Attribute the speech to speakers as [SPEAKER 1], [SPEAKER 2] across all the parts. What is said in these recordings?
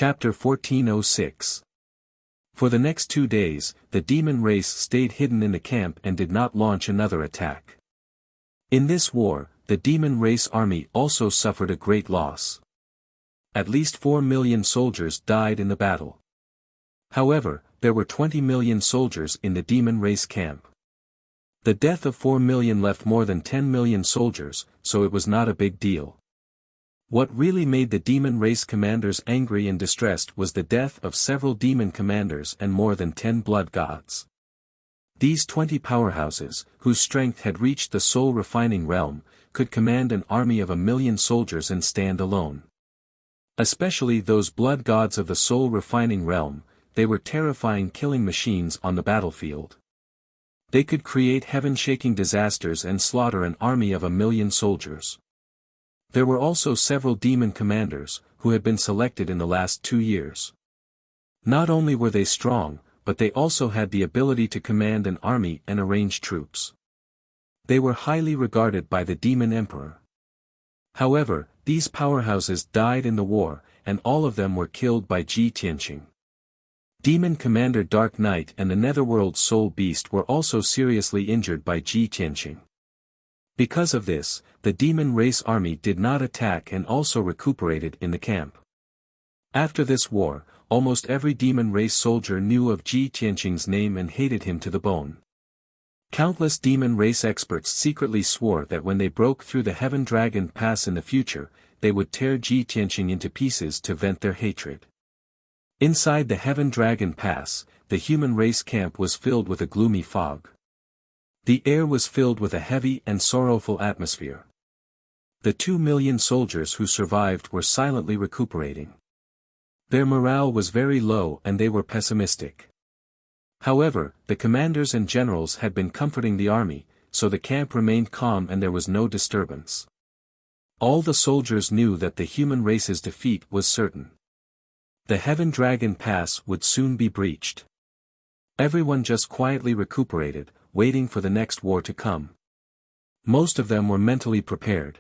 [SPEAKER 1] Chapter 1406. For the next 2 days, the demon race stayed hidden in the camp and did not launch another attack. In this war, the demon race army also suffered a great loss. At least 4 million soldiers died in the battle. However, there were 20 million soldiers in the demon race camp. The death of 4 million left more than 10 million soldiers, so it was not a big deal. What really made the demon race commanders angry and distressed was the death of several demon commanders and more than 10 blood gods. These 20 powerhouses, whose strength had reached the soul-refining realm, could command an army of 1 million soldiers and stand alone. Especially those blood gods of the soul-refining realm, they were terrifying killing machines on the battlefield. They could create heaven-shaking disasters and slaughter an army of 1 million soldiers. There were also several demon commanders, who had been selected in the last 2 years. Not only were they strong, but they also had the ability to command an army and arrange troops. They were highly regarded by the demon emperor. However, these powerhouses died in the war, and all of them were killed by Ji Tianqing. Demon Commander Dark Knight and the Netherworld Soul Beast were also seriously injured by Ji Tianqing. Because of this, the demon race army did not attack and also recuperated in the camp. After this war, almost every demon race soldier knew of Ji Tianqing's name and hated him to the bone. Countless demon race experts secretly swore that when they broke through the Heaven Dragon Pass in the future, they would tear Ji Tianqing into pieces to vent their hatred. Inside the Heaven Dragon Pass, the human race camp was filled with a gloomy fog. The air was filled with a heavy and sorrowful atmosphere. The 2 million soldiers who survived were silently recuperating. Their morale was very low and they were pessimistic. However, the commanders and generals had been comforting the army, so the camp remained calm and there was no disturbance. All the soldiers knew that the human race's defeat was certain. The Heaven Dragon Pass would soon be breached. Everyone just quietly recuperated, waiting for the next war to come. Most of them were mentally prepared.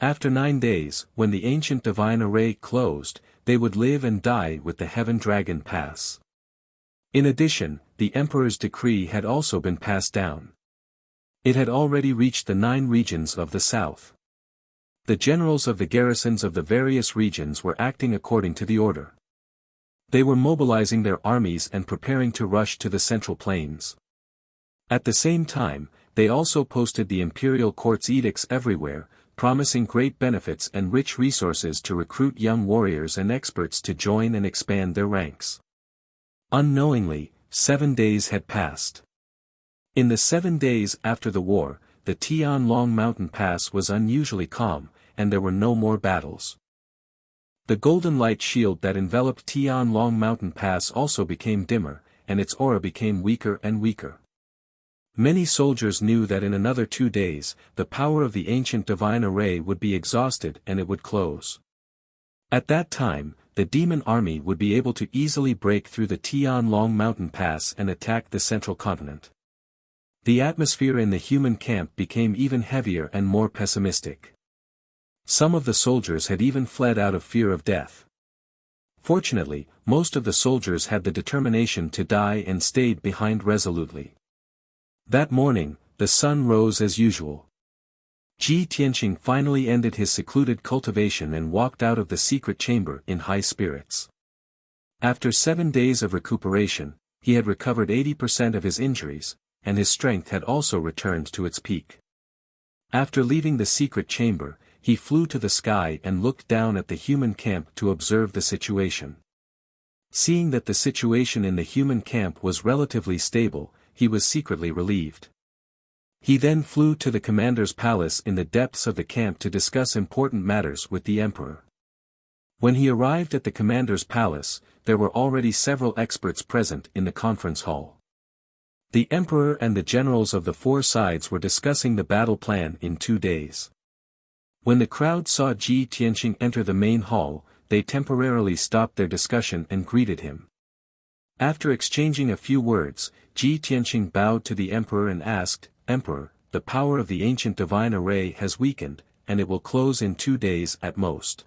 [SPEAKER 1] After 9 days, when the ancient divine array closed, they would live and die with the Heaven Dragon Pass. In addition, the Emperor's decree had also been passed down. It had already reached the 9 regions of the south. The generals of the garrisons of the various regions were acting according to the order. They were mobilizing their armies and preparing to rush to the central plains. At the same time, they also posted the imperial court's edicts everywhere, promising great benefits and rich resources to recruit young warriors and experts to join and expand their ranks. Unknowingly, 7 days had passed. In the 7 days after the war, the Tianlong Mountain Pass was unusually calm, and there were no more battles. The golden light shield that enveloped Tianlong Mountain Pass also became dimmer, and its aura became weaker and weaker. Many soldiers knew that in another 2 days, the power of the ancient divine array would be exhausted and it would close. At that time, the demon army would be able to easily break through the Tianlong Mountain Pass and attack the central continent. The atmosphere in the human camp became even heavier and more pessimistic. Some of the soldiers had even fled out of fear of death. Fortunately, most of the soldiers had the determination to die and stayed behind resolutely. That morning, the sun rose as usual. Ji Tianqing finally ended his secluded cultivation and walked out of the secret chamber in high spirits. After 7 days of recuperation, he had recovered 80% of his injuries, and his strength had also returned to its peak. After leaving the secret chamber, he flew to the sky and looked down at the human camp to observe the situation. Seeing that the situation in the human camp was relatively stable, he was secretly relieved. He then flew to the commander's palace in the depths of the camp to discuss important matters with the emperor. When he arrived at the commander's palace, there were already several experts present in the conference hall. The emperor and the generals of the 4 sides were discussing the battle plan in 2 days. When the crowd saw Ji Tianqing enter the main hall, they temporarily stopped their discussion and greeted him. After exchanging a few words, Ji Tianqing bowed to the emperor and asked, "Emperor, the power of the ancient divine array has weakened, and it will close in 2 days at most.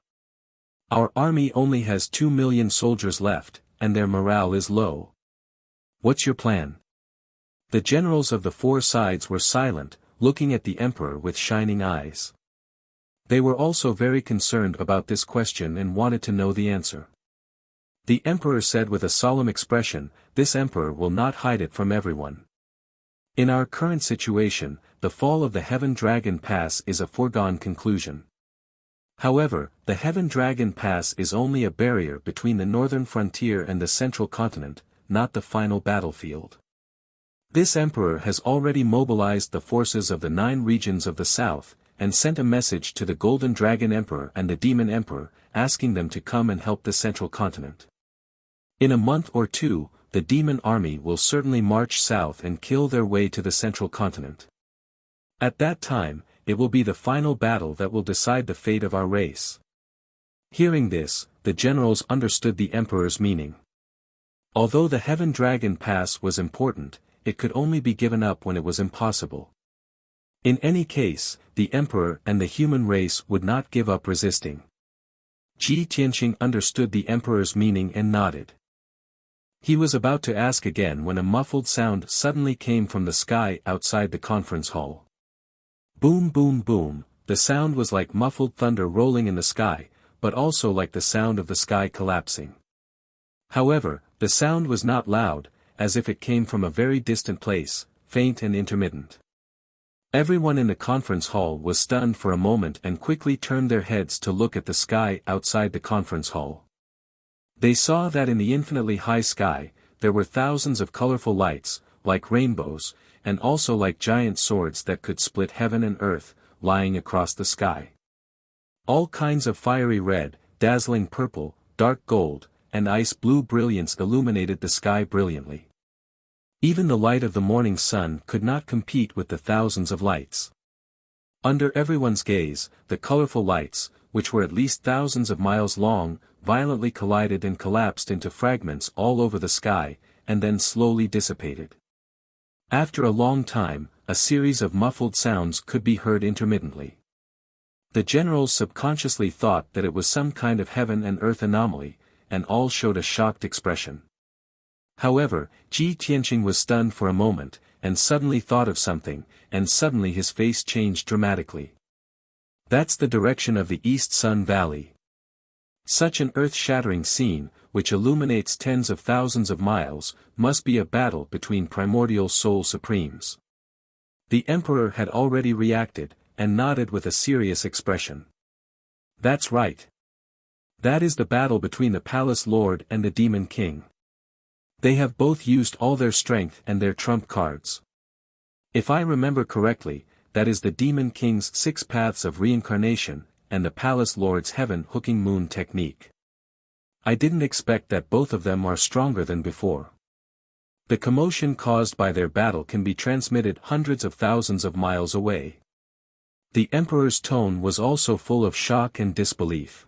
[SPEAKER 1] Our army only has 2 million soldiers left, and their morale is low. What's your plan? The generals of the four sides were silent, looking at the emperor with shining eyes. They were also very concerned about this question and wanted to know the answer. The emperor said with a solemn expression, "This emperor will not hide it from everyone. In our current situation, the fall of the Heaven Dragon Pass is a foregone conclusion. However, the Heaven Dragon Pass is only a barrier between the northern frontier and the central continent, not the final battlefield. This emperor has already mobilized the forces of the 9 regions of the south, and sent a message to the Golden Dragon Emperor and the Demon Emperor, asking them to come and help the central continent. In a month or two, the demon army will certainly march south and kill their way to the central continent. At that time, it will be the final battle that will decide the fate of our race." Hearing this, the generals understood the emperor's meaning. Although the Heaven Dragon Pass was important, it could only be given up when it was impossible. In any case, the emperor and the human race would not give up resisting. Ji Tianqing understood the emperor's meaning and nodded. He was about to ask again when a muffled sound suddenly came from the sky outside the conference hall. Boom boom boom, the sound was like muffled thunder rolling in the sky, but also like the sound of the sky collapsing. However, the sound was not loud, as if it came from a very distant place, faint and intermittent. Everyone in the conference hall was stunned for a moment and quickly turned their heads to look at the sky outside the conference hall. They saw that in the infinitely high sky, there were thousands of colorful lights, like rainbows, and also like giant swords that could split heaven and earth, lying across the sky. All kinds of fiery red, dazzling purple, dark gold, and ice blue brilliance illuminated the sky brilliantly. Even the light of the morning sun could not compete with the thousands of lights. Under everyone's gaze, the colorful lights, which were at least thousands of miles long, violently collided and collapsed into fragments all over the sky, and then slowly dissipated. After a long time, a series of muffled sounds could be heard intermittently. The generals subconsciously thought that it was some kind of heaven and earth anomaly, and all showed a shocked expression. However, Ji Tianqing was stunned for a moment, and suddenly thought of something, and suddenly his face changed dramatically. "That's the direction of the East Sun Valley. Such an earth-shattering scene, which illuminates tens of thousands of miles, must be a battle between primordial soul supremes." The emperor had already reacted, and nodded with a serious expression. "That's right. That is the battle between the Palace Lord and the Demon King. They have both used all their strength and their trump cards. If I remember correctly, that is the Demon King's 6 paths of reincarnation, and the Palace Lord's heaven-hooking moon technique. I didn't expect that both of them are stronger than before. The commotion caused by their battle can be transmitted hundreds of thousands of miles away." The emperor's tone was also full of shock and disbelief.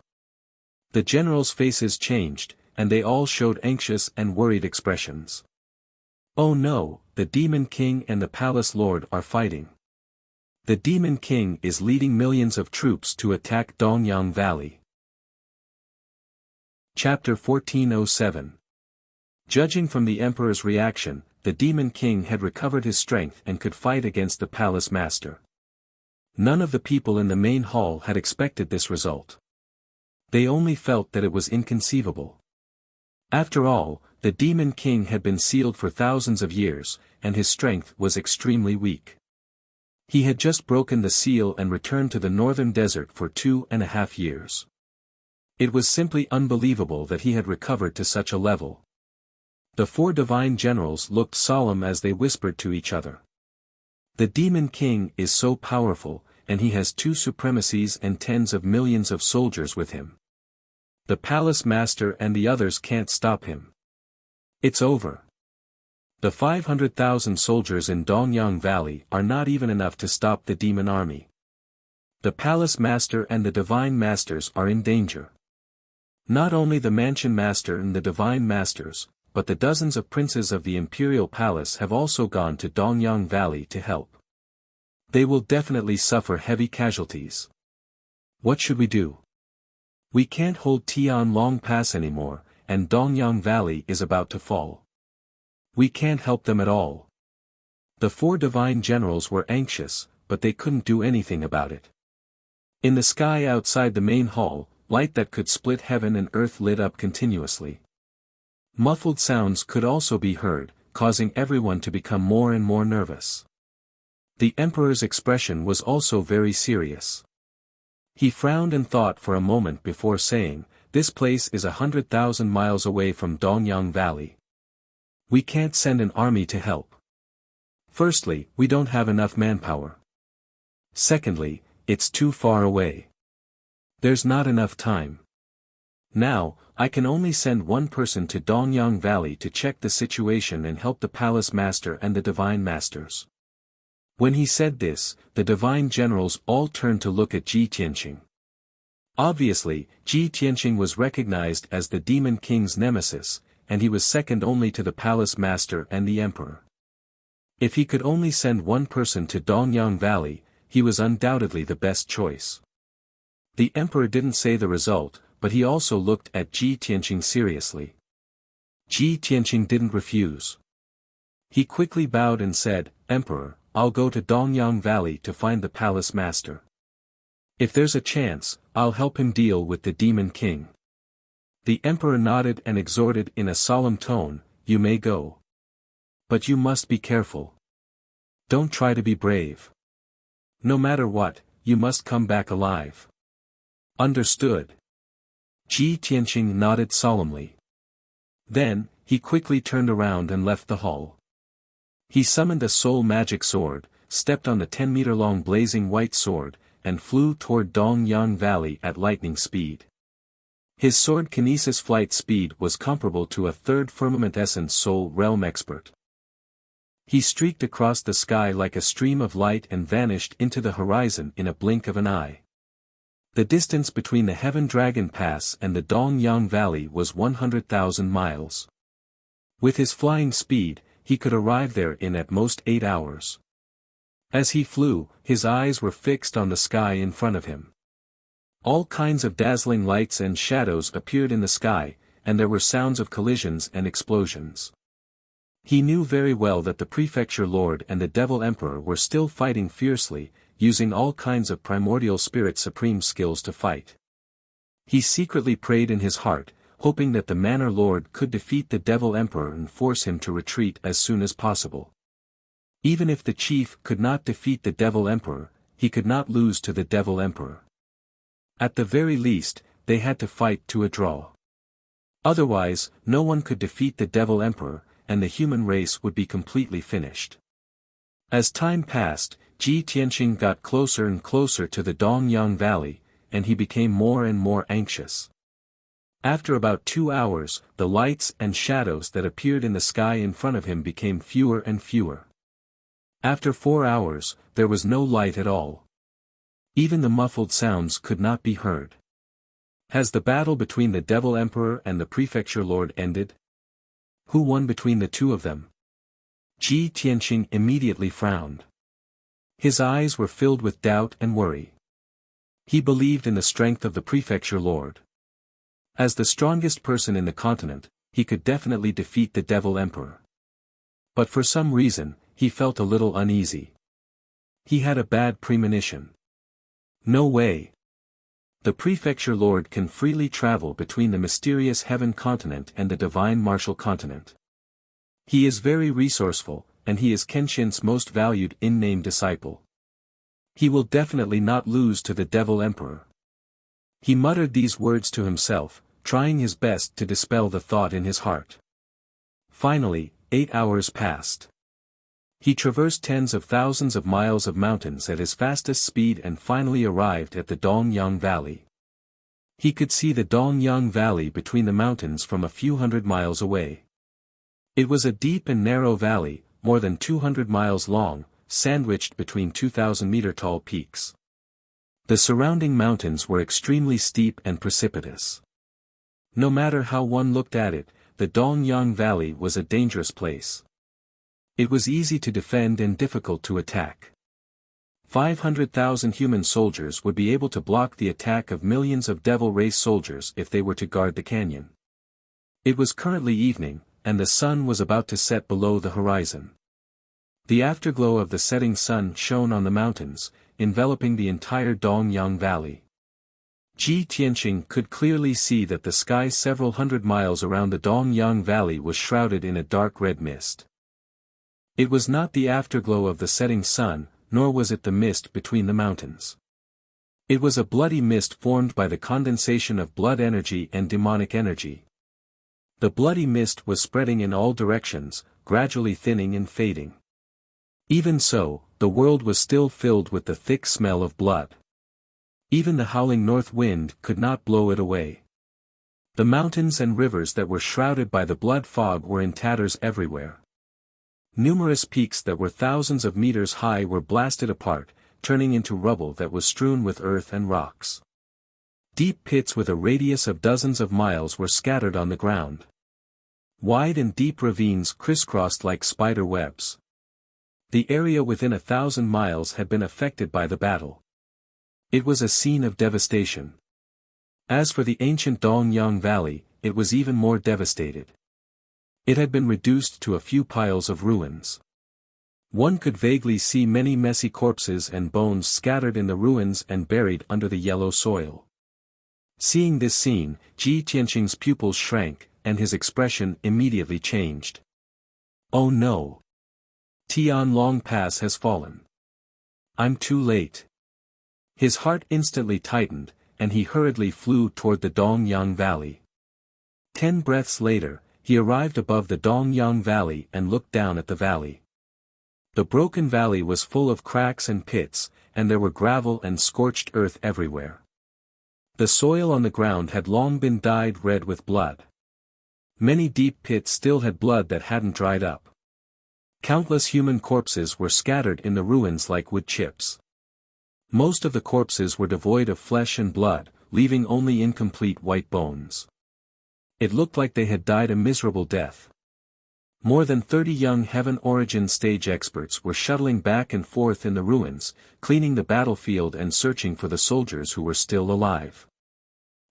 [SPEAKER 1] The generals' faces changed, and they all showed anxious and worried expressions. "Oh no, the Demon King and the Palace Lord are fighting. The Demon King is leading millions of troops to attack Dongyang Valley." Chapter 1407. Judging from the emperor's reaction, the Demon King had recovered his strength and could fight against the Palace Master. None of the people in the main hall had expected this result. They only felt that it was inconceivable. After all, the Demon King had been sealed for thousands of years, and his strength was extremely weak. He had just broken the seal and returned to the northern desert for 2.5 years. It was simply unbelievable that he had recovered to such a level. The 4 divine generals looked solemn as they whispered to each other. "The Demon King is so powerful, and he has 2 supremacies and tens of millions of soldiers with him. The Palace Master and the others can't stop him. It's over. The 500,000 soldiers in Dongyang Valley are not even enough to stop the demon army. The Palace Master and the Divine Masters are in danger. Not only the Mansion Master and the Divine Masters, but the dozens of princes of the Imperial Palace have also gone to Dongyang Valley to help. They will definitely suffer heavy casualties. What should we do?" We can't hold Tianlong Pass anymore, and Dongyang Valley is about to fall. We can't help them at all. The four divine generals were anxious, but they couldn't do anything about it. In the sky outside the main hall, light that could split heaven and earth lit up continuously. Muffled sounds could also be heard, causing everyone to become more and more nervous. The emperor's expression was also very serious. He frowned and thought for a moment before saying, "This place is 100,000 miles away from Dongyang Valley. We can't send an army to help. Firstly, we don't have enough manpower. Secondly, it's too far away. There's not enough time. Now, I can only send one person to Dongyang Valley to check the situation and help the palace master and the divine masters." When he said this, the divine generals all turned to look at Ji Tianqing. Obviously, Ji Tianqing was recognized as the demon king's nemesis, and he was second only to the palace master and the emperor. If he could only send one person to Dongyang Valley, he was undoubtedly the best choice. The emperor didn't say the result, but he also looked at Ji Tianqing seriously. Ji Tianqing didn't refuse. He quickly bowed and said, "Emperor, I'll go to Dongyang Valley to find the palace master. If there's a chance, I'll help him deal with the demon king." The emperor nodded and exhorted in a solemn tone, "You may go. But you must be careful. Don't try to be brave. No matter what, you must come back alive." "Understood." Ji Tianqing nodded solemnly. Then, he quickly turned around and left the hall. He summoned a soul magic sword, stepped on the 10-meter-long blazing white sword, and flew toward Dongyang Valley at lightning speed. His sword kinesis flight speed was comparable to a third firmament essence soul realm expert. He streaked across the sky like a stream of light and vanished into the horizon in a blink of an eye. The distance between the Heaven Dragon Pass and the Dongyang Valley was 100,000 miles. With his flying speed, he could arrive there in at most 8 hours. As he flew, his eyes were fixed on the sky in front of him. All kinds of dazzling lights and shadows appeared in the sky, and there were sounds of collisions and explosions. He knew very well that the Prefecture Lord and the Devil Emperor were still fighting fiercely, using all kinds of primordial spirit supreme skills to fight. He secretly prayed in his heart, hoping that the Manor Lord could defeat the Devil Emperor and force him to retreat as soon as possible. Even if the chief could not defeat the Devil Emperor, he could not lose to the Devil Emperor. At the very least, they had to fight to a draw. Otherwise, no one could defeat the Devil Emperor, and the human race would be completely finished. As time passed, Ji Tianqing got closer and closer to the Dongyang Valley, and he became more and more anxious. After about 2 hours, the lights and shadows that appeared in the sky in front of him became fewer and fewer. After 4 hours, there was no light at all. Even the muffled sounds could not be heard. Has the battle between the Devil Emperor and the Prefecture Lord ended? Who won between the two of them? Ji Tianqing immediately frowned. His eyes were filled with doubt and worry. He believed in the strength of the Prefecture Lord. As the strongest person in the continent, he could definitely defeat the Devil Emperor. But for some reason, he felt a little uneasy. He had a bad premonition. No way. The Prefecture Lord can freely travel between the mysterious Heaven Continent and the Divine Martial Continent. He is very resourceful, and he is Kenshin's most valued in-name disciple. He will definitely not lose to the Devil Emperor. He muttered these words to himself, trying his best to dispel the thought in his heart. Finally, 8 hours passed. He traversed tens of thousands of miles of mountains at his fastest speed and finally arrived at the Dongyang Valley. He could see the Dongyang Valley between the mountains from a few hundred miles away. It was a deep and narrow valley, more than 200 miles long, sandwiched between 2,000-meter-tall peaks. The surrounding mountains were extremely steep and precipitous. No matter how one looked at it, the Dongyang Valley was a dangerous place. It was easy to defend and difficult to attack. 500,000 human soldiers would be able to block the attack of millions of devil race soldiers if they were to guard the canyon. It was currently evening, and the sun was about to set below the horizon. The afterglow of the setting sun shone on the mountains, enveloping the entire Dongyang Valley. Ji Tianqing could clearly see that the sky several hundred miles around the Dongyang Valley was shrouded in a dark red mist. It was not the afterglow of the setting sun, nor was it the mist between the mountains. It was a bloody mist formed by the condensation of blood energy and demonic energy. The bloody mist was spreading in all directions, gradually thinning and fading. Even so, the world was still filled with the thick smell of blood. Even the howling north wind could not blow it away. The mountains and rivers that were shrouded by the blood fog were in tatters everywhere. Numerous peaks that were thousands of meters high were blasted apart, turning into rubble that was strewn with earth and rocks. Deep pits with a radius of dozens of miles were scattered on the ground. Wide and deep ravines crisscrossed like spider webs. The area within 1,000 miles had been affected by the battle. It was a scene of devastation. As for the ancient Dongyang Valley, it was even more devastated. It had been reduced to a few piles of ruins. One could vaguely see many messy corpses and bones scattered in the ruins and buried under the yellow soil. Seeing this scene, Ji Tianqing's pupils shrank, and his expression immediately changed. Oh no! Tianlong Pass has fallen. I'm too late. His heart instantly tightened, and he hurriedly flew toward the Dongyang Valley. 10 breaths later, he arrived above the Dongyang Valley and looked down at the valley. The broken valley was full of cracks and pits, and there were gravel and scorched earth everywhere. The soil on the ground had long been dyed red with blood. Many deep pits still had blood that hadn't dried up. Countless human corpses were scattered in the ruins like wood chips. Most of the corpses were devoid of flesh and blood, leaving only incomplete white bones. It looked like they had died a miserable death. More than 30 young Heaven Origin stage experts were shuttling back and forth in the ruins, cleaning the battlefield and searching for the soldiers who were still alive.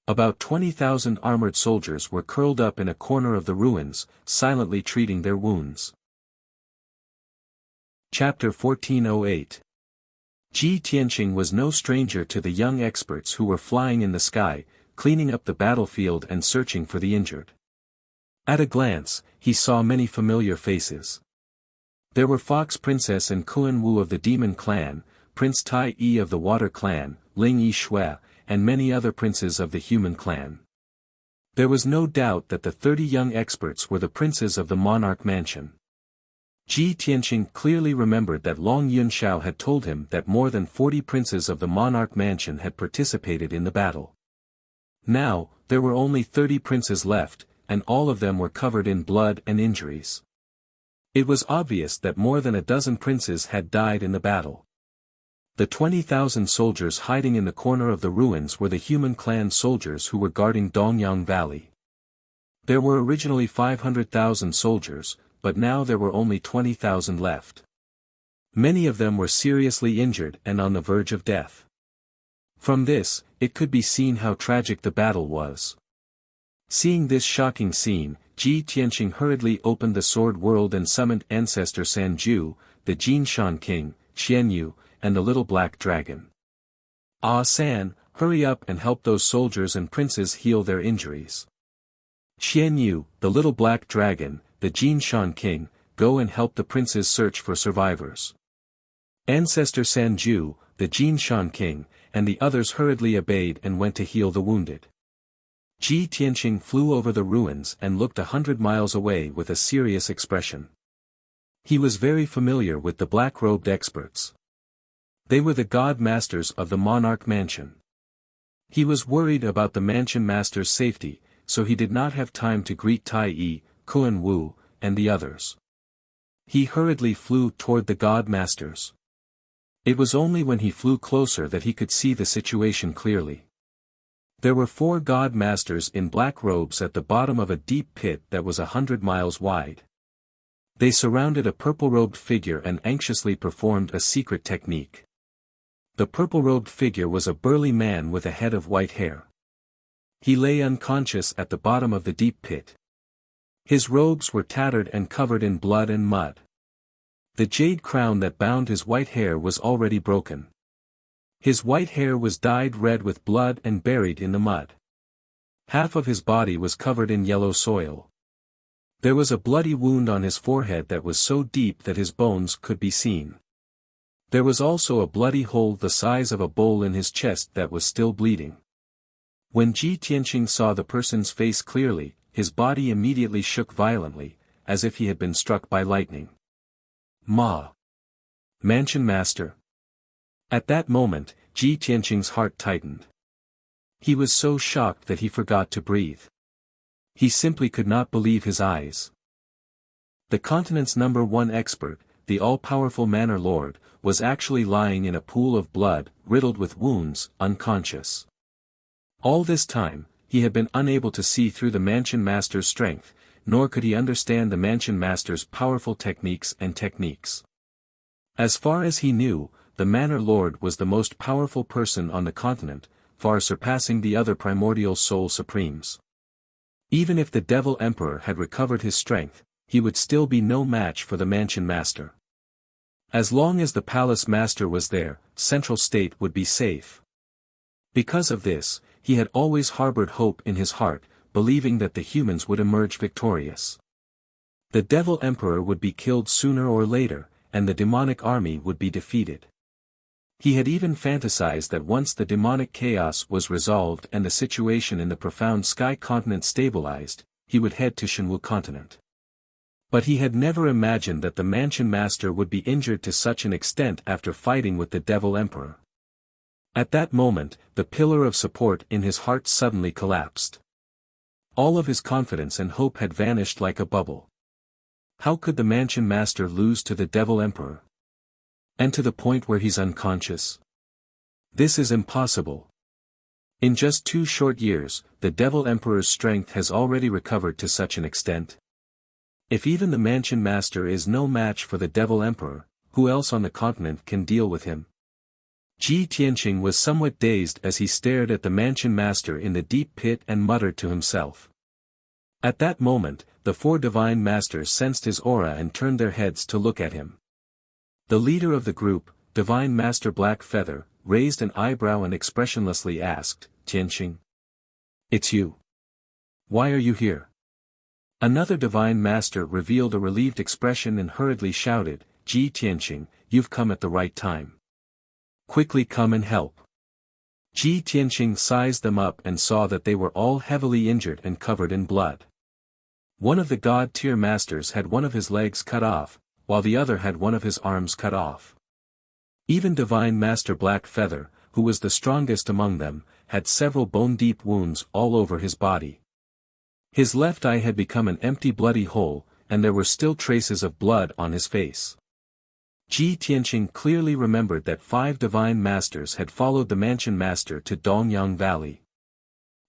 [SPEAKER 1] About 20,000 armored soldiers were curled up in a corner of the ruins, silently treating their wounds. Chapter 1408. Ji Tianqing was no stranger to the young experts who were flying in the sky, cleaning up the battlefield and searching for the injured. At a glance, he saw many familiar faces. There were Fox Princess and Kuan Wu of the Demon Clan, Prince Tai Yi of the Water Clan, Ling Yi Shui, and many other princes of the Human Clan. There was no doubt that the 30 young experts were the princes of the Monarch Mansion. Ji Tianqing clearly remembered that Long Yunxiao had told him that more than 40 princes of the Monarch Mansion had participated in the battle. Now, there were only 30 princes left, and all of them were covered in blood and injuries. It was obvious that more than a dozen princes had died in the battle. The 20,000 soldiers hiding in the corner of the ruins were the Human Clan soldiers who were guarding Dongyang Valley. There were originally 500,000 soldiers, but now there were only 20,000 left. Many of them were seriously injured and on the verge of death. From this, it could be seen how tragic the battle was. Seeing this shocking scene, Ji Tianqing hurriedly opened the Sword World and summoned Ancestor Sanju, the Jinshan King, Xianyu, and the Little Black Dragon. Ah San, hurry up and help those soldiers and princes heal their injuries. Xianyu, the Little Black Dragon, the Jinshan King, go and help the princes search for survivors. Ancestor Sanju, the Jinshan King, and the others hurriedly obeyed and went to heal the wounded. Ji Tianqing flew over the ruins and looked 100 miles away with a serious expression. He was very familiar with the black-robed experts. They were the god masters of the Monarch Mansion. He was worried about the mansion master's safety, so he did not have time to greet Tai Yi, Kuan Wu, and the others. He hurriedly flew toward the god masters. It was only when he flew closer that he could see the situation clearly. There were 4 god masters in black robes at the bottom of a deep pit that was 100 miles wide. They surrounded a purple-robed figure and anxiously performed a secret technique. The purple-robed figure was a burly man with a head of white hair. He lay unconscious at the bottom of the deep pit. His robes were tattered and covered in blood and mud. The jade crown that bound his white hair was already broken. His white hair was dyed red with blood and buried in the mud. Half of his body was covered in yellow soil. There was a bloody wound on his forehead that was so deep that his bones could be seen. There was also a bloody hole the size of a bowl in his chest that was still bleeding. When Ji Tianqing saw the person's face clearly, his body immediately shook violently, as if he had been struck by lightning. Ma! Mansion Master! At that moment, Ji Tianqing's heart tightened. He was so shocked that he forgot to breathe. He simply could not believe his eyes. The continent's #1 expert, the all-powerful Manor Lord, was actually lying in a pool of blood, riddled with wounds, unconscious. All this time, he had been unable to see through the Mansion Master's strength, nor could he understand the Mansion Master's powerful techniques. As far as he knew, the Manor Lord was the most powerful person on the continent, far surpassing the other primordial soul supremes. Even if the Devil Emperor had recovered his strength, he would still be no match for the Mansion Master. As long as the Palace Master was there, Central State would be safe. Because of this, he had always harbored hope in his heart, believing that the humans would emerge victorious. The Devil Emperor would be killed sooner or later, and the demonic army would be defeated. He had even fantasized that once the demonic chaos was resolved and the situation in the profound sky continent stabilized, he would head to Shenwu continent. But he had never imagined that the Mansion Master would be injured to such an extent after fighting with the Devil Emperor. At that moment, the pillar of support in his heart suddenly collapsed. All of his confidence and hope had vanished like a bubble. How could the Mansion Master lose to the Devil Emperor? And to the point where he's unconscious? This is impossible. In just 2 short years, the Devil Emperor's strength has already recovered to such an extent. If even the Mansion Master is no match for the Devil Emperor, who else on the continent can deal with him? Ji Tianqing was somewhat dazed as he stared at the Mansion Master in the deep pit and muttered to himself. At that moment, the 4 Divine Masters sensed his aura and turned their heads to look at him. The leader of the group, Divine Master Black Feather, raised an eyebrow and expressionlessly asked, "Tianqing? It's you. Why are you here?" Another Divine Master revealed a relieved expression and hurriedly shouted, "Ji Tianqing, you've come at the right time. Quickly come and help." Ji Tianqing sized them up and saw that they were all heavily injured and covered in blood. One of the God-tier masters had one of his legs cut off, while the other had one of his arms cut off. Even Divine Master Black Feather, who was the strongest among them, had several bone-deep wounds all over his body. His left eye had become an empty bloody hole, and there were still traces of blood on his face. Ji Tianqing clearly remembered that 5 Divine Masters had followed the Mansion Master to Dongyang Valley.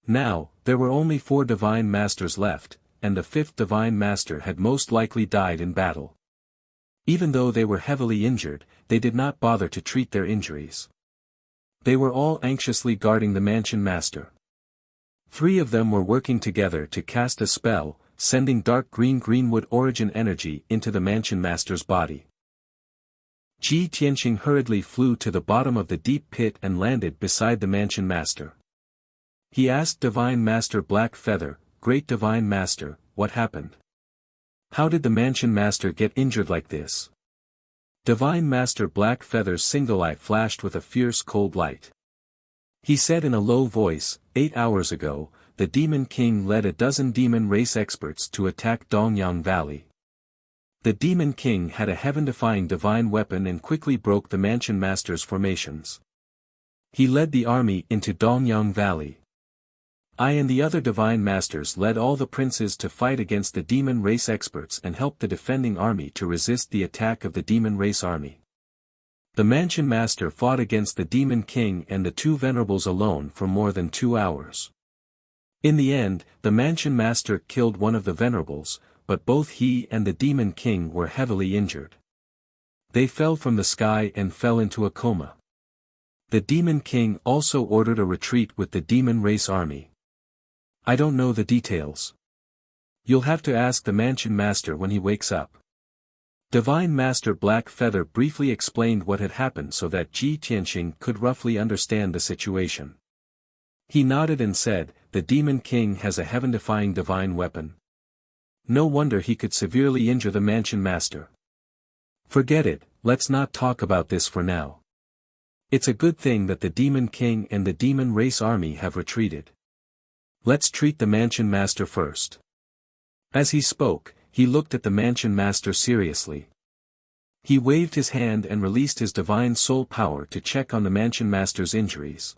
[SPEAKER 1] Now, there were only 4 Divine Masters left, and the 5th Divine Master had most likely died in battle. Even though they were heavily injured, they did not bother to treat their injuries. They were all anxiously guarding the Mansion Master. 3 of them were working together to cast a spell, sending dark greenwood origin energy into the Mansion Master's body. Ji Tianqing hurriedly flew to the bottom of the deep pit and landed beside the Mansion Master. He asked Divine Master Black Feather, "Great Divine Master, what happened? How did the Mansion Master get injured like this?" Divine Master Black Feather's single eye flashed with a fierce cold light. He said in a low voice, 8 hours ago, the Demon King led a dozen demon race experts to attack Dongyang Valley. The Demon King had a heaven-defying divine weapon and quickly broke the Mansion Master's formations. He led the army into Dongyang Valley. I and the other Divine Masters led all the princes to fight against the demon race experts and helped the defending army to resist the attack of the demon race army. The Mansion Master fought against the Demon King and the 2 venerables alone for more than 2 hours. In the end, the Mansion Master killed one of the venerables, but both he and the Demon King were heavily injured. They fell from the sky and fell into a coma. The Demon King also ordered a retreat with the demon race army. I don't know the details. You'll have to ask the Mansion Master when he wakes up. Divine Master Black Feather briefly explained what had happened so that Ji Tianqing could roughly understand the situation. He nodded and said, "The Demon King has a heaven-defying divine weapon. No wonder he could severely injure the Mansion Master. Forget it, let's not talk about this for now. It's a good thing that the Demon King and the Demon Race Army have retreated. Let's treat the Mansion Master first." As he spoke, he looked at the Mansion Master seriously. He waved his hand and released his divine soul power to check on the Mansion Master's injuries.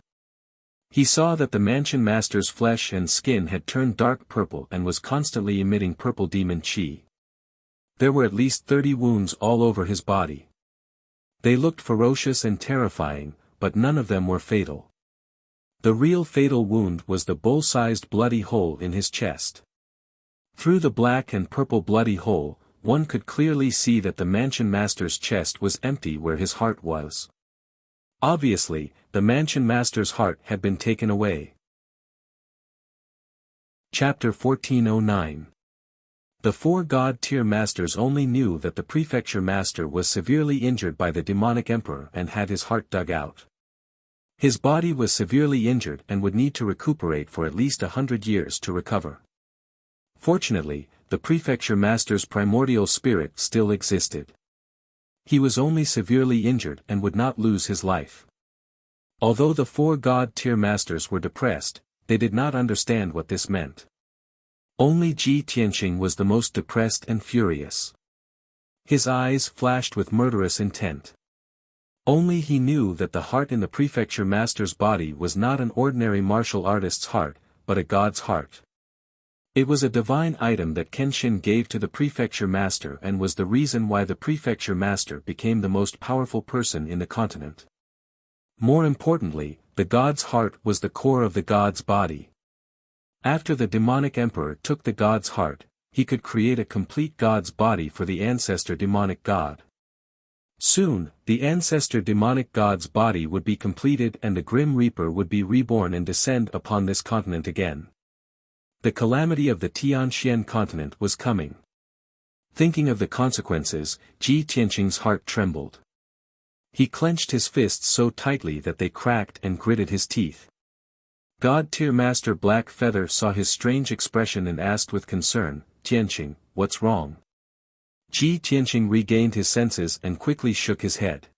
[SPEAKER 1] He saw that the Mansion Master's flesh and skin had turned dark purple and was constantly emitting purple demon chi. There were at least 30 wounds all over his body. They looked ferocious and terrifying, but none of them were fatal. The real fatal wound was the bull-sized bloody hole in his chest. Through the black and purple bloody hole, one could clearly see that the Mansion Master's chest was empty where his heart was. Obviously, the Mansion Master's heart had been taken away. Chapter 1409. The 4 God-tier masters only knew that the Prefecture Master was severely injured by the demonic emperor and had his heart dug out. His body was severely injured and would need to recuperate for at least 100 years to recover. Fortunately, the Prefecture Master's primordial spirit still existed. He was only severely injured and would not lose his life. Although the 4 God-tier masters were depressed, they did not understand what this meant. Only Ji Tianqing was the most depressed and furious. His eyes flashed with murderous intent. Only he knew that the heart in the Prefecture Master's body was not an ordinary martial artist's heart, but a god's heart. It was a divine item that Kenshin gave to the Prefecture Master and was the reason why the Prefecture Master became the most powerful person in the continent. More importantly, the god's heart was the core of the god's body. After the demonic emperor took the god's heart, he could create a complete god's body for the ancestor demonic god. Soon, the ancestor demonic god's body would be completed and the Grim Reaper would be reborn and descend upon this continent again. The calamity of the Tianxian continent was coming. Thinking of the consequences, Ji Tianqing's heart trembled. He clenched his fists so tightly that they cracked and gritted his teeth. God-tier Master Black Feather saw his strange expression and asked with concern, "Tianqing, what's wrong?" Ji Tianqing regained his senses and quickly shook his head.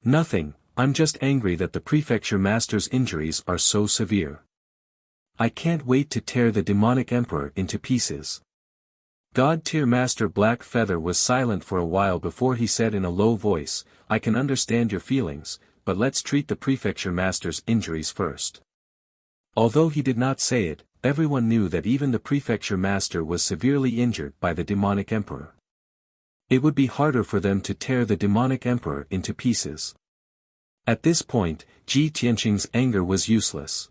[SPEAKER 1] "Nothing, I'm just angry that the Prefecture Master's injuries are so severe. I can't wait to tear the demonic emperor into pieces." God-tier Master Black Feather was silent for a while before he said in a low voice, "I can understand your feelings, but let's treat the Prefecture Master's injuries first." Although he did not say it, everyone knew that even the Prefecture Master was severely injured by the demonic emperor. It would be harder for them to tear the demonic emperor into pieces. At this point, Ji Tianqing's anger was useless.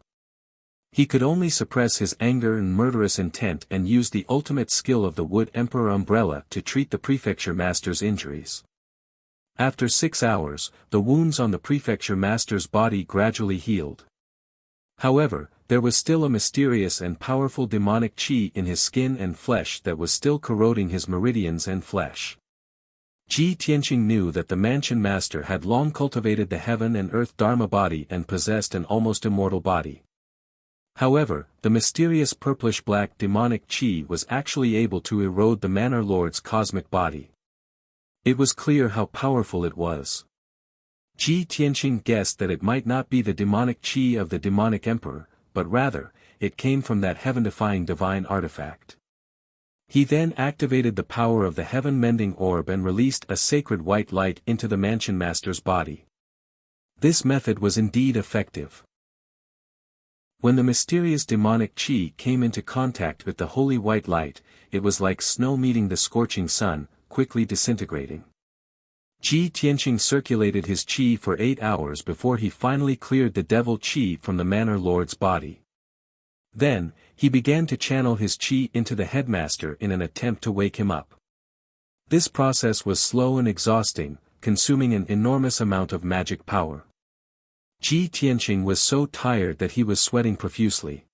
[SPEAKER 1] He could only suppress his anger and murderous intent and use the ultimate skill of the Wood Emperor Umbrella to treat the Prefecture Master's injuries. After 6 hours, the wounds on the Prefecture Master's body gradually healed. However, there was still a mysterious and powerful demonic chi in his skin and flesh that was still corroding his meridians and flesh. Ji Tianqing knew that the Mansion Master had long cultivated the heaven and earth Dharma body and possessed an almost immortal body. However, the mysterious purplish-black demonic chi was actually able to erode the Manor Lord's cosmic body. It was clear how powerful it was. Ji Tianqing guessed that it might not be the demonic chi of the demonic emperor, but rather, it came from that heaven-defying divine artifact. He then activated the power of the heaven-mending orb and released a sacred white light into the Mansion Master's body. This method was indeed effective. When the mysterious demonic chi came into contact with the holy white light, it was like snow meeting the scorching sun, quickly disintegrating. Ji Tianqing circulated his chi for 8 hours before he finally cleared the devil chi from the Manor Lord's body. Then, he began to channel his chi into the headmaster in an attempt to wake him up. This process was slow and exhausting, consuming an enormous amount of magic power. Ji Tianqing was so tired that he was sweating profusely.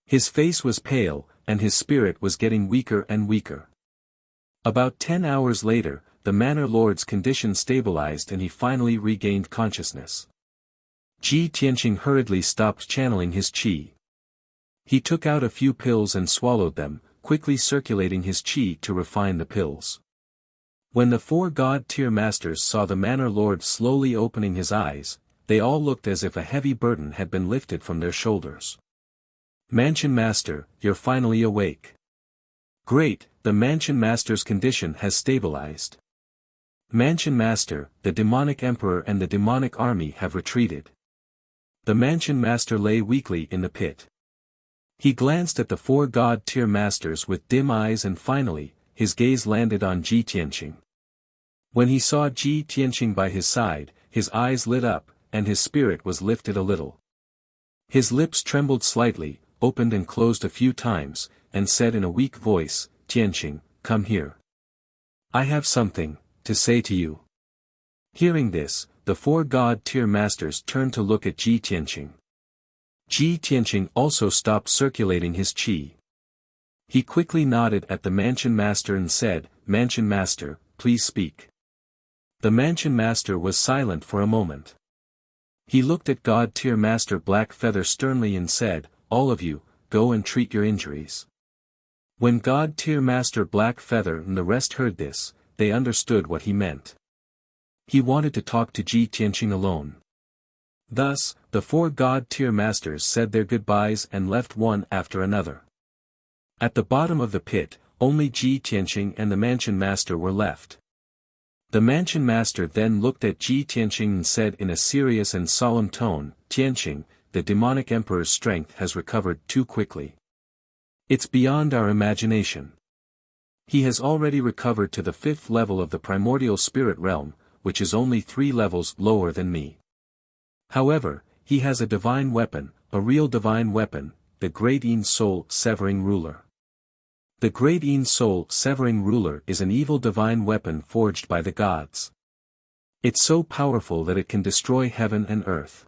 [SPEAKER 1] His face was pale, and his spirit was getting weaker and weaker. About 10 hours later, the Manor Lord's condition stabilized and he finally regained consciousness. Ji Tianqing hurriedly stopped channeling his qi. He took out a few pills and swallowed them, quickly circulating his qi to refine the pills. When the 4 God-tier masters saw the Manor Lord slowly opening his eyes, they all looked as if a heavy burden had been lifted from their shoulders. Mansion Master, you're finally awake. Great, the Mansion Master's condition has stabilized. Mansion Master, the demonic emperor and the demonic army have retreated. The Mansion Master lay weakly in the pit. He glanced at the 4 God-tier masters with dim eyes and finally, his gaze landed on Ji Tianqing. When he saw Ji Tianqing by his side, his eyes lit up, and his spirit was lifted a little. His lips trembled slightly, opened and closed a few times, and said in a weak voice, "Tianqing, come here. I have something to say to you." Hearing this, the 4 God-tier masters turned to look at Ji Tianqing. Ji Tianqing also stopped circulating his qi. He quickly nodded at the Mansion Master and said, "Mansion Master, please speak." The Mansion Master was silent for a moment. He looked at God-tier Master Black Feather sternly and said, "All of you, go and treat your injuries." When God-tier Master Black Feather and the rest heard this, they understood what he meant. He wanted to talk to Ji Tianqing alone. Thus, the 4 God-tier masters said their goodbyes and left one after another. At the bottom of the pit, only Ji Tianqing and the Mansion Master were left. The Mansion Master then looked at Ji Tianqing and said in a serious and solemn tone, "Tianqing, the demonic emperor's strength has recovered too quickly. It's beyond our imagination. He has already recovered to the 5th level of the primordial spirit realm, which is only 3 levels lower than me. However, he has a divine weapon, a real divine weapon, the Great Een Soul Severing Ruler. The Great Een Soul Severing Ruler is an evil divine weapon forged by the gods. It's so powerful that it can destroy heaven and earth.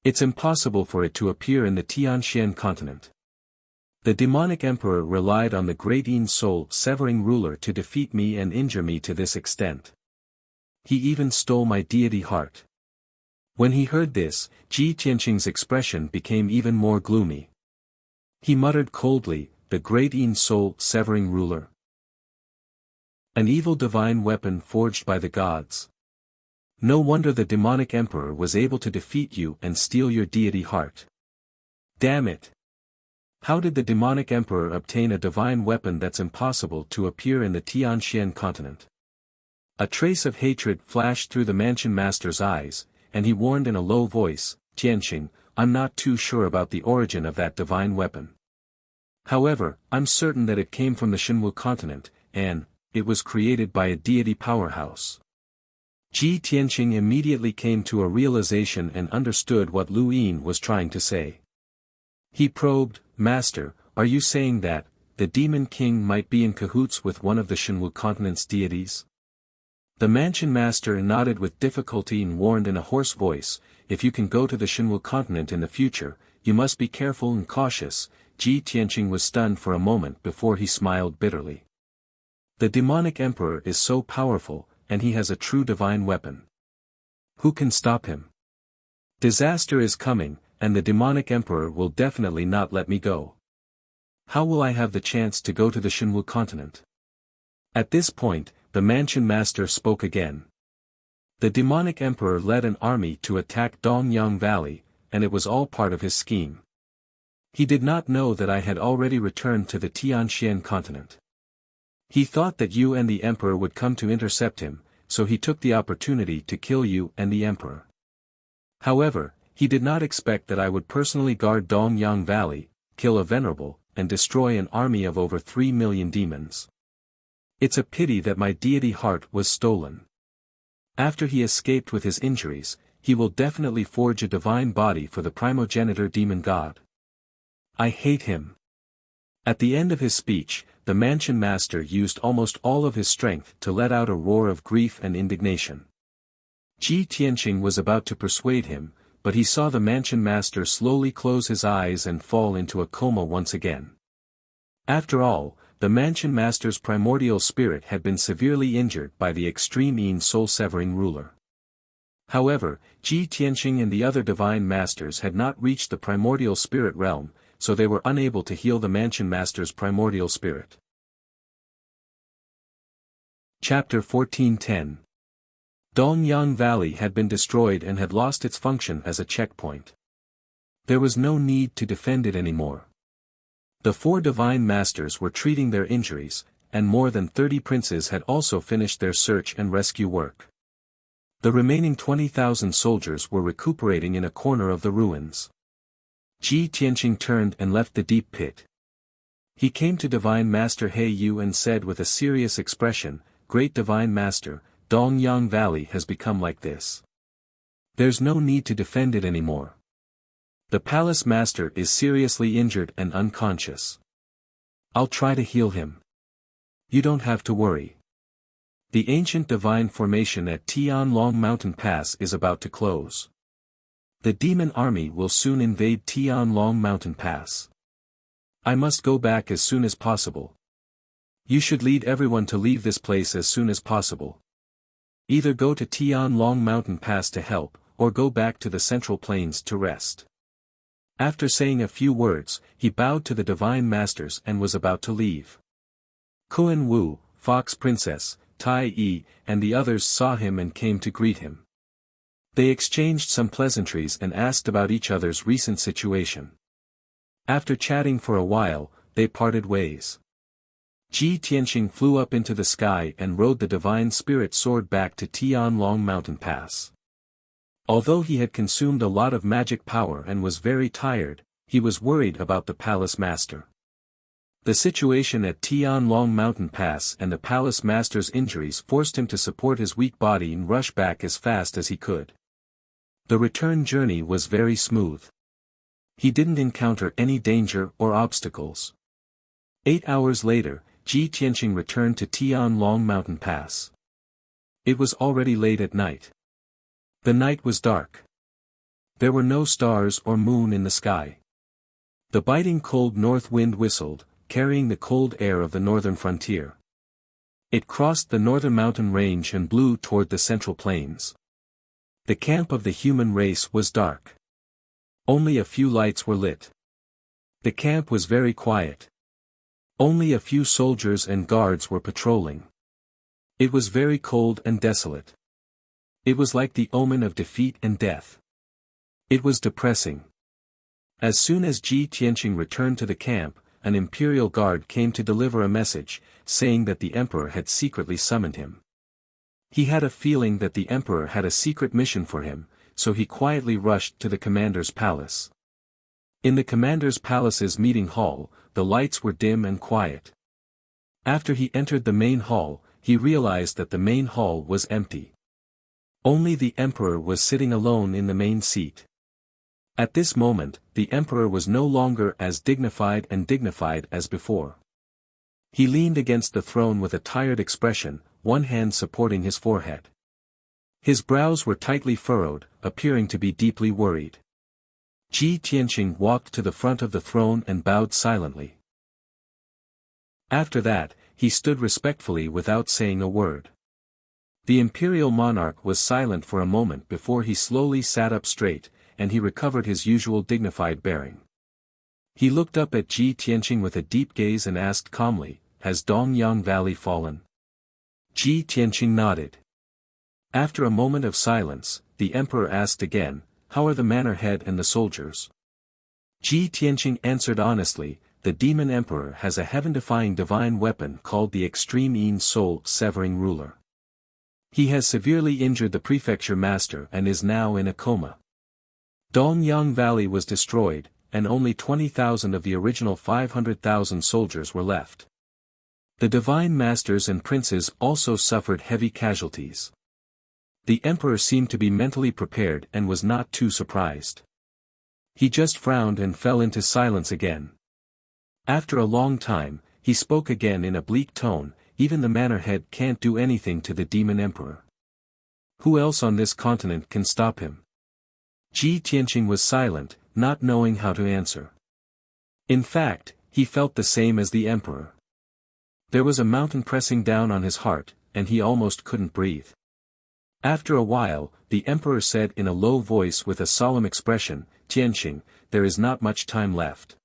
[SPEAKER 1] It's impossible for it to appear in the Tianxian continent. The demonic emperor relied on the Great Een Soul Severing Ruler to defeat me and injure me to this extent. He even stole my deity heart." When he heard this, Ji Tianqing's expression became even more gloomy. He muttered coldly, "The Great Een Soul Severing Ruler. An evil divine weapon forged by the gods. No wonder the demonic emperor was able to defeat you and steal your deity heart. Damn it! How did the demonic emperor obtain a divine weapon that's impossible to appear in the Tianxian continent?" A trace of hatred flashed through the Mansion Master's eyes, and he warned in a low voice, "Tianqing, I'm not too sure about the origin of that divine weapon. However, I'm certain that it came from the Shenwu continent, and it was created by a deity powerhouse." Ji Tianqing immediately came to a realization and understood what Lu Yin was trying to say. He probed, "Master, are you saying that the Demon King might be in cahoots with one of the Shenwu continent's deities?" The Mansion Master nodded with difficulty and warned in a hoarse voice, "If you can go to the Shenwu continent in the future, you must be careful and cautious." Ji Tianqing was stunned for a moment before he smiled bitterly. The demonic emperor is so powerful, and he has a true divine weapon. Who can stop him? Disaster is coming, and the demonic emperor will definitely not let me go. How will I have the chance to go to the Shenwu continent? At this point, the Mansion Master spoke again. The demonic emperor led an army to attack Dongyang Valley, and it was all part of his scheme. He did not know that I had already returned to the Tianxian continent. He thought that you and the emperor would come to intercept him, so he took the opportunity to kill you and the emperor. However, he did not expect that I would personally guard Dongyang Valley, kill a venerable, and destroy an army of over 3 million demons. It's a pity that my deity heart was stolen. After he escaped with his injuries, he will definitely forge a divine body for the primogenitor demon god. I hate him." At the end of his speech, the Mansion Master used almost all of his strength to let out a roar of grief and indignation. Ji Tianqing was about to persuade him, but he saw the mansion master slowly close his eyes and fall into a coma once again. After all, the mansion master's primordial spirit had been severely injured by the extreme soul-severing ruler. However, Ji Tianqing and the other divine masters had not reached the primordial spirit realm, so they were unable to heal the mansion master's primordial spirit. Chapter 14:10. Dongyang Valley had been destroyed and had lost its function as a checkpoint. There was no need to defend it anymore. The 4 divine masters were treating their injuries, and more than 30 princes had also finished their search and rescue work. The remaining 20,000 soldiers were recuperating in a corner of the ruins. Ji Tianqing turned and left the deep pit. He came to Divine Master He Yu and said with a serious expression, "Great Divine Master, Dongyang Valley has become like this. There's no need to defend it anymore. The palace master is seriously injured and unconscious. I'll try to heal him. You don't have to worry. The ancient divine formation at Tianlong Mountain Pass is about to close. The demon army will soon invade Tianlong Mountain Pass. I must go back as soon as possible. You should lead everyone to leave this place as soon as possible. Either go to Tianlong Mountain Pass to help, or go back to the Central Plains to rest." After saying a few words, he bowed to the divine masters and was about to leave. Kuan Wu, Fox Princess, Tai Yi, and the others saw him and came to greet him. They exchanged some pleasantries and asked about each other's recent situation. After chatting for a while, they parted ways. Ji Tianqing flew up into the sky and rode the divine spirit sword back to Tianlong Mountain Pass. Although he had consumed a lot of magic power and was very tired, he was worried about the palace master. The situation at Tianlong Mountain Pass and the palace master's injuries forced him to support his weak body and rush back as fast as he could. The return journey was very smooth. He didn't encounter any danger or obstacles. 8 hours later, Ji Tianqing returned to Tianlong Mountain Pass. It was already late at night. The night was dark. There were no stars or moon in the sky. The biting cold north wind whistled, carrying the cold air of the northern frontier. It crossed the northern mountain range and blew toward the central plains. The camp of the human race was dark. Only a few lights were lit. The camp was very quiet. Only a few soldiers and guards were patrolling. It was very cold and desolate. It was like the omen of defeat and death. It was depressing. As soon as Ji Tianqing returned to the camp, an imperial guard came to deliver a message, saying that the emperor had secretly summoned him. He had a feeling that the emperor had a secret mission for him, so he quietly rushed to the commander's palace. In the commander's palace's meeting hall, the lights were dim and quiet. After he entered the main hall, he realized that the main hall was empty. Only the emperor was sitting alone in the main seat. At this moment, the emperor was no longer as dignified as before. He leaned against the throne with a tired expression, one hand supporting his forehead. His brows were tightly furrowed, appearing to be deeply worried. Ji Tianqing walked to the front of the throne and bowed silently. After that, he stood respectfully without saying a word. The imperial monarch was silent for a moment before he slowly sat up straight, and he recovered his usual dignified bearing. He looked up at Ji Tianqing with a deep gaze and asked calmly, "Has Dongyang Valley fallen?" Ji Tianqing nodded. After a moment of silence, the emperor asked again, "How are the manor head and the soldiers?" Ji Tianqing answered honestly, "The demon emperor has a heaven-defying divine weapon called the extreme soul-severing ruler. He has severely injured the prefecture master and is now in a coma. Dongyang Valley was destroyed, and only 20,000 of the original 500,000 soldiers were left. The divine masters and princes also suffered heavy casualties." The emperor seemed to be mentally prepared and was not too surprised. He just frowned and fell into silence again. After a long time, he spoke again in a bleak tone, "Even the manor head can't do anything to the demon emperor. Who else on this continent can stop him? Ji Tianqing was silent, not knowing how to answer. In fact, he felt the same as the emperor. There was a mountain pressing down on his heart, and he almost couldn't breathe. After a while, the emperor said in a low voice with a solemn expression, "Tianqing, there is not much time left.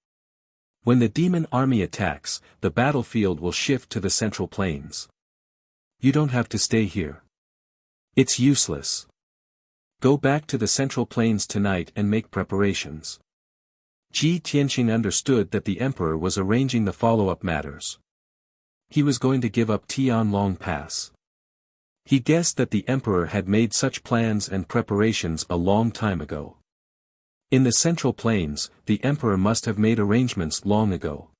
[SPEAKER 1] When the demon army attacks, the battlefield will shift to the central plains. You don't have to stay here. It's useless. Go back to the central plains tonight and make preparations." Ji Tianqing understood that the emperor was arranging the follow-up matters. He was going to give up Tianlong Pass. He guessed that the emperor had made such plans and preparations a long time ago. In the central plains, the emperor must have made arrangements long ago.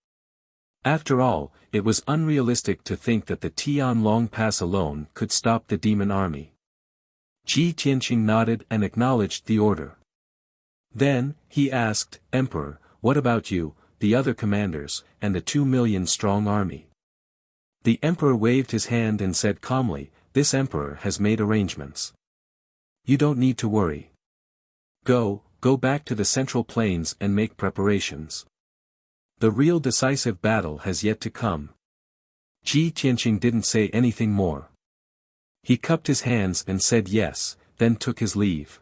[SPEAKER 1] After all, it was unrealistic to think that the Tianlong Pass alone could stop the demon army. Ji Tianqing nodded and acknowledged the order. Then, he asked, "Emperor, what about you, the other commanders, and the 2 million strong army?" The emperor waved his hand and said calmly, "This emperor has made arrangements. You don't need to worry. Go back to the central plains and make preparations. The real decisive battle has yet to come." Ji Tianqing didn't say anything more. He cupped his hands and said yes, then took his leave.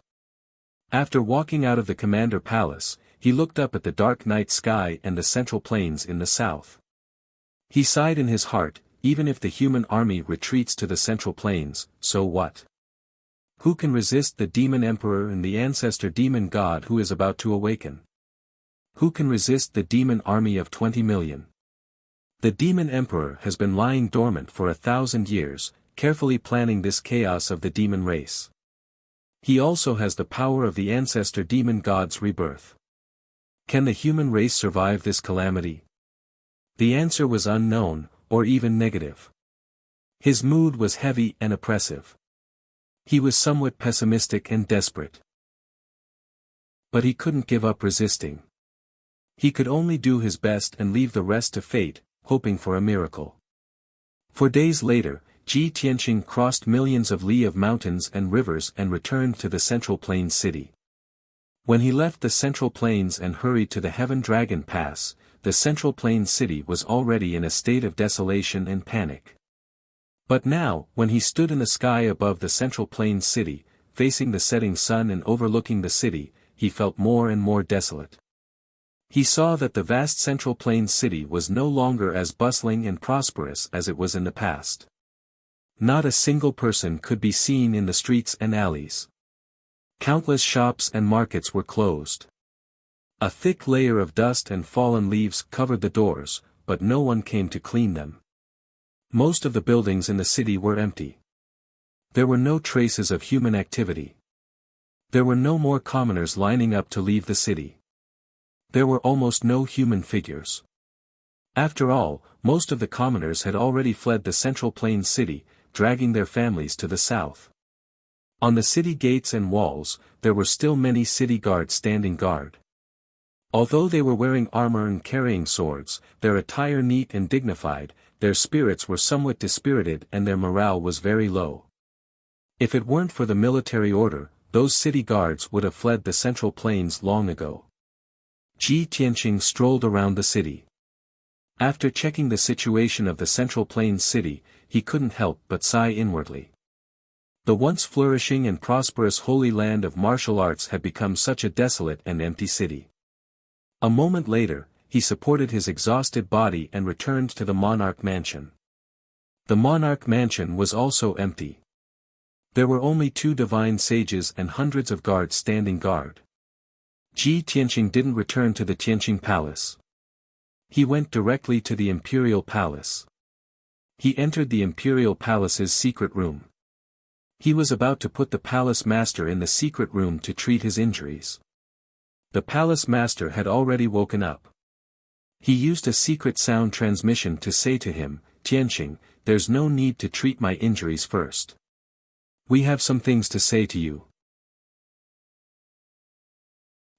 [SPEAKER 1] After walking out of the commander palace, he looked up at the dark night sky and the central plains in the south. He sighed in his heart, even if the human army retreats to the central plains, so what? Who can resist the demon emperor and the ancestor demon god who is about to awaken? Who can resist the demon army of 20 million? The demon emperor has been lying dormant for 1,000 years, carefully planning this chaos of the demon race. He also has the power of the ancestor demon god's rebirth. Can the human race survive this calamity? The answer was unknown, or even negative. His mood was heavy and oppressive. He was somewhat pessimistic and desperate. But he couldn't give up resisting. He could only do his best and leave the rest to fate, hoping for a miracle. For days later, Ji Tianqing crossed millions of li of mountains and rivers and returned to the Central Plains city. When he left the Central Plains and hurried to the Heaven Dragon Pass, the Central Plains city was already in a state of desolation and panic. But now, when he stood in the sky above the Central Plains city, facing the setting sun and overlooking the city, he felt more and more desolate. He saw that the vast Central Plains city was no longer as bustling and prosperous as it was in the past. Not a single person could be seen in the streets and alleys. Countless shops and markets were closed. A thick layer of dust and fallen leaves covered the doors, but no one came to clean them. Most of the buildings in the city were empty. There were no traces of human activity. There were no more commoners lining up to leave the city. There were almost no human figures. After all, most of the commoners had already fled the Central Plains city, dragging their families to the south. On the city gates and walls, there were still many city guards standing guard. Although they were wearing armor and carrying swords, their attire neat and dignified, their spirits were somewhat dispirited and their morale was very low. If it weren't for the military order, those city guards would have fled the Central Plains long ago. Ji Tianqing strolled around the city. After checking the situation of the Central Plains city, he couldn't help but sigh inwardly. The once flourishing and prosperous holy land of martial arts had become such a desolate and empty city. A moment later, he supported his exhausted body and returned to the monarch mansion. The monarch mansion was also empty. There were only 2 divine sages and hundreds of guards standing guard. Ji Tianqing didn't return to the Tianqing Palace. He went directly to the Imperial Palace. He entered the Imperial Palace's secret room. He was about to put the palace master in the secret room to treat his injuries. The palace master had already woken up. He used a secret sound transmission to say to him, "Tianqing, there's no need to treat my injuries first. We have some things to say to you."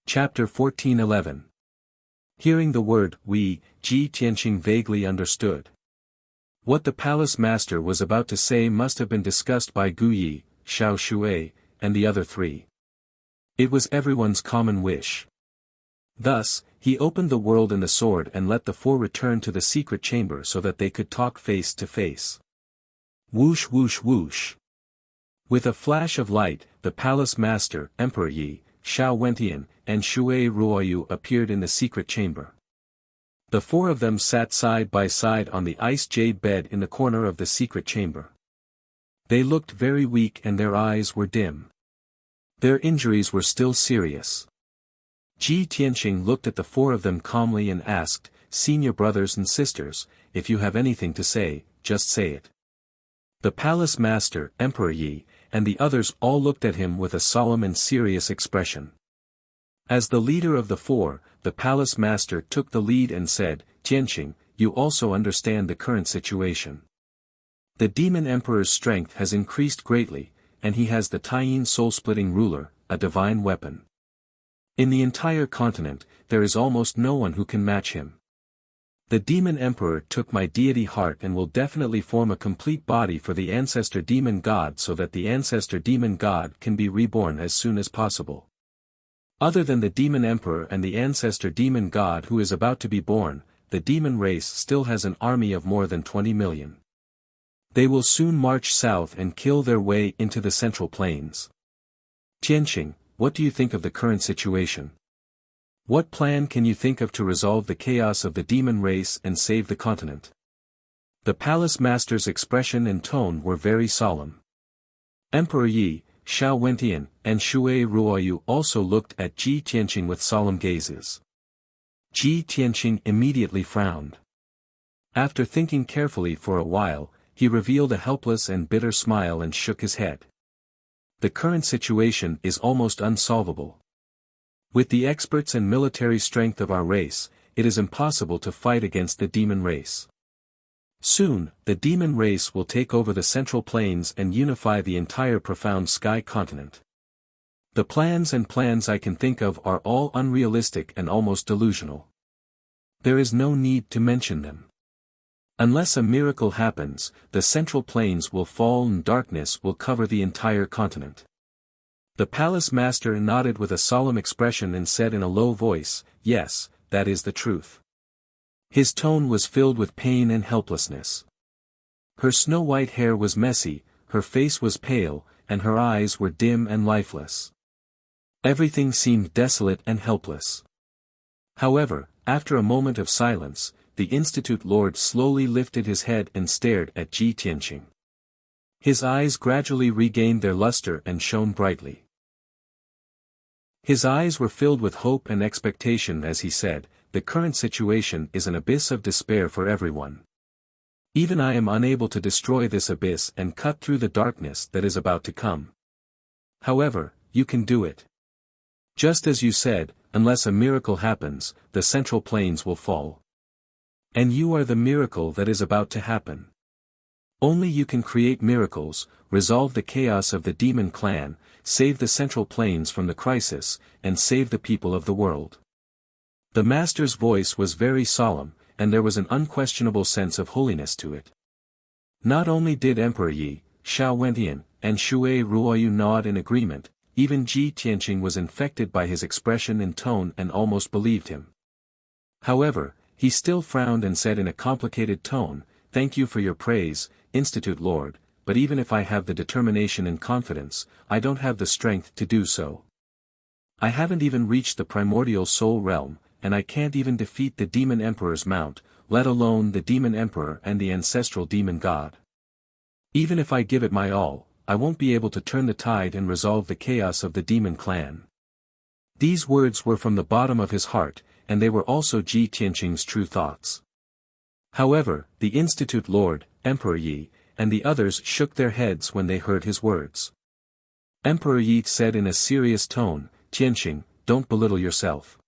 [SPEAKER 1] Chapter 14:11. Hearing the word "we," Ji Tianqing vaguely understood. What the palace master was about to say must have been discussed by Gu Yi, Xiao Shui, and the other 3. It was everyone's common wish. Thus, he opened the world and the sword and let the four return to the secret chamber so that they could talk face to face. Whoosh whoosh whoosh. With a flash of light, the palace master, Emperor Yi, Xiao Wentian, and Shui Ruoyu appeared in the secret chamber. The four of them sat side by side on the ice jade bed in the corner of the secret chamber. They looked very weak and their eyes were dim. Their injuries were still serious. Ji Tianqing looked at the four of them calmly and asked, "Senior brothers and sisters, if you have anything to say, just say it." The palace master, Emperor Yi, and the others all looked at him with a solemn and serious expression. As the leader of the four, the palace master took the lead and said, "Tianqing, you also understand the current situation. The demon emperor's strength has increased greatly, and he has the Taiyin soul-splitting ruler, a divine weapon. In the entire continent, there is almost no one who can match him. The demon emperor took my deity heart and will definitely form a complete body for the ancestor demon god so that the ancestor demon god can be reborn as soon as possible. Other than the demon emperor and the ancestor demon god who is about to be born, the demon race still has an army of more than 20 million. They will soon march south and kill their way into the central plains. Tianqing, what do you think of the current situation? What plan can you think of to resolve the chaos of the demon race and save the continent?" The palace master's expression and tone were very solemn. Emperor Yi, Xiao Wentian, and Shui Ruoyu also looked at Ji Tianqing with solemn gazes. Ji Tianqing immediately frowned. After thinking carefully for a while, he revealed a helpless and bitter smile and shook his head. The current situation is almost unsolvable. With the experts and military strength of our race, it is impossible to fight against the demon race. Soon, the demon race will take over the central plains and unify the entire profound sky continent. The plans I can think of are all unrealistic and almost delusional. There is no need to mention them. Unless a miracle happens, the central plains will fall and darkness will cover the entire continent. The palace master nodded with a solemn expression and said in a low voice, "Yes, that is the truth." His tone was filled with pain and helplessness. Her snow-white hair was messy, her face was pale, and her eyes were dim and lifeless. Everything seemed desolate and helpless. However, after a moment of silence, the Institute Lord slowly lifted his head and stared at Ji Tianqing. His eyes gradually regained their luster and shone brightly. His eyes were filled with hope and expectation as he said, "The current situation is an abyss of despair for everyone. Even I am unable to destroy this abyss and cut through the darkness that is about to come. However, you can do it. Just as you said, unless a miracle happens, the central plains will fall. And you are the miracle that is about to happen. Only you can create miracles, resolve the chaos of the demon clan, save the central plains from the crisis, and save the people of the world." The master's voice was very solemn, and there was an unquestionable sense of holiness to it. Not only did Emperor Yi, Xiao Wentian, and Shui Ruoyu nod in agreement, even Ji Tianqing was infected by his expression and tone and almost believed him. However, he still frowned and said in a complicated tone, "Thank you for your praise, Institute Lord, but even if I have the determination and confidence, I don't have the strength to do so. I haven't even reached the primordial soul realm, and I can't even defeat the demon emperor's mount, let alone the demon emperor and the ancestral demon god. Even if I give it my all, I won't be able to turn the tide and resolve the chaos of the demon clan." These words were from the bottom of his heart, and they were also Ji Tianqing's true thoughts. However, the Institute Lord, Emperor Yi, and the others shook their heads when they heard his words. Emperor Yi said in a serious tone, "Tianqing, don't belittle yourself.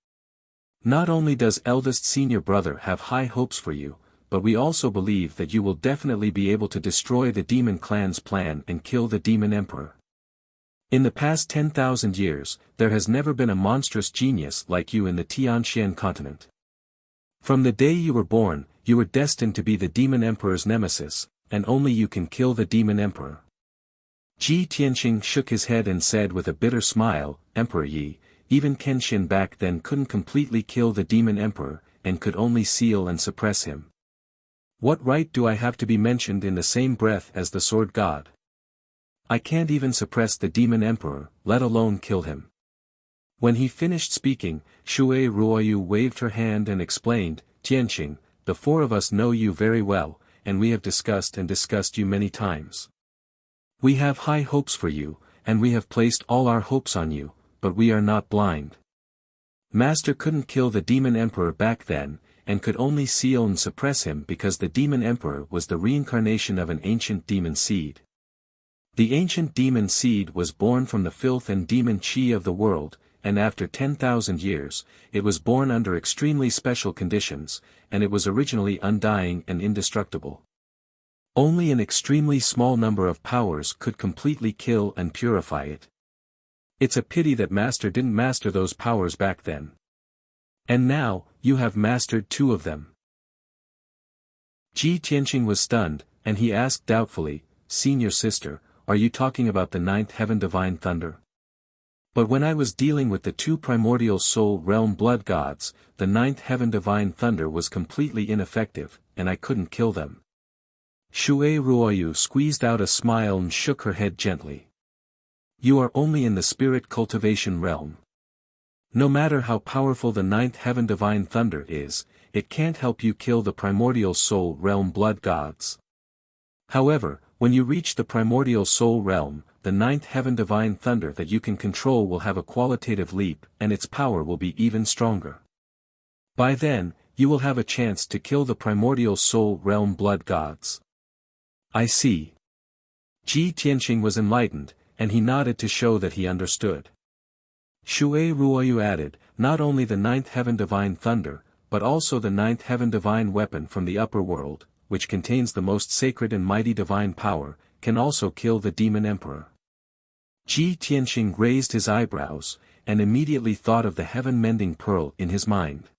[SPEAKER 1] Not only does eldest senior brother have high hopes for you, but we also believe that you will definitely be able to destroy the demon clan's plan and kill the demon emperor. In the past 10,000 years, there has never been a monstrous genius like you in the Tianxian continent. From the day you were born, you were destined to be the demon emperor's nemesis, and only you can kill the demon emperor. Ji Tianqing shook his head and said with a bitter smile, Emperor Yi, even Kenshin back then couldn't completely kill the demon emperor, and could only seal and suppress him. What right do I have to be mentioned in the same breath as the sword god? I can't even suppress the demon emperor, let alone kill him. When he finished speaking, Shui Ruoyu waved her hand and explained, Tianqing, the four of us know you very well, and we have discussed you many times. We have high hopes for you, and we have placed all our hopes on you, but we are not blind. Master couldn't kill the demon emperor back then, and could only seal and suppress him because the demon emperor was the reincarnation of an ancient demon seed. The ancient demon seed was born from the filth and demon chi of the world, and after 10,000 years, it was born under extremely special conditions, and it was originally undying and indestructible. Only an extremely small number of powers could completely kill and purify it. It's a pity that Master didn't master those powers back then. And now, you have mastered two of them. Ji Tianqing was stunned, and he asked doubtfully, Senior sister, are you talking about the ninth heaven divine thunder? But when I was dealing with the two primordial soul realm blood gods, the ninth heaven divine thunder was completely ineffective, and I couldn't kill them. Shui Ruoyu squeezed out a smile and shook her head gently. You are only in the spirit cultivation realm. No matter how powerful the ninth heaven divine thunder is, it can't help you kill the primordial soul realm blood gods. However, when you reach the primordial soul realm, the ninth heaven divine thunder that you can control will have a qualitative leap, and its power will be even stronger. By then, you will have a chance to kill the primordial soul realm blood gods. I see. Ji Tianqing was enlightened, and he nodded to show that he understood. Shui Ruoyu added, not only the ninth heaven divine thunder, but also the ninth heaven divine weapon from the upper world, which contains the most sacred and mighty divine power, can also kill the demon emperor. Ji Tianqing raised his eyebrows, and immediately thought of the heaven-mending pearl in his mind.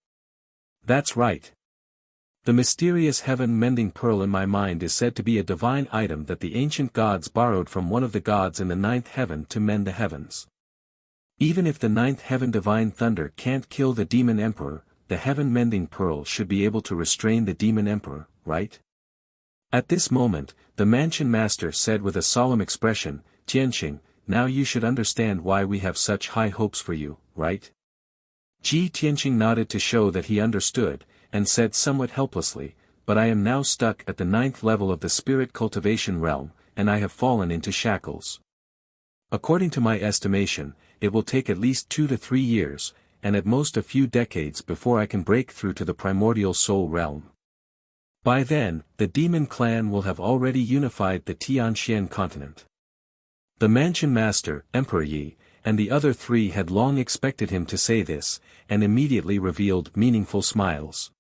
[SPEAKER 1] That's right. The mysterious heaven-mending pearl in my mind is said to be a divine item that the ancient gods borrowed from one of the gods in the ninth heaven to mend the heavens. Even if the ninth heaven divine thunder can't kill the demon emperor, the heaven-mending pearl should be able to restrain the demon emperor, right? At this moment, the mansion master said with a solemn expression, Tianqing, now you should understand why we have such high hopes for you, right? Ji Tianqing nodded to show that he understood, and said somewhat helplessly, but I am now stuck at the ninth level of the spirit cultivation realm, and I have fallen into shackles. According to my estimation, it will take at least 2 to 3 years, and at most a few decades before I can break through to the primordial soul realm. By then, the demon clan will have already unified the Tianxian continent. The mansion master, Emperor Yi, and the other three had long expected him to say this, and immediately revealed meaningful smiles.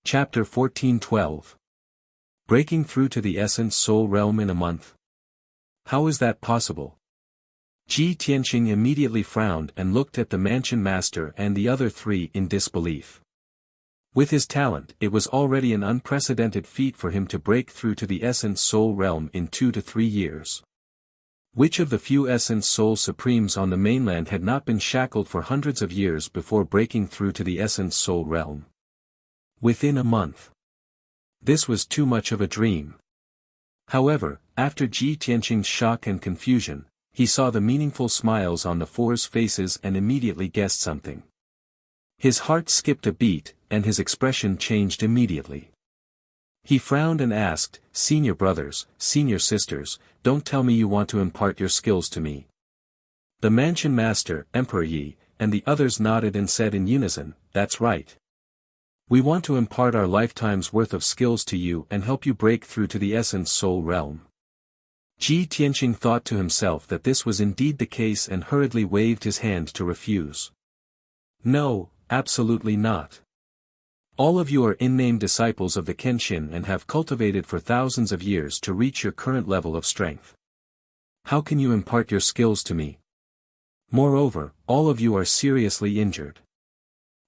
[SPEAKER 1] Chapter 14:12. Breaking through to the essence soul realm in a month. How is that possible? Ji Tianqing immediately frowned and looked at the mansion master and the other three in disbelief. With his talent, it was already an unprecedented feat for him to break through to the essence soul realm in 2 to 3 years. Which of the few essence soul supremes on the mainland had not been shackled for hundreds of years before breaking through to the essence soul realm? Within a month. This was too much of a dream. However, after Ji Tianqing's shock and confusion, he saw the meaningful smiles on the four's faces and immediately guessed something. His heart skipped a beat, and his expression changed immediately. He frowned and asked, Senior brothers, senior sisters, don't tell me you want to impart your skills to me. The mansion master, Emperor Yi, and the others nodded and said in unison, that's right. We want to impart our lifetime's worth of skills to you and help you break through to the essence soul realm. Ji Tianqing thought to himself that this was indeed the case and hurriedly waved his hand to refuse. No, absolutely not. All of you are in-name disciples of the Kenshin and have cultivated for thousands of years to reach your current level of strength. How can you impart your skills to me? Moreover, all of you are seriously injured.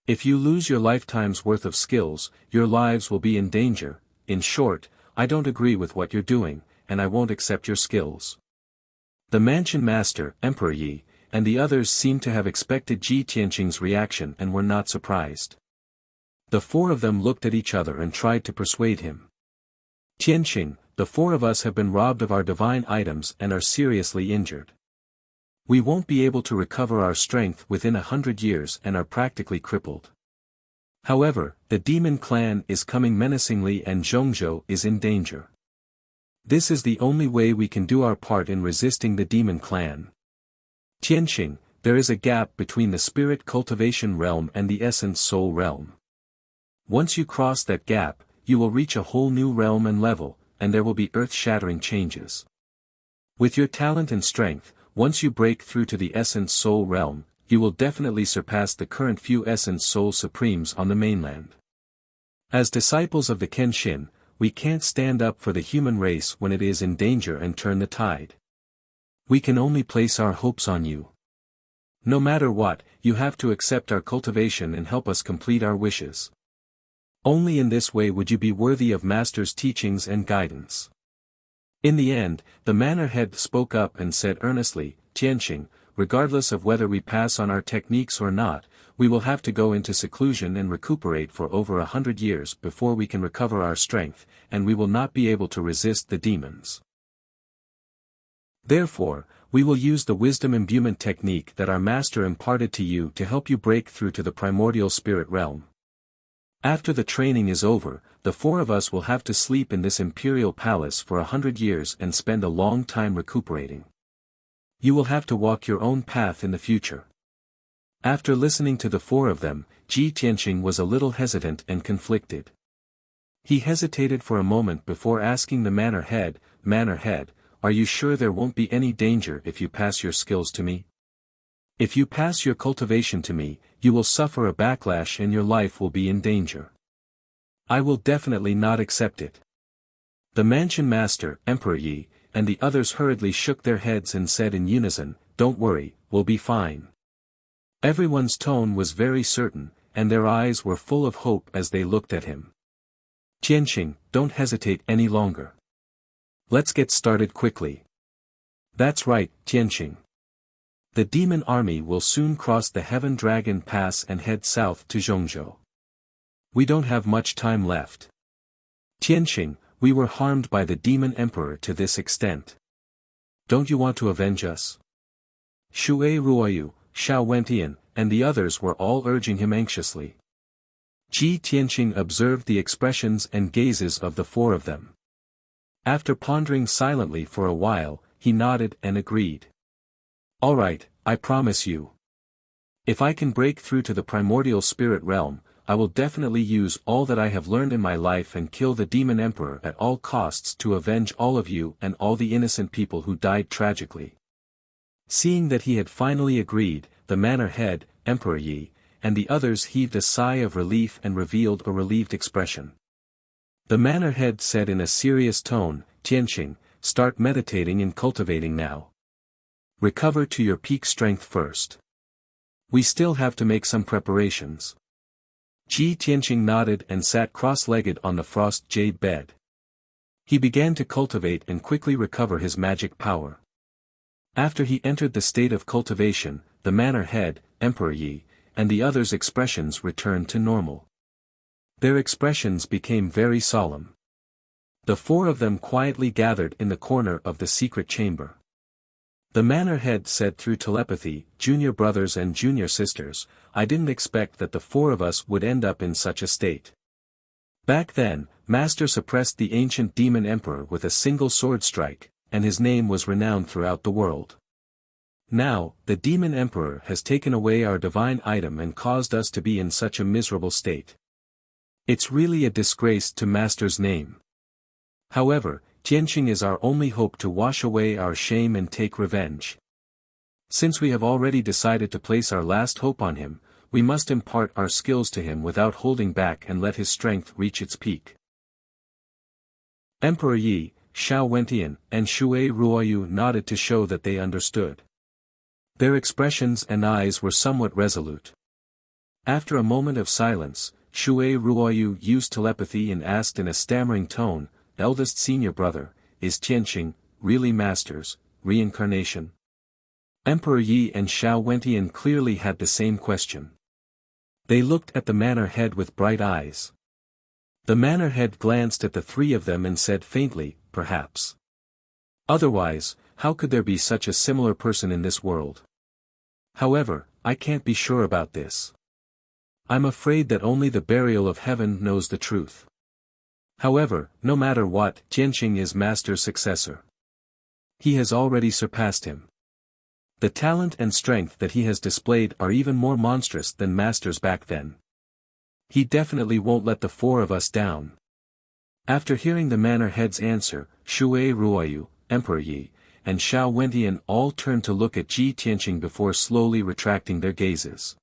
[SPEAKER 1] If you lose your lifetime's worth of skills, your lives will be in danger. In short, I don't agree with what you're doing, and I won't accept your skills." The mansion master, Emperor Yi, and the others seemed to have expected Ji Tianqing's reaction and were not surprised. The four of them looked at each other and tried to persuade him. "Tianqing, the four of us have been robbed of our divine items and are seriously injured. We won't be able to recover our strength within 100 years and are practically crippled. However, the demon clan is coming menacingly and Zhongzhou is in danger. This is the only way we can do our part in resisting the demon clan. Tianqing, there is a gap between the spirit cultivation realm and the essence soul realm. Once you cross that gap, you will reach a whole new realm and level, and there will be earth-shattering changes. With your talent and strength, once you break through to the essence soul realm, you will definitely surpass the current few essence soul supremes on the mainland. As disciples of the Kenshin, we can't stand up for the human race when it is in danger and turn the tide. We can only place our hopes on you. No matter what, you have to accept our cultivation and help us complete our wishes. Only in this way would you be worthy of Master's teachings and guidance." In the end, the manor head spoke up and said earnestly, "Tianqing, regardless of whether we pass on our techniques or not, we will have to go into seclusion and recuperate for over 100 years before we can recover our strength, and we will not be able to resist the demons. Therefore, we will use the wisdom imbuement technique that our master imparted to you to help you break through to the primordial spirit realm. After the training is over, the four of us will have to sleep in this imperial palace for 100 years and spend a long time recuperating. You will have to walk your own path in the future." After listening to the four of them, Ji Tianqing was a little hesitant and conflicted. He hesitated for a moment before asking the manor head, "Are you sure there won't be any danger if you pass your skills to me? If you pass your cultivation to me, you will suffer a backlash and your life will be in danger. I will definitely not accept it." The mansion master, Emperor Yi, and the others hurriedly shook their heads and said in unison, "Don't worry, we'll be fine." Everyone's tone was very certain, and their eyes were full of hope as they looked at him. "Tianqing, don't hesitate any longer. Let's get started quickly." "That's right, Tianqing. The demon army will soon cross the Heaven Dragon Pass and head south to Zhongzhou. We don't have much time left. Tianqing, we were harmed by the demon emperor to this extent. Don't you want to avenge us?" Shui Ruoyu, Xiao Wentian, and the others were all urging him anxiously. Ji Tianqing observed the expressions and gazes of the four of them. After pondering silently for a while, he nodded and agreed. "All right, I promise you. If I can break through to the primordial spirit realm, I will definitely use all that I have learned in my life and kill the demon emperor at all costs to avenge all of you and all the innocent people who died tragically." Seeing that he had finally agreed, the manor head, Emperor Yi, and the others heaved a sigh of relief and revealed a relieved expression. The manor head said in a serious tone, "Tianqing, start meditating and cultivating now. Recover to your peak strength first. We still have to make some preparations." Ji Tianqing nodded and sat cross-legged on the frost jade bed. He began to cultivate and quickly recover his magic power. After he entered the state of cultivation, the manor head, Emperor Yi, and the others' expressions returned to normal. Their expressions became very solemn. The four of them quietly gathered in the corner of the secret chamber. The manor head said through telepathy, "Junior brothers and junior sisters, I didn't expect that the four of us would end up in such a state. Back then, Master suppressed the ancient demon emperor with a single sword strike, and his name was renowned throughout the world. Now, the demon emperor has taken away our divine item and caused us to be in such a miserable state. It's really a disgrace to Master's name. However, Tianqing is our only hope to wash away our shame and take revenge. Since we have already decided to place our last hope on him, we must impart our skills to him without holding back and let his strength reach its peak." Emperor Yi, Xiao Wentian, and Shui Ruoyu nodded to show that they understood. Their expressions and eyes were somewhat resolute. After a moment of silence, Shui Ruoyu used telepathy and asked in a stammering tone, eldest senior brother, is Tianqing, really masters, reincarnation? Emperor Yi and Xiao Wentian clearly had the same question. They looked at the manor head with bright eyes. The manor head glanced at the three of them and said faintly, perhaps. Otherwise, how could there be such a similar person in this world? However, I can't be sure about this. I'm afraid that only the burial of heaven knows the truth. However, no matter what, Tianqing is Master's successor. He has already surpassed him. The talent and strength that he has displayed are even more monstrous than Master's back then. He definitely won't let the four of us down. After hearing the manor head's answer, Shui Ruoyu, Emperor Yi, and Xiao Wentian all turned to look at Ji Tianqing before slowly retracting their gazes.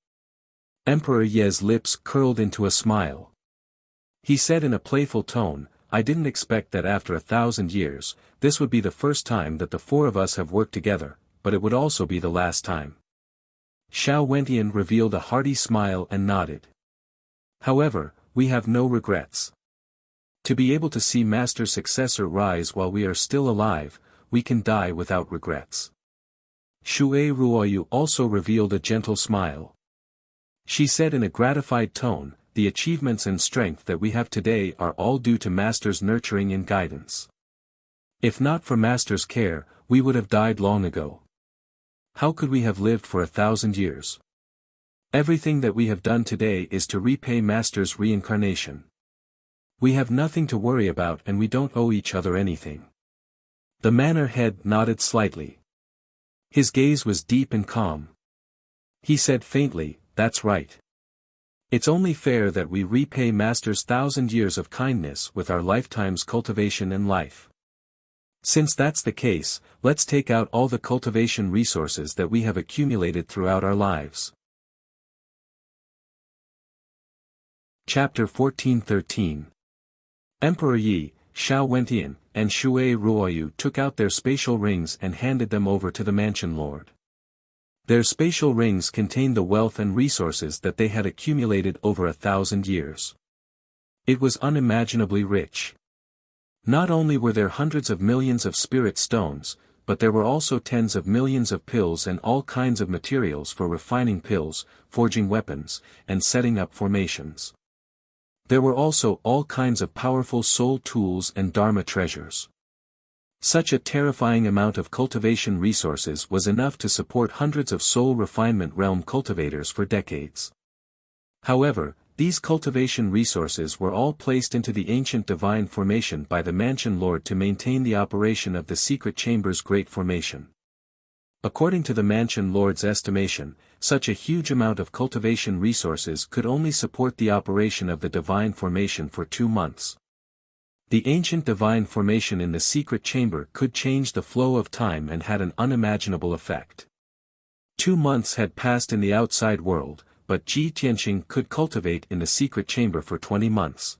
[SPEAKER 1] Emperor Ye's lips curled into a smile. He said in a playful tone, I didn't expect that after 1,000 years, this would be the first time that the four of us have worked together, but it would also be the last time. Xiao Wentian revealed a hearty smile and nodded. However, we have no regrets. To be able to see Master's successor rise while we are still alive, we can die without regrets. Shui Ruoyu also revealed a gentle smile. She said in a gratified tone, the achievements and strength that we have today are all due to Master's nurturing and guidance. If not for Master's care, we would have died long ago. How could we have lived for 1,000 years? Everything that we have done today is to repay Master's reincarnation. We have nothing to worry about and we don't owe each other anything. The manor head nodded slightly. His gaze was deep and calm. He said faintly, that's right. It's only fair that we repay Master's 1,000 years of kindness with our lifetime's cultivation and life. Since that's the case, let's take out all the cultivation resources that we have accumulated throughout our lives. Chapter 14-13. Emperor Yi, Xiao Wentian, and Shui Ruoyu took out their spatial rings and handed them over to the mansion lord. Their spatial rings contained the wealth and resources that they had accumulated over 1,000 years. It was unimaginably rich. Not only were there hundreds of millions of spirit stones, but there were also tens of millions of pills and all kinds of materials for refining pills, forging weapons, and setting up formations. There were also all kinds of powerful soul tools and dharma treasures. Such a terrifying amount of cultivation resources was enough to support hundreds of soul refinement realm cultivators for decades. However, these cultivation resources were all placed into the ancient divine formation by the mansion lord to maintain the operation of the secret chamber's great formation. According to the mansion lord's estimation, such a huge amount of cultivation resources could only support the operation of the divine formation for 2 months. The ancient divine formation in the secret chamber could change the flow of time and had an unimaginable effect. 2 months had passed in the outside world, but Ji Tianqing could cultivate in the secret chamber for 20 months.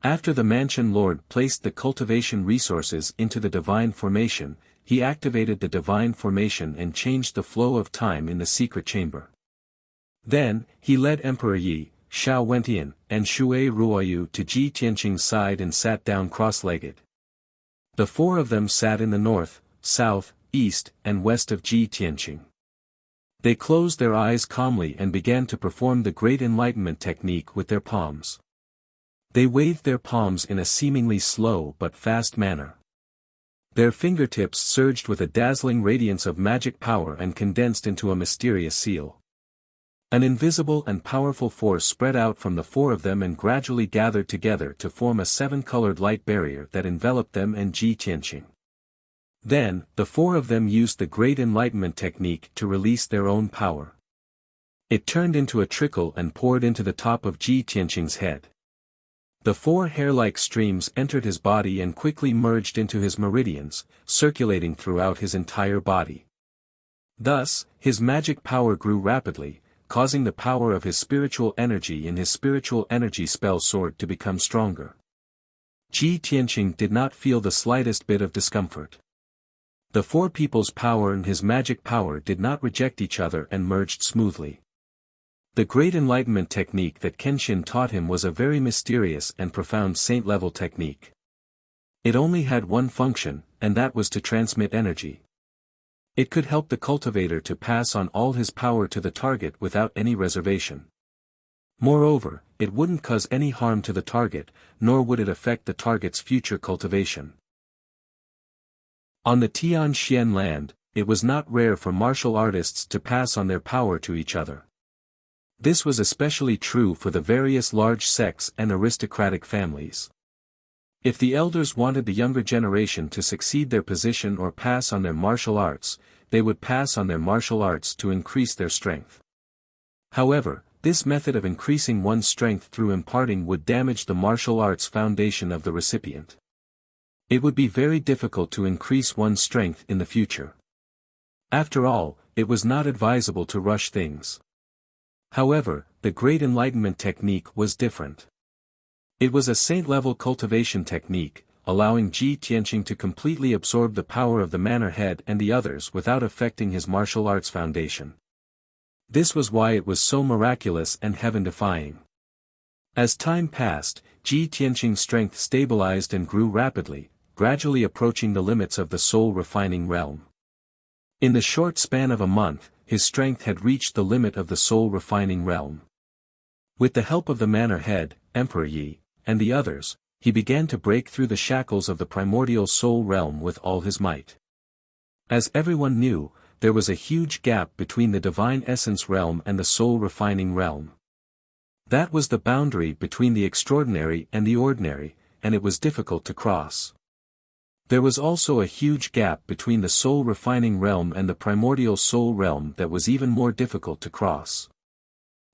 [SPEAKER 1] After the mansion lord placed the cultivation resources into the divine formation, he activated the divine formation and changed the flow of time in the secret chamber. Then, he led Emperor Yi, Xiao Wentian, and Shui Ruoyu to Ji Tianqing's side and sat down cross-legged. The four of them sat in the north, south, east, and west of Ji Tianqing. They closed their eyes calmly and began to perform the Great Enlightenment technique with their palms. They waved their palms in a seemingly slow but fast manner. Their fingertips surged with a dazzling radiance of magic power and condensed into a mysterious seal. An invisible and powerful force spread out from the four of them and gradually gathered together to form a 7-colored light barrier that enveloped them and Ji Tianqing. Then, the four of them used the Great Enlightenment technique to release their own power. It turned into a trickle and poured into the top of Ji Tianqing's head. The 4 hair-like streams entered his body and quickly merged into his meridians, circulating throughout his entire body. Thus, his magic power grew rapidly, causing the power of his spiritual energy in his spiritual energy spell sword to become stronger. Ji Tianqing did not feel the slightest bit of discomfort. The 4 people's power and his magic power did not reject each other and merged smoothly. The Great Enlightenment technique that Kenshin taught him was a very mysterious and profound saint-level technique. It only had one function, and that was to transmit energy. It could help the cultivator to pass on all his power to the target without any reservation. Moreover, it wouldn't cause any harm to the target, nor would it affect the target's future cultivation. On the Tianxian land, it was not rare for martial artists to pass on their power to each other. This was especially true for the various large sects and aristocratic families. If the elders wanted the younger generation to succeed their position or pass on their martial arts, they would pass on their martial arts to increase their strength. However, this method of increasing one's strength through imparting would damage the martial arts foundation of the recipient. It would be very difficult to increase one's strength in the future. After all, it was not advisable to rush things. However, the Great Enlightenment technique was different. It was a saint-level cultivation technique, allowing Ji Tianqing to completely absorb the power of the manor head and the others without affecting his martial arts foundation. This was why it was so miraculous and heaven-defying. As time passed, Ji Tianqing's strength stabilized and grew rapidly, gradually approaching the limits of the soul-refining realm. In the short span of a month, his strength had reached the limit of the soul-refining realm. With the help of the manor head, Emperor Yi, and the others, he began to break through the shackles of the primordial soul realm with all his might. As everyone knew, there was a huge gap between the divine essence realm and the soul-refining realm. That was the boundary between the extraordinary and the ordinary, and it was difficult to cross. There was also a huge gap between the soul-refining realm and the primordial soul realm that was even more difficult to cross.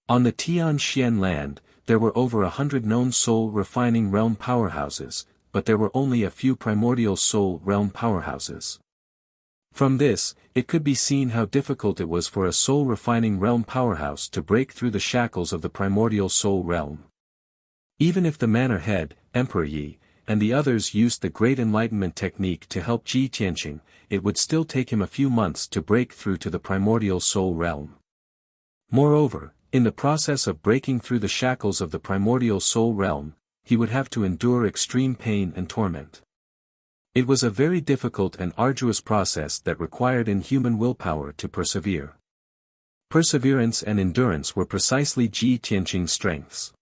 [SPEAKER 1] On the Tianxian land, there were over 100 known soul-refining realm powerhouses, but there were only a few primordial soul realm powerhouses. From this, it could be seen how difficult it was for a soul-refining realm powerhouse to break through the shackles of the primordial soul realm. Even if the manor head, Emperor Yi, and the others used the Great Enlightenment technique to help Ji Tianqing, it would still take him a few months to break through to the primordial soul realm. Moreover, in the process of breaking through the shackles of the primordial soul realm, he would have to endure extreme pain and torment. It was a very difficult and arduous process that required inhuman willpower to persevere. Perseverance and endurance were precisely Ji Tianqing's strengths.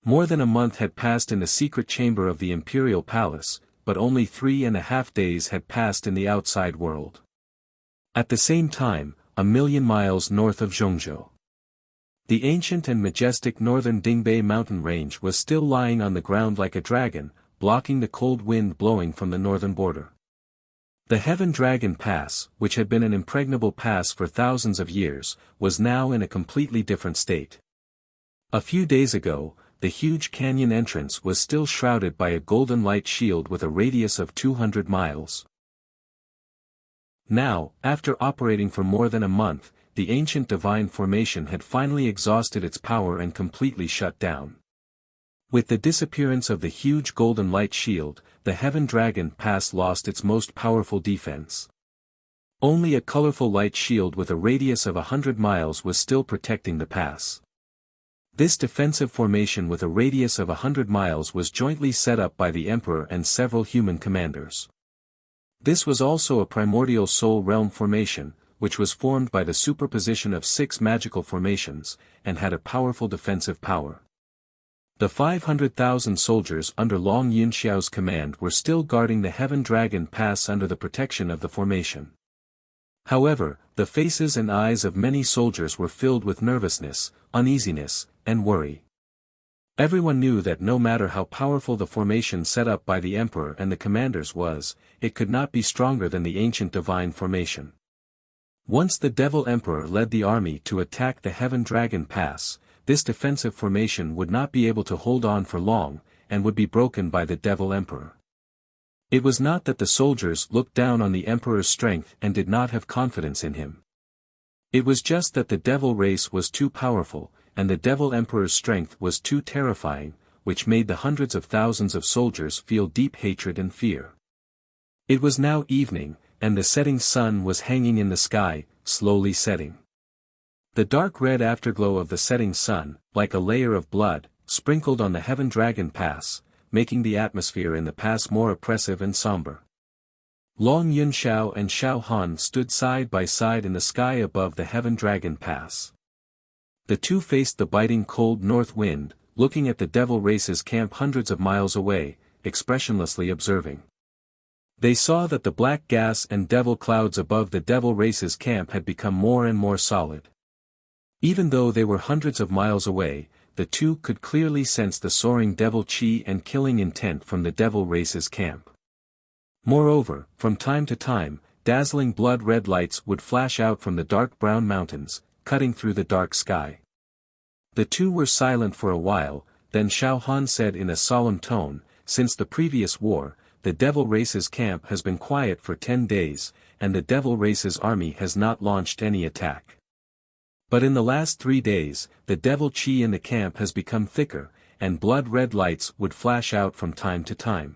[SPEAKER 1] More than a month had passed in the secret chamber of the imperial palace, but only 3.5 days had passed in the outside world. At the same time, 1,000,000 miles north of Zhongzhou, the ancient and majestic northern Dingbei mountain range was still lying on the ground like a dragon, blocking the cold wind blowing from the northern border. The Heaven Dragon Pass, which had been an impregnable pass for thousands of years, was now in a completely different state. A few days ago, the huge canyon entrance was still shrouded by a golden light shield with a radius of 200 miles. Now, after operating for more than a month, the ancient divine formation had finally exhausted its power and completely shut down. With the disappearance of the huge golden light shield, the Heaven Dragon Pass lost its most powerful defense. Only a colorful light shield with a radius of 100 miles was still protecting the pass. This defensive formation with a radius of 100 miles was jointly set up by the Emperor and several human commanders. This was also a primordial soul realm formation, which was formed by the superposition of 6 magical formations, and had a powerful defensive power. The 500,000 soldiers under Long Yunxiao's command were still guarding the Heaven Dragon Pass under the protection of the formation. However, the faces and eyes of many soldiers were filled with nervousness, uneasiness, and worry. Everyone knew that no matter how powerful the formation set up by the Emperor and the commanders was, it could not be stronger than the ancient divine formation. Once the Devil Emperor led the army to attack the Heaven Dragon Pass, this defensive formation would not be able to hold on for long, and would be broken by the Devil Emperor. It was not that the soldiers looked down on the Emperor's strength and did not have confidence in him. It was just that the Devil race was too powerful, and the Devil Emperor's strength was too terrifying, which made the hundreds of thousands of soldiers feel deep hatred and fear. It was now evening, and the setting sun was hanging in the sky, slowly setting. The dark red afterglow of the setting sun, like a layer of blood, sprinkled on the Heaven Dragon Pass, making the atmosphere in the pass more oppressive and somber. Long Yunxiao and Xiao Han stood side by side in the sky above the Heaven Dragon Pass. The two faced the biting cold north wind, looking at the devil race's camp hundreds of miles away, expressionlessly observing. They saw that the black gas and devil clouds above the devil race's camp had become more and more solid. Even though they were hundreds of miles away, the two could clearly sense the soaring devil chi and killing intent from the devil race's camp. Moreover, from time to time, dazzling blood-red lights would flash out from the dark brown mountains, cutting through the dark sky. The two were silent for a while, then Xiao Han said in a solemn tone, "Since the previous war, the devil race's camp has been quiet for 10 days, and the devil race's army has not launched any attack. But in the last 3 days, the devil chi in the camp has become thicker, and blood-red lights would flash out from time to time.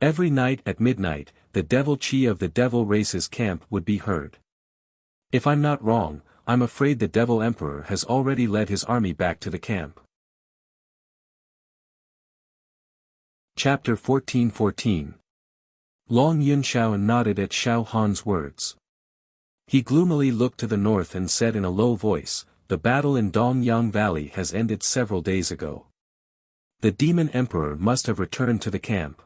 [SPEAKER 1] Every night at midnight, the devil chi of the devil race's camp would be heard. If I'm not wrong, I'm afraid the devil emperor has already led his army back to the camp." Chapter 14:14. Long Yunxiao nodded at Xiao Han's words. He gloomily looked to the north and said in a low voice, "The battle in Dongyang Valley has ended several days ago. The demon emperor must have returned to the camp.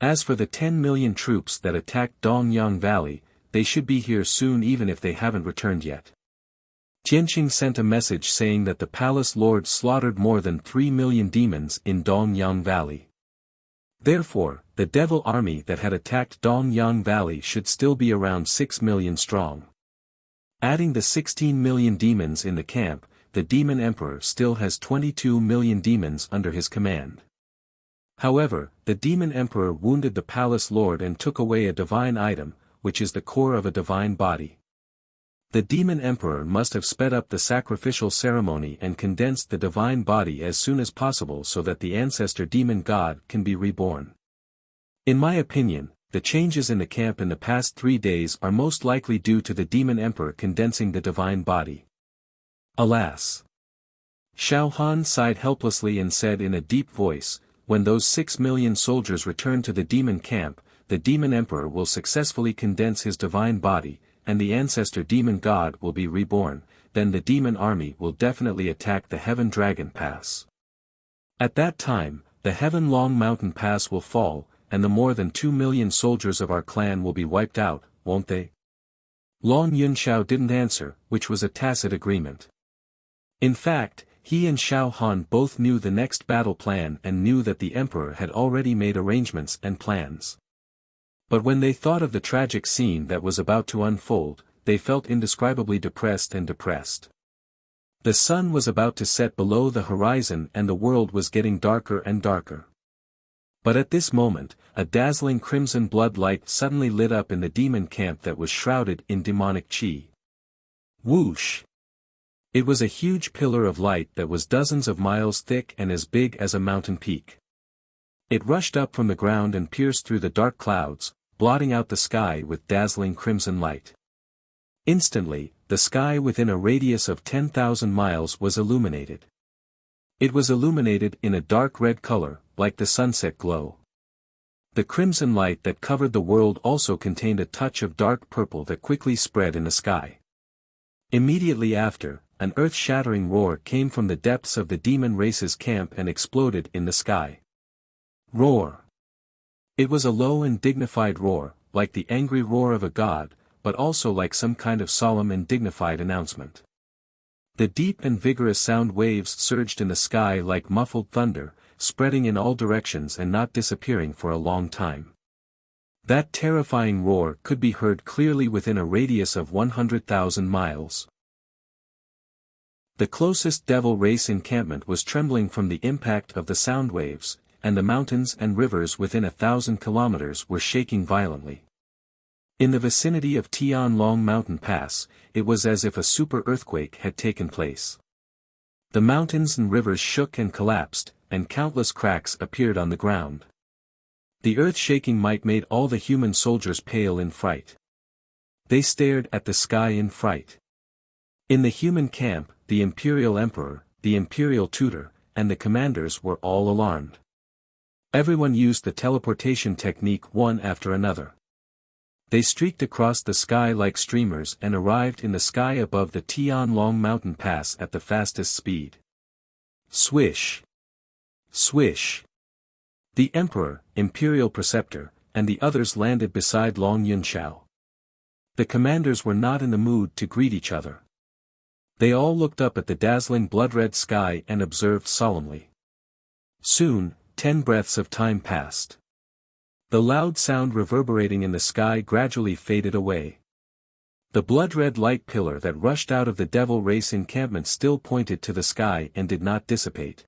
[SPEAKER 1] As for the 10 million troops that attacked Dongyang Valley, they should be here soon even if they haven't returned yet." Tianqing sent a message saying that the palace lord slaughtered more than 3 million demons in Dongyang Valley. Therefore, the devil army that had attacked Dongyang Valley should still be around 6 million strong. Adding the 16 million demons in the camp, the demon emperor still has 22 million demons under his command. However, the demon emperor wounded the palace lord and took away a divine item, which is the core of a divine body. The demon emperor must have sped up the sacrificial ceremony and condensed the divine body as soon as possible so that the ancestor demon god can be reborn. In my opinion, the changes in the camp in the past 3 days are most likely due to the demon emperor condensing the divine body. Alas! Xiao Han sighed helplessly and said in a deep voice, "When those 6 million soldiers return to the demon camp, the demon emperor will successfully condense his divine body, and the ancestor demon god will be reborn, then the demon army will definitely attack the Heaven Dragon Pass. At that time, the Heaven Long Mountain Pass will fall, and the more than 2 million soldiers of our clan will be wiped out, won't they?" Long Yunxiao didn't answer, which was a tacit agreement. In fact, he and Xiao Han both knew the next battle plan and knew that the emperor had already made arrangements and plans. But when they thought of the tragic scene that was about to unfold, they felt indescribably depressed. The sun was about to set below the horizon and the world was getting darker and darker. But at this moment, a dazzling crimson blood light suddenly lit up in the demon camp that was shrouded in demonic chi. Whoosh! It was a huge pillar of light that was dozens of miles thick and as big as a mountain peak. It rushed up from the ground and pierced through the dark clouds, blotting out the sky with dazzling crimson light. Instantly, the sky within a radius of 10,000 miles was illuminated. It was illuminated in a dark red color, like the sunset glow. The crimson light that covered the world also contained a touch of dark purple that quickly spread in the sky. Immediately after, an earth-shattering roar came from the depths of the demon race's camp and exploded in the sky. Roar! It was a low and dignified roar, like the angry roar of a god, but also like some kind of solemn and dignified announcement. The deep and vigorous sound waves surged in the sky like muffled thunder, spreading in all directions and not disappearing for a long time. That terrifying roar could be heard clearly within a radius of 100,000 miles. The closest devil race encampment was trembling from the impact of the sound waves, and the mountains and rivers within 1,000 kilometers were shaking violently. In the vicinity of Tian Long Mountain Pass, it was as if a super earthquake had taken place. The mountains and rivers shook and collapsed, and countless cracks appeared on the ground. The earth-shaking might made all the human soldiers pale in fright. They stared at the sky in fright. In the human camp, the imperial emperor, the imperial tutor, and the commanders were all alarmed. Everyone used the teleportation technique one after another. They streaked across the sky like streamers and arrived in the sky above the Tianlong mountain pass at the fastest speed. Swish! Swish! The emperor, imperial preceptor, and the others landed beside Long Yunshao. The commanders were not in the mood to greet each other. They all looked up at the dazzling blood-red sky and observed solemnly. Soon, 10 breaths of time passed. The loud sound reverberating in the sky gradually faded away. The blood-red light pillar that rushed out of the devil race encampment still pointed to the sky and did not dissipate.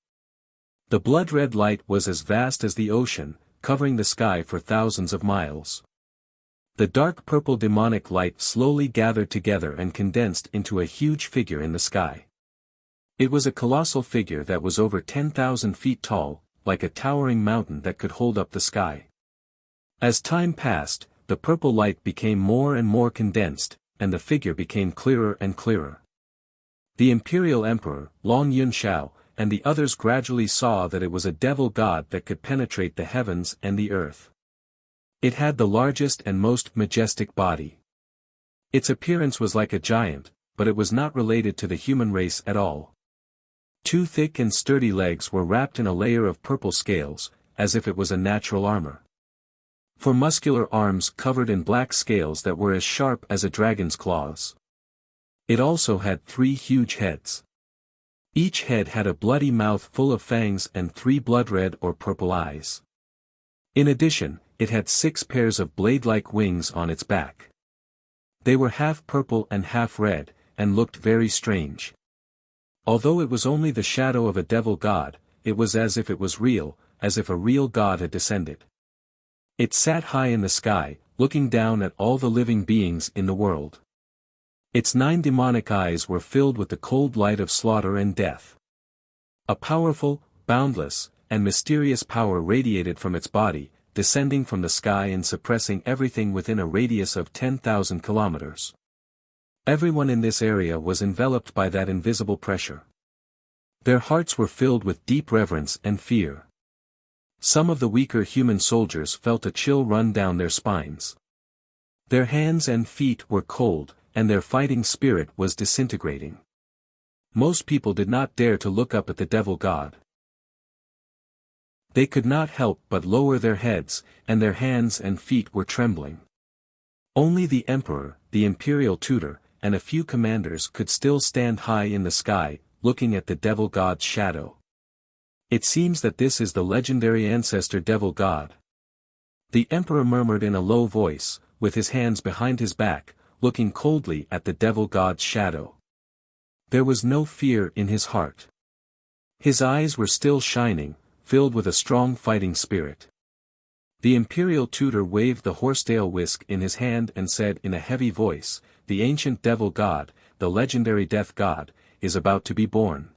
[SPEAKER 1] The blood-red light was as vast as the ocean, covering the sky for thousands of miles. The dark purple demonic light slowly gathered together and condensed into a huge figure in the sky. It was a colossal figure that was over 10,000 feet tall, like a towering mountain that could hold up the sky. As time passed, the purple light became more and more condensed, and the figure became clearer and clearer. The imperial emperor, Long Yunshao, and the others gradually saw that it was a devil god that could penetrate the heavens and the earth. It had the largest and most majestic body. Its appearance was like a giant, but it was not related to the human race at all. 2 thick and sturdy legs were wrapped in a layer of purple scales, as if it was a natural armor. 4 muscular arms covered in black scales that were as sharp as a dragon's claws. It also had 3 huge heads. Each head had a bloody mouth full of fangs and 3 blood-red or purple eyes. In addition, it had 6 pairs of blade-like wings on its back. They were half purple and half red, and looked very strange. Although it was only the shadow of a devil god, it was as if it was real, as if a real god had descended. It sat high in the sky, looking down at all the living beings in the world. Its 9 demonic eyes were filled with the cold light of slaughter and death. A powerful, boundless, and mysterious power radiated from its body, descending from the sky and suppressing everything within a radius of 10,000 kilometers. Everyone in this area was enveloped by that invisible pressure. Their hearts were filled with deep reverence and fear. Some of the weaker human soldiers felt a chill run down their spines. Their hands and feet were cold, and their fighting spirit was disintegrating. Most people did not dare to look up at the devil god. They could not help but lower their heads, and their hands and feet were trembling. Only the emperor, the imperial tutor, and a few commanders could still stand high in the sky, looking at the devil god's shadow. It seems that this is the legendary ancestor devil god. The emperor murmured in a low voice, with his hands behind his back, looking coldly at the devil god's shadow. There was no fear in his heart. His eyes were still shining, filled with a strong fighting spirit. The imperial tutor waved the horsetail whisk in his hand and said in a heavy voice, "The ancient devil god, the legendary death god, is about to be born."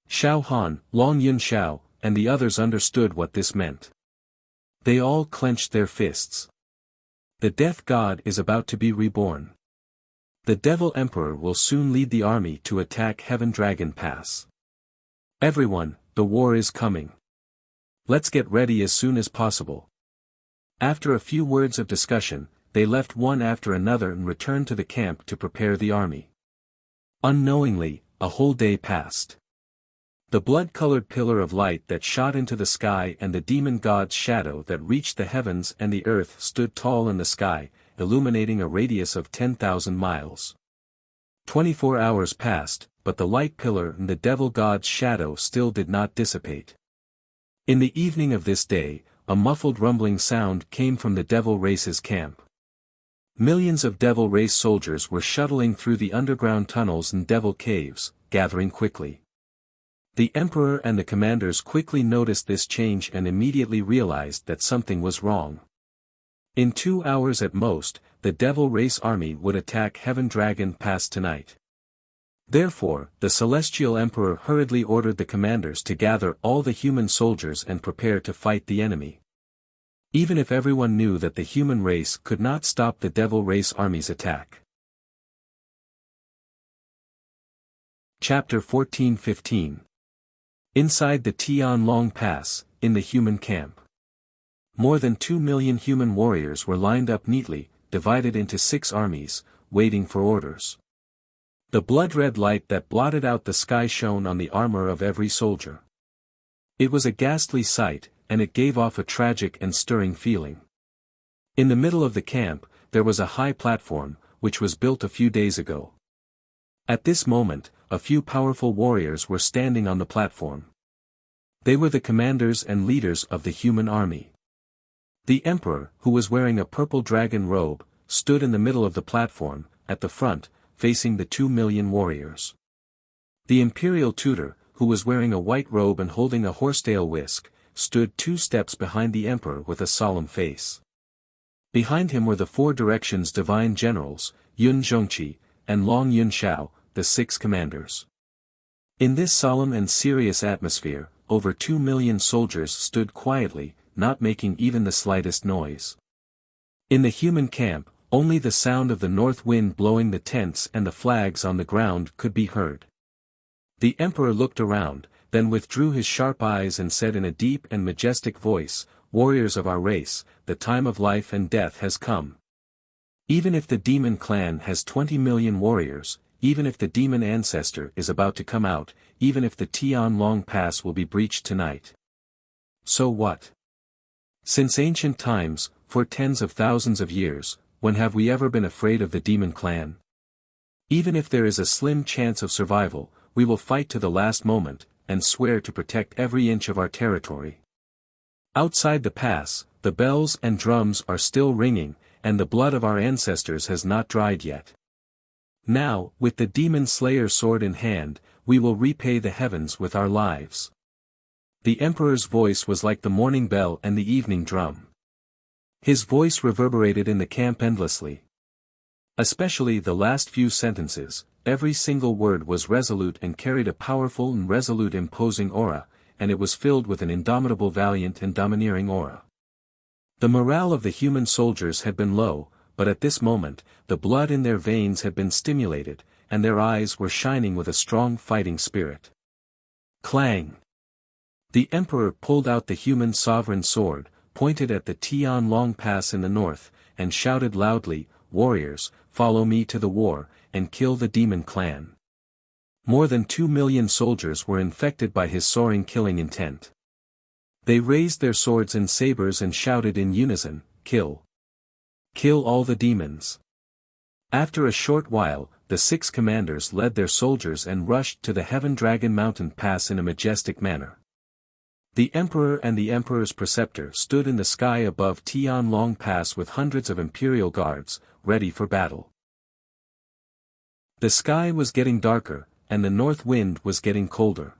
[SPEAKER 1] Xiao Han, Long Yunshao, and the others understood what this meant. They all clenched their fists. The death god is about to be reborn. The devil emperor will soon lead the army to attack Heaven Dragon Pass. Everyone, the war is coming. Let's get ready as soon as possible. After a few words of discussion, they left one after another and returned to the camp to prepare the army. Unknowingly, a whole day passed. The blood-colored pillar of light that shot into the sky and the demon god's shadow that reached the heavens and the earth stood tall in the sky, illuminating a radius of 10,000 miles. 24 hours passed, but the light pillar and the devil god's shadow still did not dissipate. In the evening of this day, a muffled rumbling sound came from the devil race's camp. Millions of devil race soldiers were shuttling through the underground tunnels and devil caves, gathering quickly. The emperor and the commanders quickly noticed this change and immediately realized that something was wrong. In 2 hours at most, the devil race army would attack Heaven Dragon Pass tonight. Therefore, the celestial emperor hurriedly ordered the commanders to gather all the human soldiers and prepare to fight the enemy. Even if everyone knew that the human race could not stop the devil race army's attack. Chapter 14-15. Inside the Tianlong Pass, in the human camp. More than 2 million human warriors were lined up neatly, divided into 6 armies, waiting for orders. The blood-red light that blotted out the sky shone on the armor of every soldier. It was a ghastly sight, and it gave off a tragic and stirring feeling. In the middle of the camp, there was a high platform, which was built a few days ago. At this moment, a few powerful warriors were standing on the platform. They were the commanders and leaders of the human army. The emperor, who was wearing a purple dragon robe, stood in the middle of the platform, at the front, facing the 2 million warriors. The imperial tutor, who was wearing a white robe and holding a horsetail whisk, stood 2 steps behind the emperor with a solemn face. Behind him were the 4 directions divine generals, Yun Zhongqi, and Long Yun Shao, the 6 commanders. In this solemn and serious atmosphere, over 2 million soldiers stood quietly, not making even the slightest noise. In the human camp, only the sound of the north wind blowing the tents and the flags on the ground could be heard. The emperor looked around, then withdrew his sharp eyes and said in a deep and majestic voice, "Warriors of our race, the time of life and death has come. Even if the demon clan has 20 million warriors, even if the demon ancestor is about to come out, even if the Tianlong Pass will be breached tonight. So what? Since ancient times, for tens of thousands of years, when have we ever been afraid of the demon clan? Even if there is a slim chance of survival, we will fight to the last moment, and swear to protect every inch of our territory. Outside the pass, the bells and drums are still ringing, and the blood of our ancestors has not dried yet. Now, with the demon slayer sword in hand, we will repay the heavens with our lives." The emperor's voice was like the morning bell and the evening drum. His voice reverberated in the camp endlessly. Especially the last few sentences, every single word was resolute and carried a powerful and resolute imposing aura, and it was filled with an indomitable valiant and domineering aura. The morale of the human soldiers had been low, but at this moment, the blood in their veins had been stimulated, and their eyes were shining with a strong fighting spirit. Clang! The emperor pulled out the human sovereign sword, pointed at the Tianlong Pass in the north, and shouted loudly, "Warriors, follow me to the war, and kill the demon clan." More than 2 million soldiers were infected by his soaring killing intent. They raised their swords and sabers and shouted in unison, "Kill! Kill all the demons!" After a short while, the 6 commanders led their soldiers and rushed to the Heaven Dragon Mountain Pass in a majestic manner. The emperor and the emperor's preceptor stood in the sky above Tianlong Pass with hundreds of imperial guards, ready for battle. The sky was getting darker, and the north wind was getting colder.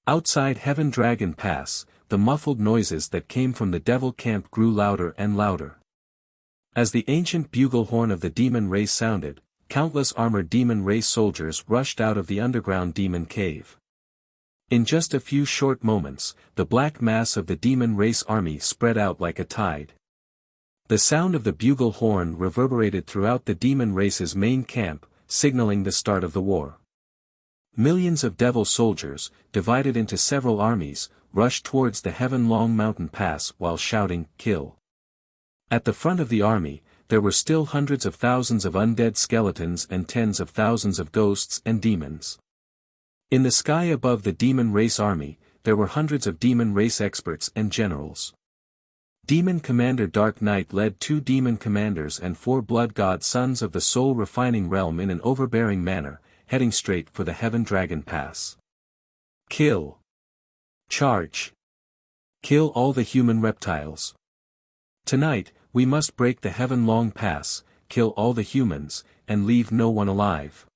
[SPEAKER 1] Outside Heaven Dragon Pass, the muffled noises that came from the devil camp grew louder and louder. As the ancient bugle horn of the demon race sounded, countless armored demon race soldiers rushed out of the underground demon cave. In just a few short moments, the black mass of the demon race army spread out like a tide. The sound of the bugle horn reverberated throughout the demon race's main camp, signaling the start of the war. Millions of devil soldiers, divided into several armies, rushed towards the Heaven-Long Mountain Pass while shouting, "Kill!" At the front of the army, there were still hundreds of thousands of undead skeletons and tens of thousands of ghosts and demons. In the sky above the demon race army, there were hundreds of demon race experts and generals. Demon Commander Dark Knight led 2 demon commanders and 4 blood god sons of the soul refining realm in an overbearing manner, heading straight for the Heaven Dragon Pass. Kill! Charge! Kill all the human reptiles. Tonight, we must break the Heaven-Long Pass, kill all the humans, and leave no one alive.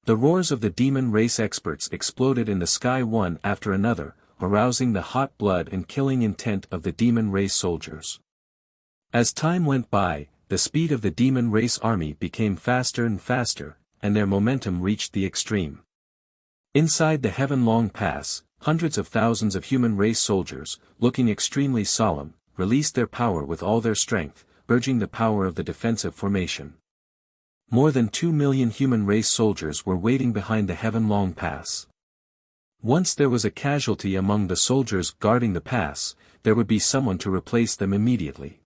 [SPEAKER 1] The roars of the demon race experts exploded in the sky one after another, arousing the hot blood and killing intent of the demon race soldiers. As time went by, the speed of the demon race army became faster and faster, and their momentum reached the extreme. Inside the Heaven-Long Pass, hundreds of thousands of human race soldiers, looking extremely solemn, released their power with all their strength, urging the power of the defensive formation. More than 2 million human race soldiers were waiting behind the Heaven-Long Pass. Once there was a casualty among the soldiers guarding the pass, there would be someone to replace them immediately.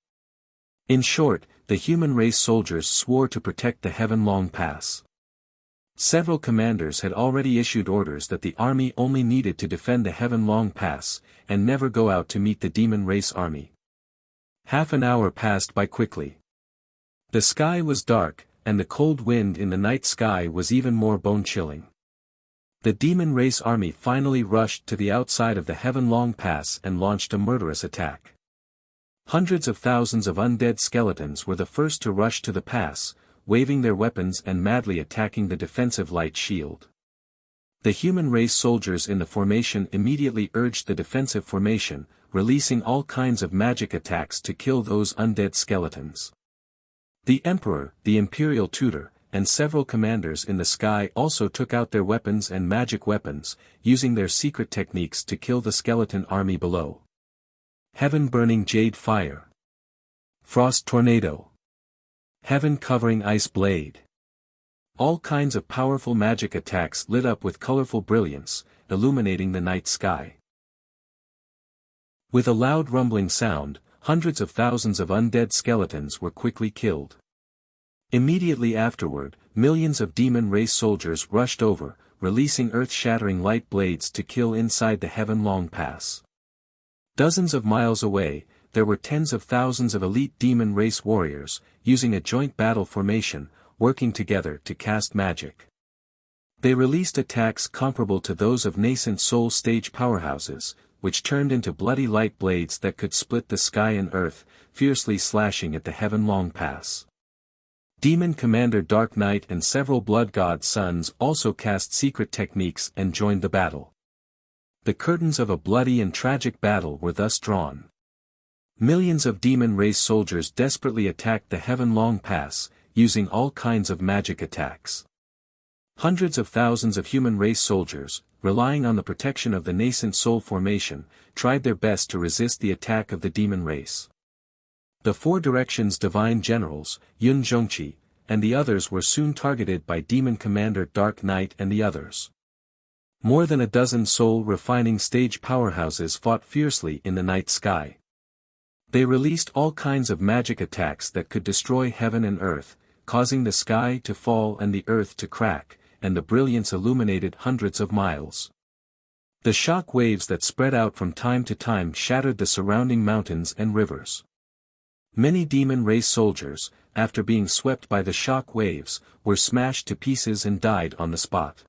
[SPEAKER 1] In short, the human race soldiers swore to protect the Heaven-Long Pass. Several commanders had already issued orders that the army only needed to defend the Heaven-Long Pass, and never go out to meet the demon race army. Half an hour passed by quickly. The sky was dark, and the cold wind in the night sky was even more bone-chilling. The demon race army finally rushed to the outside of the Heaven-Long Pass and launched a murderous attack. Hundreds of thousands of undead skeletons were the first to rush to the pass, waving their weapons and madly attacking the defensive light shield. The human race soldiers in the formation immediately urged the defensive formation, releasing all kinds of magic attacks to kill those undead skeletons. The Emperor, the Imperial Tutor, and several commanders in the sky also took out their weapons and magic weapons, using their secret techniques to kill the skeleton army below. Heaven-burning jade fire. Frost tornado. Heaven-covering ice blade. All kinds of powerful magic attacks lit up with colorful brilliance, illuminating the night sky. With a loud rumbling sound, hundreds of thousands of undead skeletons were quickly killed. Immediately afterward, millions of demon race soldiers rushed over, releasing earth-shattering light blades to kill inside the Heaven-Long Pass. Dozens of miles away, there were tens of thousands of elite demon race warriors, using a joint battle formation, working together to cast magic. They released attacks comparable to those of nascent soul stage powerhouses, which turned into bloody light blades that could split the sky and earth, fiercely slashing at the Heaven-Long Pass. Demon Commander Dark Knight and several Blood God sons also cast secret techniques and joined the battle. The curtains of a bloody and tragic battle were thus drawn. Millions of demon race soldiers desperately attacked the Heaven-Long Pass, using all kinds of magic attacks. Hundreds of thousands of human race soldiers, relying on the protection of the nascent soul formation, tried their best to resist the attack of the demon race. The Four Directions Divine Generals, Yun Zhongqi, and the others were soon targeted by Demon Commander Dark Knight and the others. More than a dozen soul-refining stage powerhouses fought fiercely in the night sky. They released all kinds of magic attacks that could destroy heaven and earth, causing the sky to fall and the earth to crack, and the brilliance illuminated hundreds of miles. The shock waves that spread out from time to time shattered the surrounding mountains and rivers. Many demon race soldiers, after being swept by the shock waves, were smashed to pieces and died on the spot.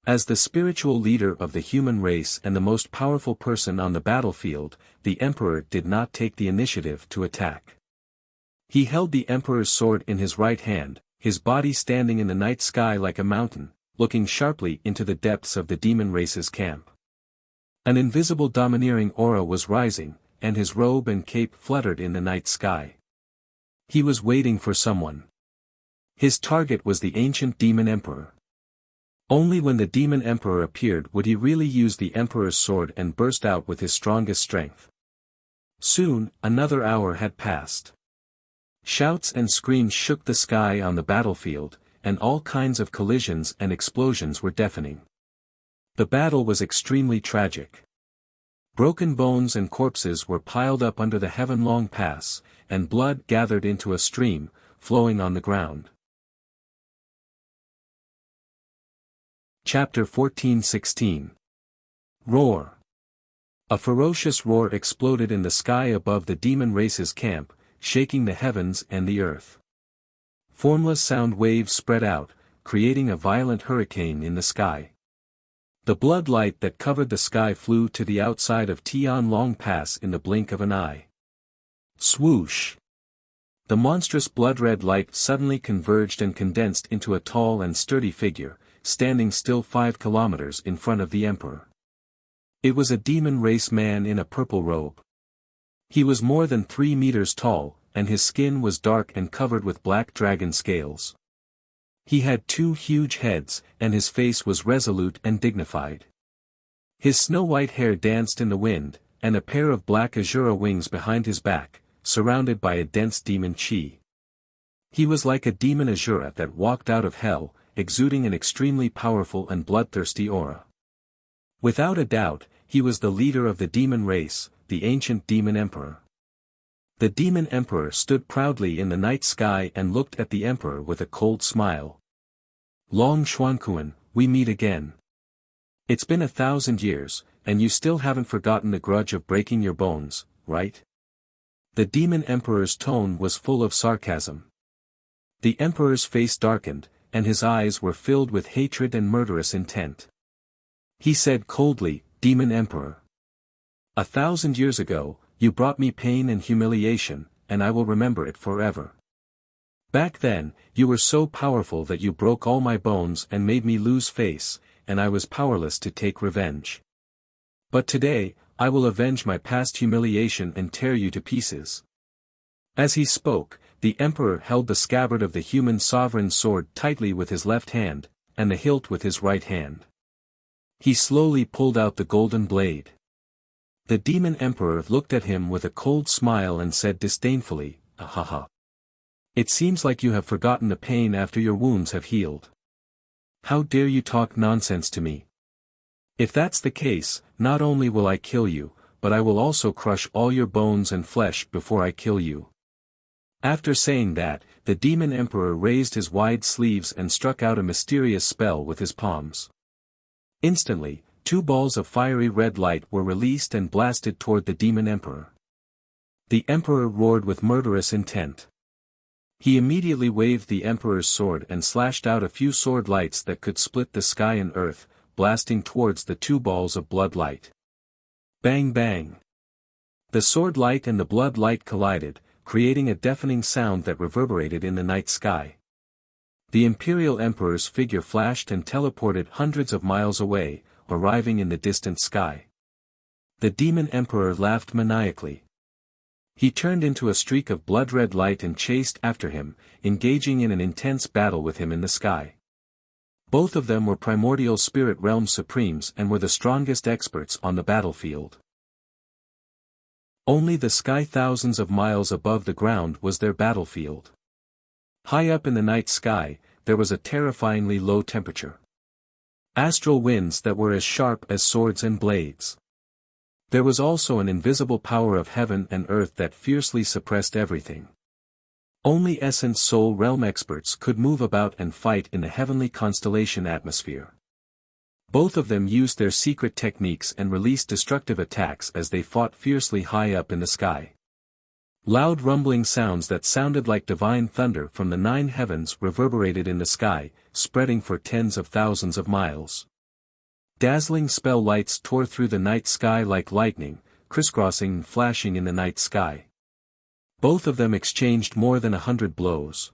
[SPEAKER 1] As the spiritual leader of the human race and the most powerful person on the battlefield, the Emperor did not take the initiative to attack. He held the Emperor's sword in his right hand, his body standing in the night sky like a mountain, looking sharply into the depths of the demon race's camp. An invisible domineering aura was rising, and his robe and cape fluttered in the night sky. He was waiting for someone. His target was the ancient demon emperor. Only when the demon emperor appeared would he really use the emperor's sword and burst out with his strongest strength. Soon, another hour had passed. Shouts and screams shook the sky on the battlefield, and all kinds of collisions and explosions were deafening. The battle was extremely tragic. Broken bones and corpses were piled up under the Heaven-Long Pass, and blood gathered into a stream, flowing on the ground. Chapter 14:16. Roar. A ferocious roar exploded in the sky above the demon race's camp, shaking the heavens and the earth. Formless sound waves spread out, creating a violent hurricane in the sky. The blood light that covered the sky flew to the outside of Tianlong Pass in the blink of an eye. Swoosh! The monstrous blood-red light suddenly converged and condensed into a tall and sturdy figure, standing still 5 kilometers in front of the Emperor. It was a demon race man in a purple robe. He was more than 3 meters tall, and his skin was dark and covered with black dragon scales. He had 2 huge heads, and his face was resolute and dignified. His snow-white hair danced in the wind, and a pair of black azura wings behind his back, surrounded by a dense demon chi. He was like a demon azura that walked out of hell, exuding an extremely powerful and bloodthirsty aura. Without a doubt, he was the leader of the demon race, the ancient demon emperor. The demon emperor stood proudly in the night sky and looked at the emperor with a cold smile. Long Xuanquan, we meet again. It's been 1,000 years, and you still haven't forgotten the grudge of breaking your bones, right? The demon emperor's tone was full of sarcasm. The emperor's face darkened, and his eyes were filled with hatred and murderous intent. He said coldly, Demon Emperor. 1,000 years ago, you brought me pain and humiliation, and I will remember it forever. Back then, you were so powerful that you broke all my bones and made me lose face, and I was powerless to take revenge. But today, I will avenge my past humiliation and tear you to pieces. As he spoke, the emperor held the scabbard of the human sovereign's sword tightly with his left hand, and the hilt with his right hand. He slowly pulled out the golden blade. The demon emperor looked at him with a cold smile and said disdainfully, "Ahaha. It seems like you have forgotten the pain after your wounds have healed. How dare you talk nonsense to me? If that's the case, not only will I kill you, but I will also crush all your bones and flesh before I kill you." After saying that, the demon emperor raised his wide sleeves and struck out a mysterious spell with his palms. Instantly, 2 balls of fiery red light were released and blasted toward the demon emperor. The emperor roared with murderous intent. He immediately waved the emperor's sword and slashed out a few sword lights that could split the sky and earth, blasting towards the 2 balls of blood light. Bang bang! The sword light and the blood light collided, creating a deafening sound that reverberated in the night sky. The imperial emperor's figure flashed and teleported hundreds of miles away, arriving in the distant sky. The demon emperor laughed maniacally. He turned into a streak of blood-red light and chased after him, engaging in an intense battle with him in the sky. Both of them were primordial spirit realm supremes and were the strongest experts on the battlefield. Only the sky thousands of miles above the ground was their battlefield. High up in the night sky, there was a terrifyingly low temperature. Astral winds that were as sharp as swords and blades. There was also an invisible power of heaven and earth that fiercely suppressed everything. Only Essence Soul Realm experts could move about and fight in the heavenly constellation atmosphere. Both of them used their secret techniques and released destructive attacks as they fought fiercely high up in the sky. Loud rumbling sounds that sounded like divine thunder from the 9 heavens reverberated in the sky, spreading for tens of thousands of miles. Dazzling spell lights tore through the night sky like lightning, crisscrossing and flashing in the night sky. Both of them exchanged more than 100 blows.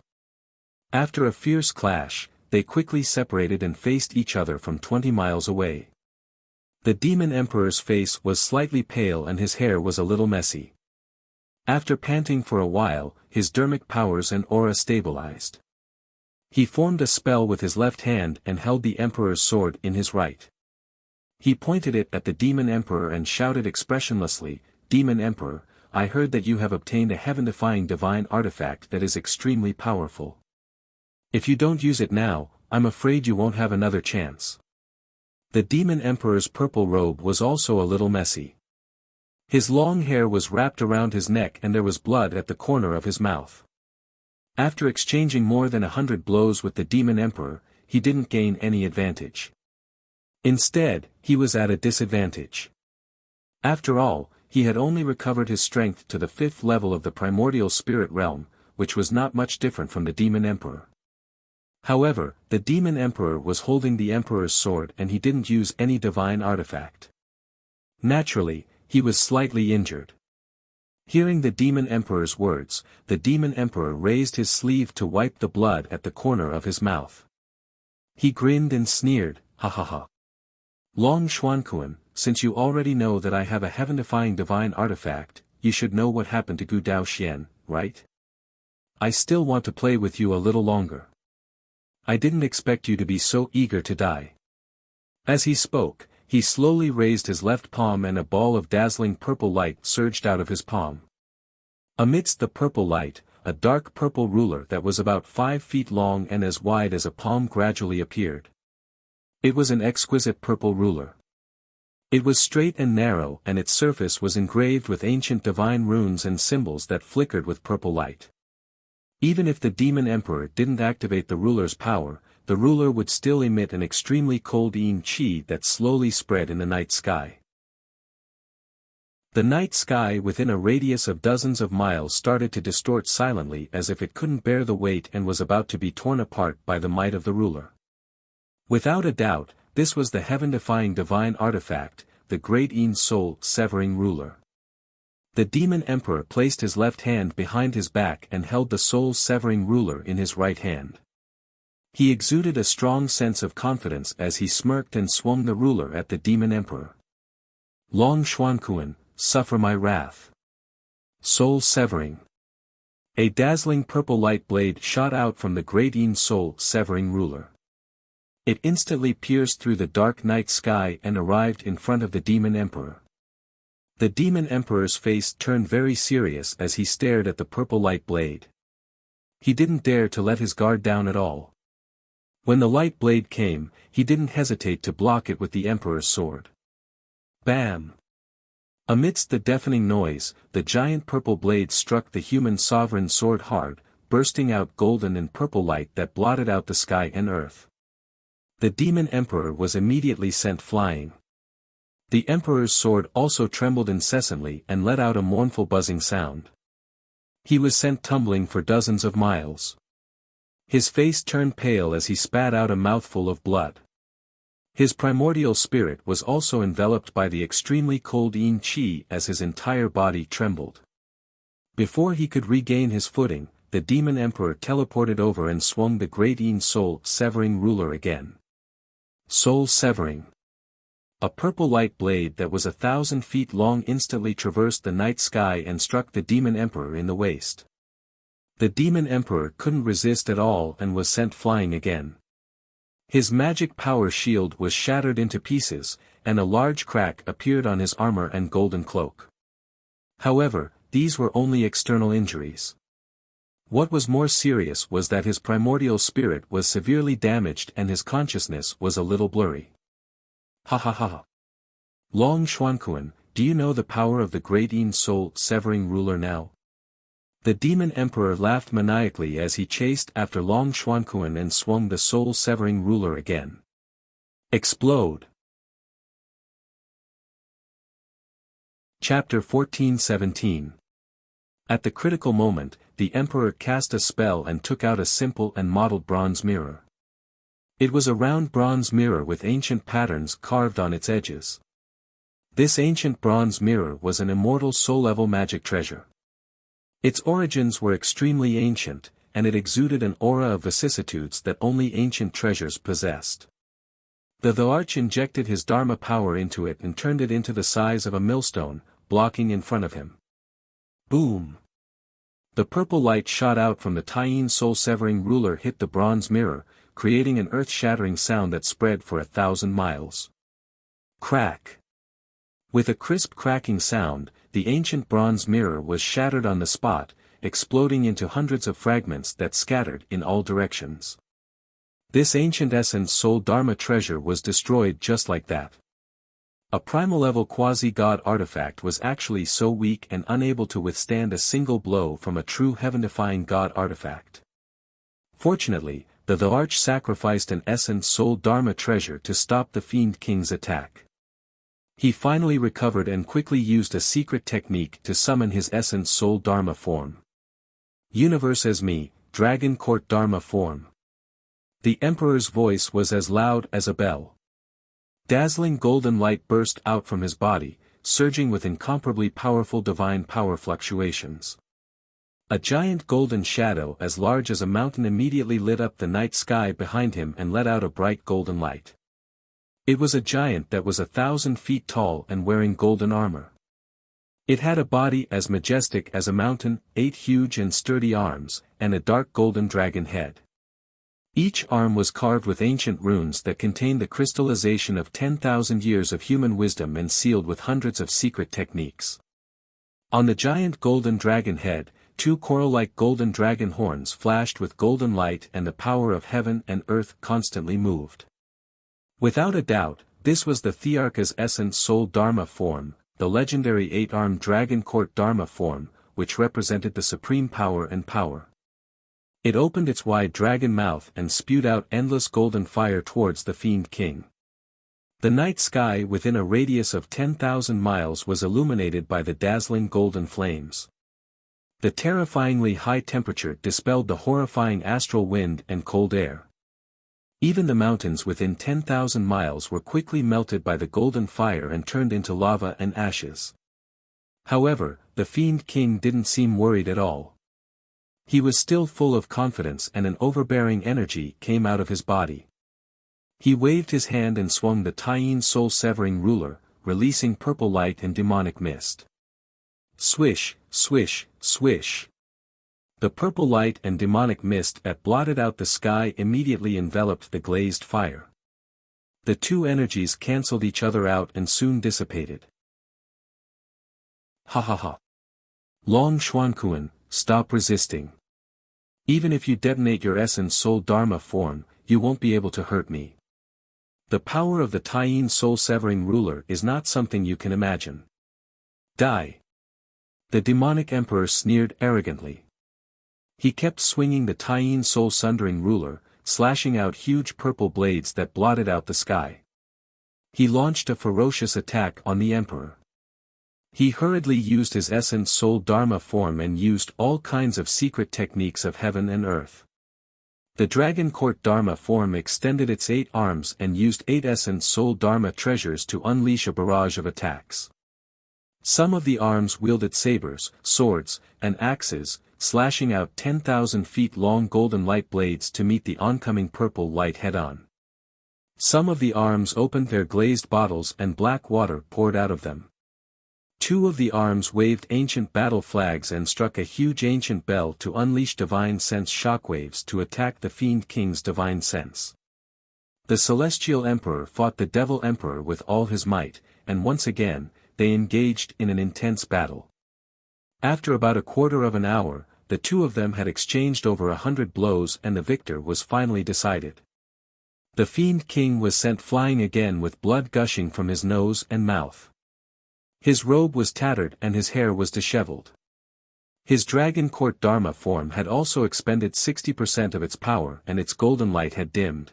[SPEAKER 1] After a fierce clash, they quickly separated and faced each other from 20 miles away. The demon emperor's face was slightly pale and his hair was a little messy. After panting for a while, his dermic powers and aura stabilized. He formed a spell with his left hand and held the emperor's sword in his right. He pointed it at the demon emperor and shouted expressionlessly, "Demon Emperor, I heard that you have obtained a heaven-defying divine artifact that is extremely powerful. If you don't use it now, I'm afraid you won't have another chance." The demon emperor's purple robe was also a little messy. His long hair was wrapped around his neck and there was blood at the corner of his mouth. After exchanging more than 100 blows with the demon emperor, he didn't gain any advantage. Instead, he was at a disadvantage. After all, he had only recovered his strength to the 5th level of the primordial spirit realm, which was not much different from the demon emperor. However, the demon emperor was holding the emperor's sword and he didn't use any divine artifact. Naturally, he was slightly injured. Hearing the demon emperor's words, the demon emperor raised his sleeve to wipe the blood at the corner of his mouth. He grinned and sneered, "Ha ha ha. Long Xuanquan, since you already know that I have a heaven-defying divine artifact, you should know what happened to Gu Dao Xian, right? I still want to play with you a little longer. I didn't expect you to be so eager to die." As he spoke, he slowly raised his left palm and a ball of dazzling purple light surged out of his palm. Amidst the purple light, a dark purple ruler that was about 5 feet long and as wide as a palm gradually appeared. It was an exquisite purple ruler. It was straight and narrow, and its surface was engraved with ancient divine runes and symbols that flickered with purple light. Even if the demon emperor didn't activate the ruler's power, the ruler would still emit an extremely cold yin qi that slowly spread in the night sky. The night sky within a radius of dozens of miles started to distort silently as if it couldn't bear the weight and was about to be torn apart by the might of the ruler. Without a doubt, this was the heaven-defying divine artifact, the great yin soul-severing ruler. The demon emperor placed his left hand behind his back and held the soul-severing ruler in his right hand. He exuded a strong sense of confidence as he smirked and swung the ruler at the demon emperor. Long Xuanquan, suffer my wrath. Soul-severing. A dazzling purple light blade shot out from the great yin soul-severing ruler. It instantly pierced through the dark night sky and arrived in front of the demon emperor. The demon emperor's face turned very serious as he stared at the purple light blade. He didn't dare to let his guard down at all. When the light blade came, he didn't hesitate to block it with the emperor's sword. Bam! Amidst the deafening noise, the giant purple blade struck the human sovereign's sword hard, bursting out golden and purple light that blotted out the sky and earth. The demon emperor was immediately sent flying. The emperor's sword also trembled incessantly and let out a mournful buzzing sound. He was sent tumbling for dozens of miles. His face turned pale as he spat out a mouthful of blood. His primordial spirit was also enveloped by the extremely cold yin qi as his entire body trembled. Before he could regain his footing, the demon emperor teleported over and swung the great yin soul-severing ruler again. Soul-severing. A purple light blade that was 1,000 feet long instantly traversed the night sky and struck the demon emperor in the waist. The demon emperor couldn't resist at all and was sent flying again. His magic power shield was shattered into pieces, and a large crack appeared on his armor and golden cloak. However, these were only external injuries. What was more serious was that his primordial spirit was severely damaged and his consciousness was a little blurry. Ha ha ha. Long Xuanquan, do you know the power of the great yin soul-severing ruler now? The demon emperor laughed maniacally as he chased after Long Xuanquan and swung the soul-severing ruler again. Explode! Chapter 14-17. At the critical moment, the emperor cast a spell and took out a simple and modeled bronze mirror. It was a round bronze mirror with ancient patterns carved on its edges. This ancient bronze mirror was an immortal soul-level magic treasure. Its origins were extremely ancient, and it exuded an aura of vicissitudes that only ancient treasures possessed. The arch injected his dharma power into it and turned it into the size of a millstone, blocking in front of him. Boom! The purple light shot out from the Taiyin soul-severing ruler hit the bronze mirror, creating an earth-shattering sound that spread for 1,000 miles. Crack! With a crisp cracking sound, the ancient bronze mirror was shattered on the spot, exploding into hundreds of fragments that scattered in all directions. This ancient essence soul dharma treasure was destroyed just like that. A primal-level quasi-god artifact was actually so weak and unable to withstand a single blow from a true heaven-defying god artifact. Fortunately, the arch sacrificed an essence soul dharma treasure to stop the fiend king's attack. He finally recovered and quickly used a secret technique to summon his essence soul dharma form. Universe as me, Dragon Court Dharma form. The emperor's voice was as loud as a bell. Dazzling golden light burst out from his body, surging with incomparably powerful divine power fluctuations. A giant golden shadow as large as a mountain immediately lit up the night sky behind him and let out a bright golden light. It was a giant that was 1,000 feet tall and wearing golden armor. It had a body as majestic as a mountain, 8 huge and sturdy arms, and a dark golden dragon head. Each arm was carved with ancient runes that contained the crystallization of 10,000 years of human wisdom and sealed with hundreds of secret techniques. On the giant golden dragon head, 2 coral-like golden dragon horns flashed with golden light and the power of heaven and earth constantly moved. Without a doubt, This was the Thearka's essence soul Dharma form, the legendary 8-armed dragon court Dharma form, which represented the supreme power and power. It opened its wide dragon mouth and spewed out endless golden fire towards the Fiend King. The night sky within a radius of 10,000 miles was illuminated by the dazzling golden flames. The terrifyingly high temperature dispelled the horrifying astral wind and cold air. Even the mountains within 10,000 miles were quickly melted by the golden fire and turned into lava and ashes. However, the Fiend King didn't seem worried at all. He was still full of confidence and an overbearing energy came out of his body. He waved his hand and swung the Taiyin soul-severing ruler, releasing purple light and demonic mist. Swish, swish, swish. The purple light and demonic mist that blotted out the sky immediately enveloped the glazed fire. The two energies cancelled each other out and soon dissipated. Ha ha ha. Long Xuankuan, stop resisting. Even if you detonate your essence soul Dharma form, you won't be able to hurt me. The power of the Taiyin soul-severing ruler is not something you can imagine. Die. The demonic emperor sneered arrogantly. He kept swinging the Taiyin soul-sundering ruler, slashing out huge purple blades that blotted out the sky. He launched a ferocious attack on the emperor. He hurriedly used his essence soul Dharma form and used all kinds of secret techniques of heaven and earth. The Dragon Court Dharma form extended its 8 arms and used 8 essence soul Dharma treasures to unleash a barrage of attacks. Some of the arms wielded sabers, swords, and axes, slashing out 10,000 feet long golden light blades to meet the oncoming purple light head-on. Some of the arms opened their glazed bottles and black water poured out of them. 2 of the arms waved ancient battle flags and struck a huge ancient bell to unleash divine sense shockwaves to attack the Fiend King's divine sense. The Celestial Emperor fought the Devil Emperor with all his might, and once again, they engaged in an intense battle. After about a quarter of an hour, the two of them had exchanged over 100 blows and the victor was finally decided. The Fiend King was sent flying again with blood gushing from his nose and mouth. His robe was tattered and his hair was disheveled. His Dragon Court Dharma form had also expended 60% of its power and its golden light had dimmed.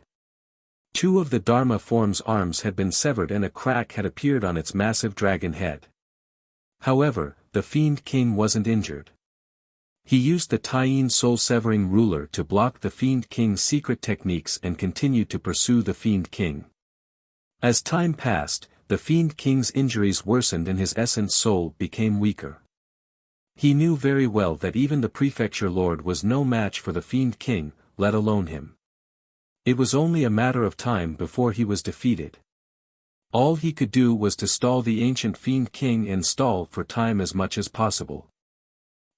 [SPEAKER 1] 2 of the Dharma form's arms had been severed and a crack had appeared on its massive dragon head. However, the Fiend King wasn't injured. He used the Taiyin soul-severing ruler to block the Fiend King's secret techniques and continued to pursue the Fiend King. As time passed, the Fiend King's injuries worsened and his essence soul became weaker. He knew very well that even the Prefecture Lord was no match for the Fiend King, let alone him. It was only a matter of time before he was defeated. All he could do was to stall the ancient Fiend King and stall for time as much as possible.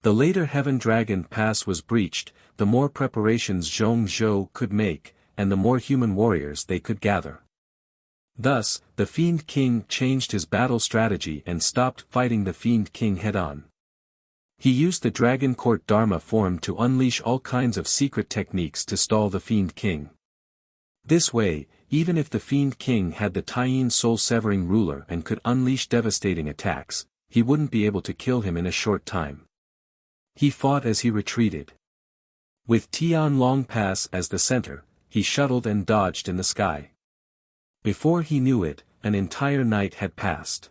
[SPEAKER 1] The later Heaven Dragon Pass was breached, the more preparations Zhong Zhou could make, and the more human warriors they could gather. Thus, the Fiend King changed his battle strategy and stopped fighting the Fiend King head-on. He used the Dragon Court Dharma form to unleash all kinds of secret techniques to stall the Fiend King. This way, even if the Fiend King had the Taiyin soul-severing ruler and could unleash devastating attacks, he wouldn't be able to kill him in a short time. He fought as he retreated. With Tian Long Pass as the center, he shuttled and dodged in the sky. Before he knew it, an entire night had passed.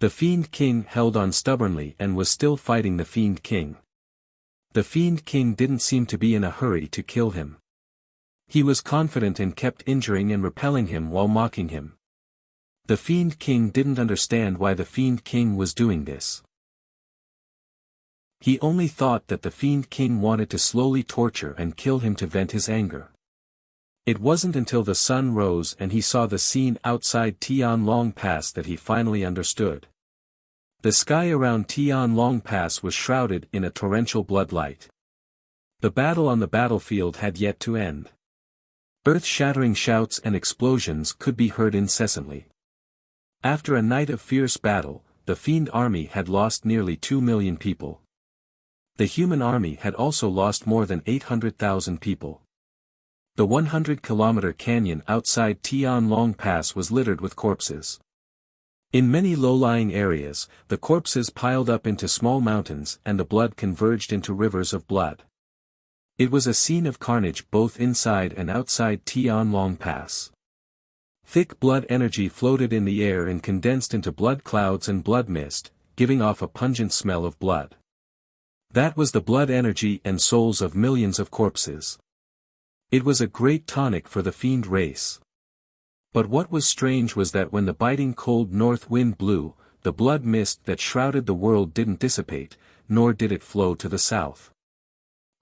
[SPEAKER 1] The Fiend King held on stubbornly and was still fighting the Fiend King. The Fiend King didn't seem to be in a hurry to kill him. He was confident and kept injuring and repelling him while mocking him. The Fiend King didn't understand why the Fiend King was doing this. He only thought that the Fiend King wanted to slowly torture and kill him to vent his anger. It wasn't until the sun rose and he saw the scene outside Tian Long Pass that he finally understood. The sky around Tian Long Pass was shrouded in a torrential bloodlight. The battle on the battlefield had yet to end. Earth-shattering shouts and explosions could be heard incessantly. After a night of fierce battle, the Fiend army had lost nearly 2 million people. The human army had also lost more than 800,000 people. The 100-kilometer canyon outside Tianlong Pass was littered with corpses. In many low-lying areas, the corpses piled up into small mountains and the blood converged into rivers of blood. It was a scene of carnage both inside and outside Tianlong Pass. Thick blood energy floated in the air and condensed into blood clouds and blood mist, giving off a pungent smell of blood. That was the blood energy and souls of millions of corpses. It was a great tonic for the fiend race. But what was strange was that when the biting cold north wind blew, the blood mist that shrouded the world didn't dissipate, nor did it flow to the south.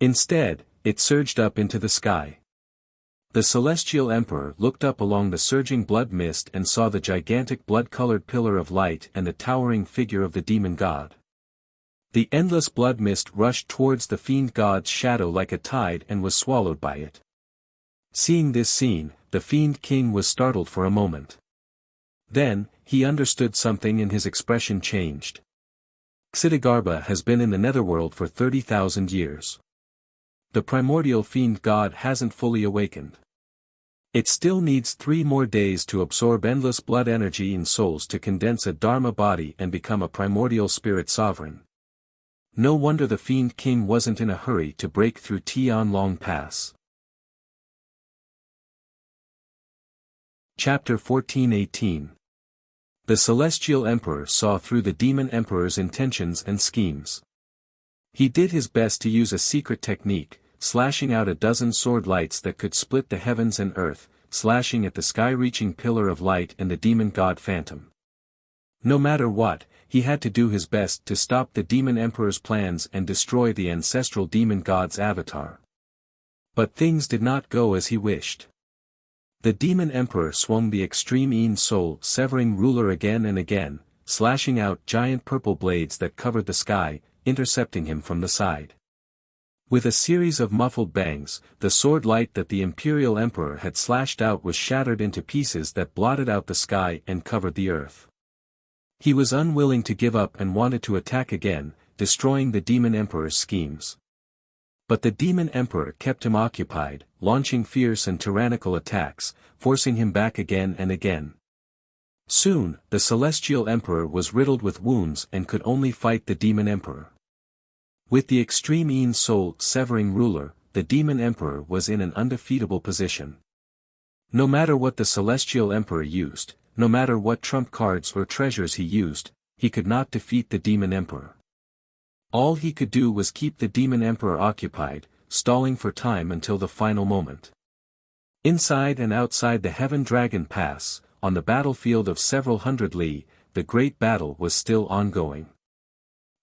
[SPEAKER 1] Instead, it surged up into the sky. The celestial emperor looked up along the surging blood mist and saw the gigantic blood-colored pillar of light and the towering figure of the demon god. The endless blood mist rushed towards the fiend god's shadow like a tide and was swallowed by it. Seeing this scene, the fiend king was startled for a moment. Then, he understood something and his expression changed. Xitigarbha has been in the netherworld for 30,000 years. The primordial fiend god hasn't fully awakened. It still needs 3 more days to absorb endless blood energy in souls to condense a dharma body and become a primordial spirit sovereign. No wonder the fiend king wasn't in a hurry to break through Tianlong Pass. Chapter 14:18. The Celestial Emperor saw through the Demon Emperor's intentions and schemes. He did his best to use a secret technique, slashing out a dozen sword lights that could split the heavens and earth, slashing at the sky-reaching pillar of light and the demon god Phantom. No matter what, he had to do his best to stop the Demon Emperor's plans and destroy the ancestral demon god's avatar. But things did not go as he wished. The Demon Emperor swung the extreme soul-severing ruler again and again, slashing out giant purple blades that covered the sky, intercepting him from the side. With a series of muffled bangs, the sword light that the Imperial Emperor had slashed out was shattered into pieces that blotted out the sky and covered the earth. He was unwilling to give up and wanted to attack again, destroying the Demon Emperor's schemes. But the Demon Emperor kept him occupied, launching fierce and tyrannical attacks, forcing him back again and again. Soon, the Celestial Emperor was riddled with wounds and could only fight the Demon Emperor. With the extreme soul-severing ruler, the Demon Emperor was in an undefeatable position. No matter what the Celestial Emperor used, no matter what trump cards or treasures he used, he could not defeat the Demon Emperor. All he could do was keep the Demon Emperor occupied, stalling for time until the final moment. Inside and outside the Heaven Dragon Pass, on the battlefield of several hundred li, the great battle was still ongoing.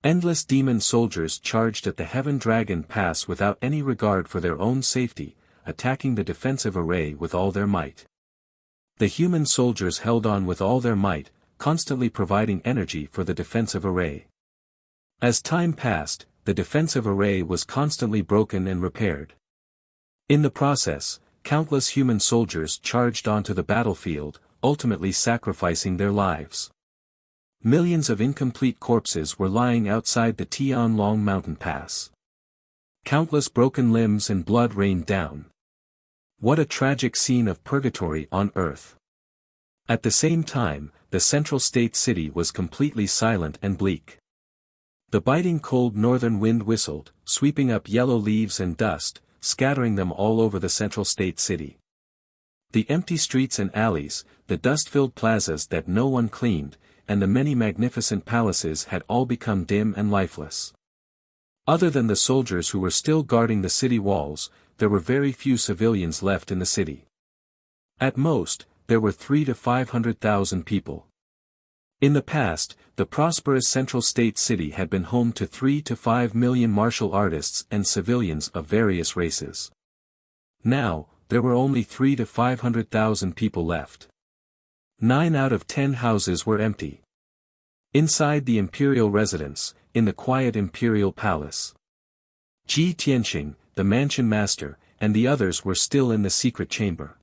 [SPEAKER 1] Endless demon soldiers charged at the Heaven Dragon Pass without any regard for their own safety, attacking the defensive array with all their might. The human soldiers held on with all their might, constantly providing energy for the defensive array. As time passed, the defensive array was constantly broken and repaired. In the process, countless human soldiers charged onto the battlefield, ultimately sacrificing their lives. Millions of incomplete corpses were lying outside the Tianlong mountain pass. Countless broken limbs and blood rained down. What a tragic scene of purgatory on earth. At the same time, the central state city was completely silent and bleak. The biting cold northern wind whistled, sweeping up yellow leaves and dust, scattering them all over the central state city. The empty streets and alleys, the dust-filled plazas that no one cleaned, and the many magnificent palaces had all become dim and lifeless. Other than the soldiers who were still guarding the city walls, there were very few civilians left in the city. At most, there were 300,000 to 500,000 people. In the past, the prosperous central state city had been home to 3 to 5 million martial artists and civilians of various races. Now, there were only 300,000 to 500,000 people left. 9 out of 10 houses were empty. Inside the imperial residence, in the quiet imperial palace, Ji Tianxing, the mansion master, and the others were still in the secret chamber.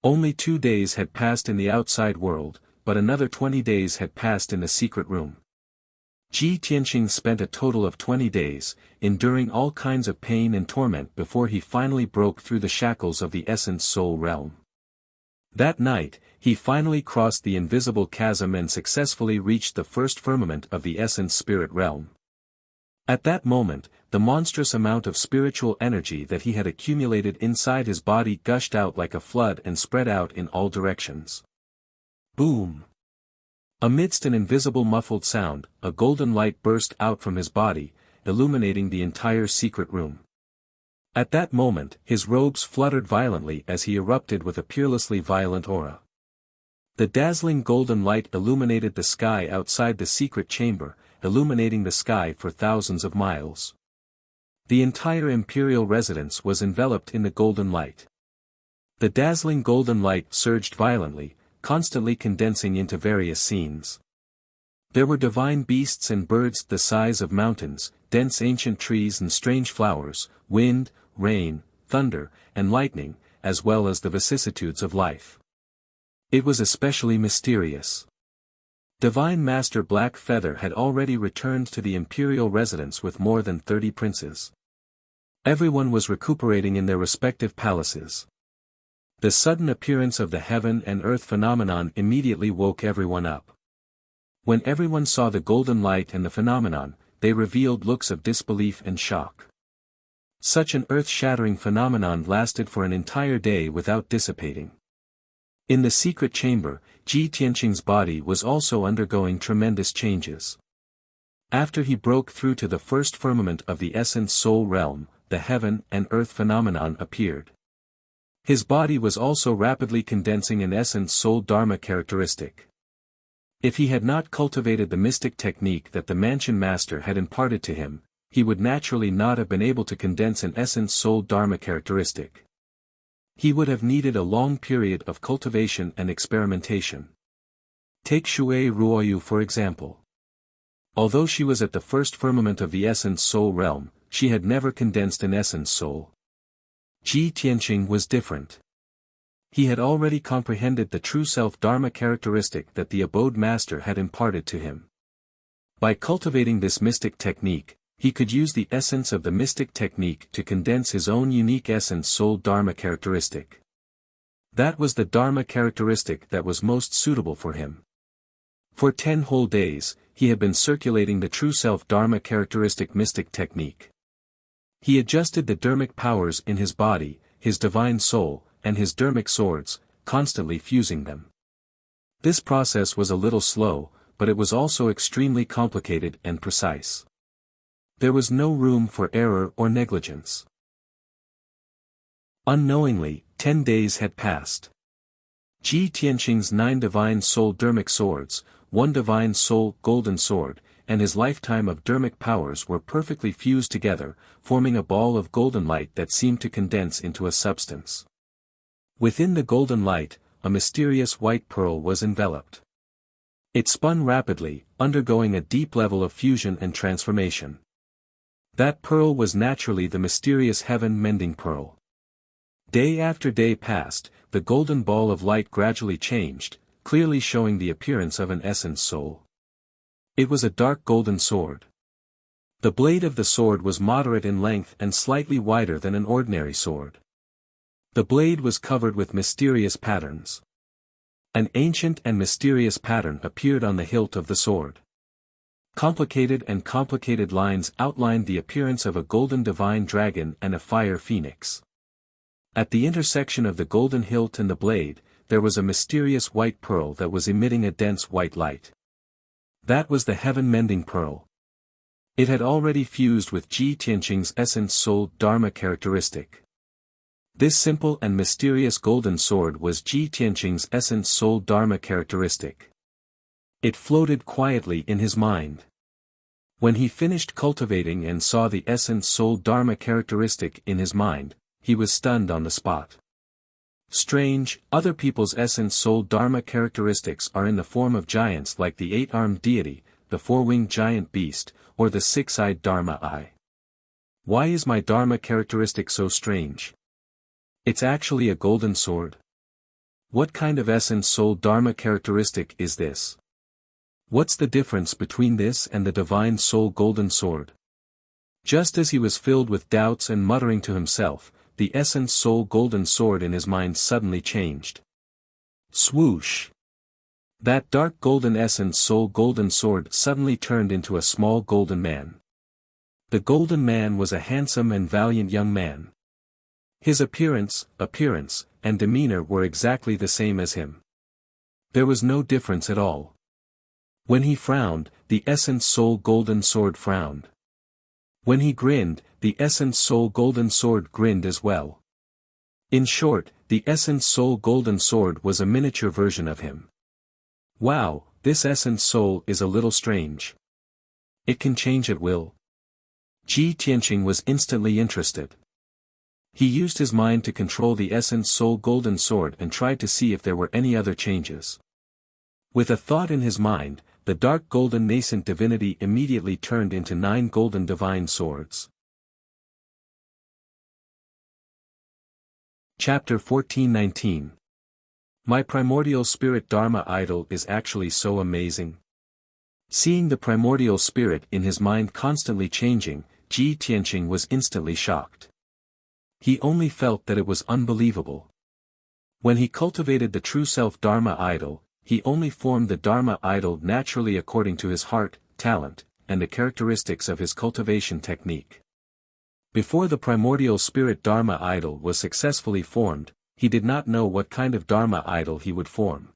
[SPEAKER 1] Only 2 days had passed in the outside world, but another 20 days had passed in the secret room. Ji Tianqing spent a total of 20 days, enduring all kinds of pain and torment before he finally broke through the shackles of the essence soul realm. That night, he finally crossed the invisible chasm and successfully reached the first firmament of the essence spirit realm. At that moment, the monstrous amount of spiritual energy that he had accumulated inside his body gushed out like a flood and spread out in all directions. Boom! Amidst an invisible muffled sound, a golden light burst out from his body, illuminating the entire secret room. At that moment, his robes fluttered violently as he erupted with a peerlessly violent aura. The dazzling golden light illuminated the sky outside the secret chamber, illuminating the sky for thousands of miles. The entire imperial residence was enveloped in the golden light. The dazzling golden light surged violently, constantly condensing into various scenes. There were divine beasts and birds the size of mountains, dense ancient trees and strange flowers, wind, rain, thunder, and lightning, as well as the vicissitudes of life. It was especially mysterious. Divine Master Black Feather had already returned to the imperial residence with more than 30 princes. Everyone was recuperating in their respective palaces. The sudden appearance of the heaven and earth phenomenon immediately woke everyone up. When everyone saw the golden light and the phenomenon, they revealed looks of disbelief and shock. Such an earth-shattering phenomenon lasted for an entire day without dissipating. In the secret chamber, Ji Tianqing's body was also undergoing tremendous changes. After he broke through to the first firmament of the essence soul realm, the heaven and earth phenomenon appeared. His body was also rapidly condensing an essence soul dharma characteristic. If he had not cultivated the mystic technique that the Mansion Master had imparted to him, he would naturally not have been able to condense an essence soul dharma characteristic. He would have needed a long period of cultivation and experimentation. Take Shui Ruoyu for example. Although she was at the first firmament of the essence soul realm, she had never condensed an essence soul. Ji Tianqing was different. He had already comprehended the true self-dharma characteristic that the abode master had imparted to him. By cultivating this mystic technique, he could use the essence of the mystic technique to condense his own unique essence soul dharma characteristic. That was the dharma characteristic that was most suitable for him. For 10 whole days, he had been circulating the true self-dharma characteristic mystic technique. He adjusted the dharmic powers in his body, his divine soul, and his dharmic swords, constantly fusing them. This process was a little slow, but it was also extremely complicated and precise. There was no room for error or negligence. Unknowingly, 10 days had passed. Ji Tianqing's 9 divine soul dharmic swords, 1 divine soul golden sword, and his lifetime of dharmic powers were perfectly fused together, forming a ball of golden light that seemed to condense into a substance. Within the golden light, a mysterious white pearl was enveloped. It spun rapidly, undergoing a deep level of fusion and transformation. That pearl was naturally the mysterious heaven-mending pearl. Day after day passed, the golden ball of light gradually changed, clearly showing the appearance of an essence soul. It was a dark golden sword. The blade of the sword was moderate in length and slightly wider than an ordinary sword. The blade was covered with mysterious patterns. An ancient and mysterious pattern appeared on the hilt of the sword. Complicated lines outlined the appearance of a golden divine dragon and a fire phoenix. At the intersection of the golden hilt and the blade, there was a mysterious white pearl that was emitting a dense white light. That was the heaven-mending pearl. It had already fused with Ji Tianqing's essence soul dharma characteristic. This simple and mysterious golden sword was Ji Tianqing's essence soul dharma characteristic. It floated quietly in his mind. When he finished cultivating and saw the essence soul dharma characteristic in his mind, he was stunned on the spot. Strange, other people's essence soul dharma characteristics are in the form of giants like the 8-armed deity, the 4-winged giant beast, or the 6-eyed dharma eye. Why is my dharma characteristic so strange? It's actually a golden sword. What kind of essence soul dharma characteristic is this? What's the difference between this and the divine soul golden sword? Just as he was filled with doubts and muttering to himself, the essence soul golden sword in his mind suddenly changed. Swoosh! That dark golden essence soul golden sword suddenly turned into a small golden man. The golden man was a handsome and valiant young man. His appearance, and demeanor were exactly the same as him. There was no difference at all. When he frowned, the essence soul golden sword frowned. When he grinned, the essence soul golden sword grinned as well. In short, the essence soul golden sword was a miniature version of him. Wow, this essence soul is a little strange. It can change at will. Ji Tianqing was instantly interested. He used his mind to control the essence soul golden sword and tried to see if there were any other changes. With a thought in his mind, the dark golden nascent divinity immediately turned into 9 golden divine swords. Chapter 14:19. My primordial spirit Dharma idol is actually so amazing. Seeing the primordial spirit in his mind constantly changing, Ji Tianqing was instantly shocked. He only felt that it was unbelievable. When he cultivated the true self Dharma idol, he only formed the Dharma idol naturally according to his heart, talent, and the characteristics of his cultivation technique. Before the primordial spirit Dharma idol was successfully formed, he did not know what kind of Dharma idol he would form.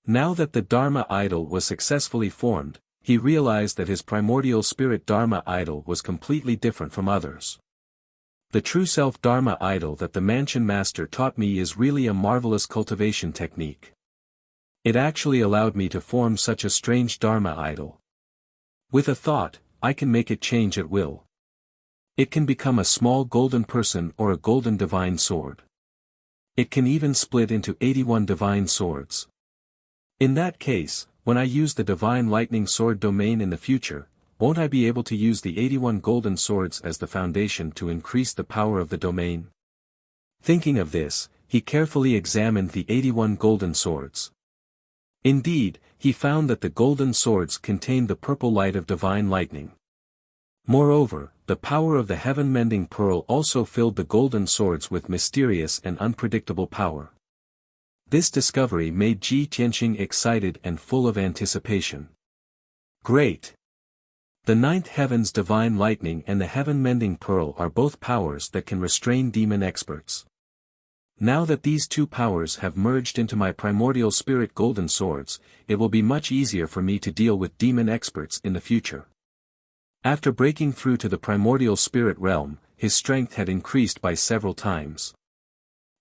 [SPEAKER 1] Now that the Dharma idol was successfully formed, he realized that his primordial spirit Dharma idol was completely different from others. The true self Dharma idol that the Mansion Master taught me is really a marvelous cultivation technique. It actually allowed me to form such a strange Dharma idol. With a thought, I can make it change at will. It can become a small golden person or a golden divine sword. It can even split into 81 divine swords. In that case, when I use the divine lightning sword domain in the future, won't I be able to use the 81 golden swords as the foundation to increase the power of the domain? Thinking of this, he carefully examined the 81 golden swords. Indeed, he found that the golden swords contained the purple light of divine lightning. Moreover, the power of the heaven-mending pearl also filled the golden swords with mysterious and unpredictable power. This discovery made Ji Tianqing excited and full of anticipation. Great! The 9th heaven's divine lightning and the heaven-mending pearl are both powers that can restrain demon experts. Now that these two powers have merged into my primordial spirit golden swords, it will be much easier for me to deal with demon experts in the future. After breaking through to the primordial spirit realm, his strength had increased by several times.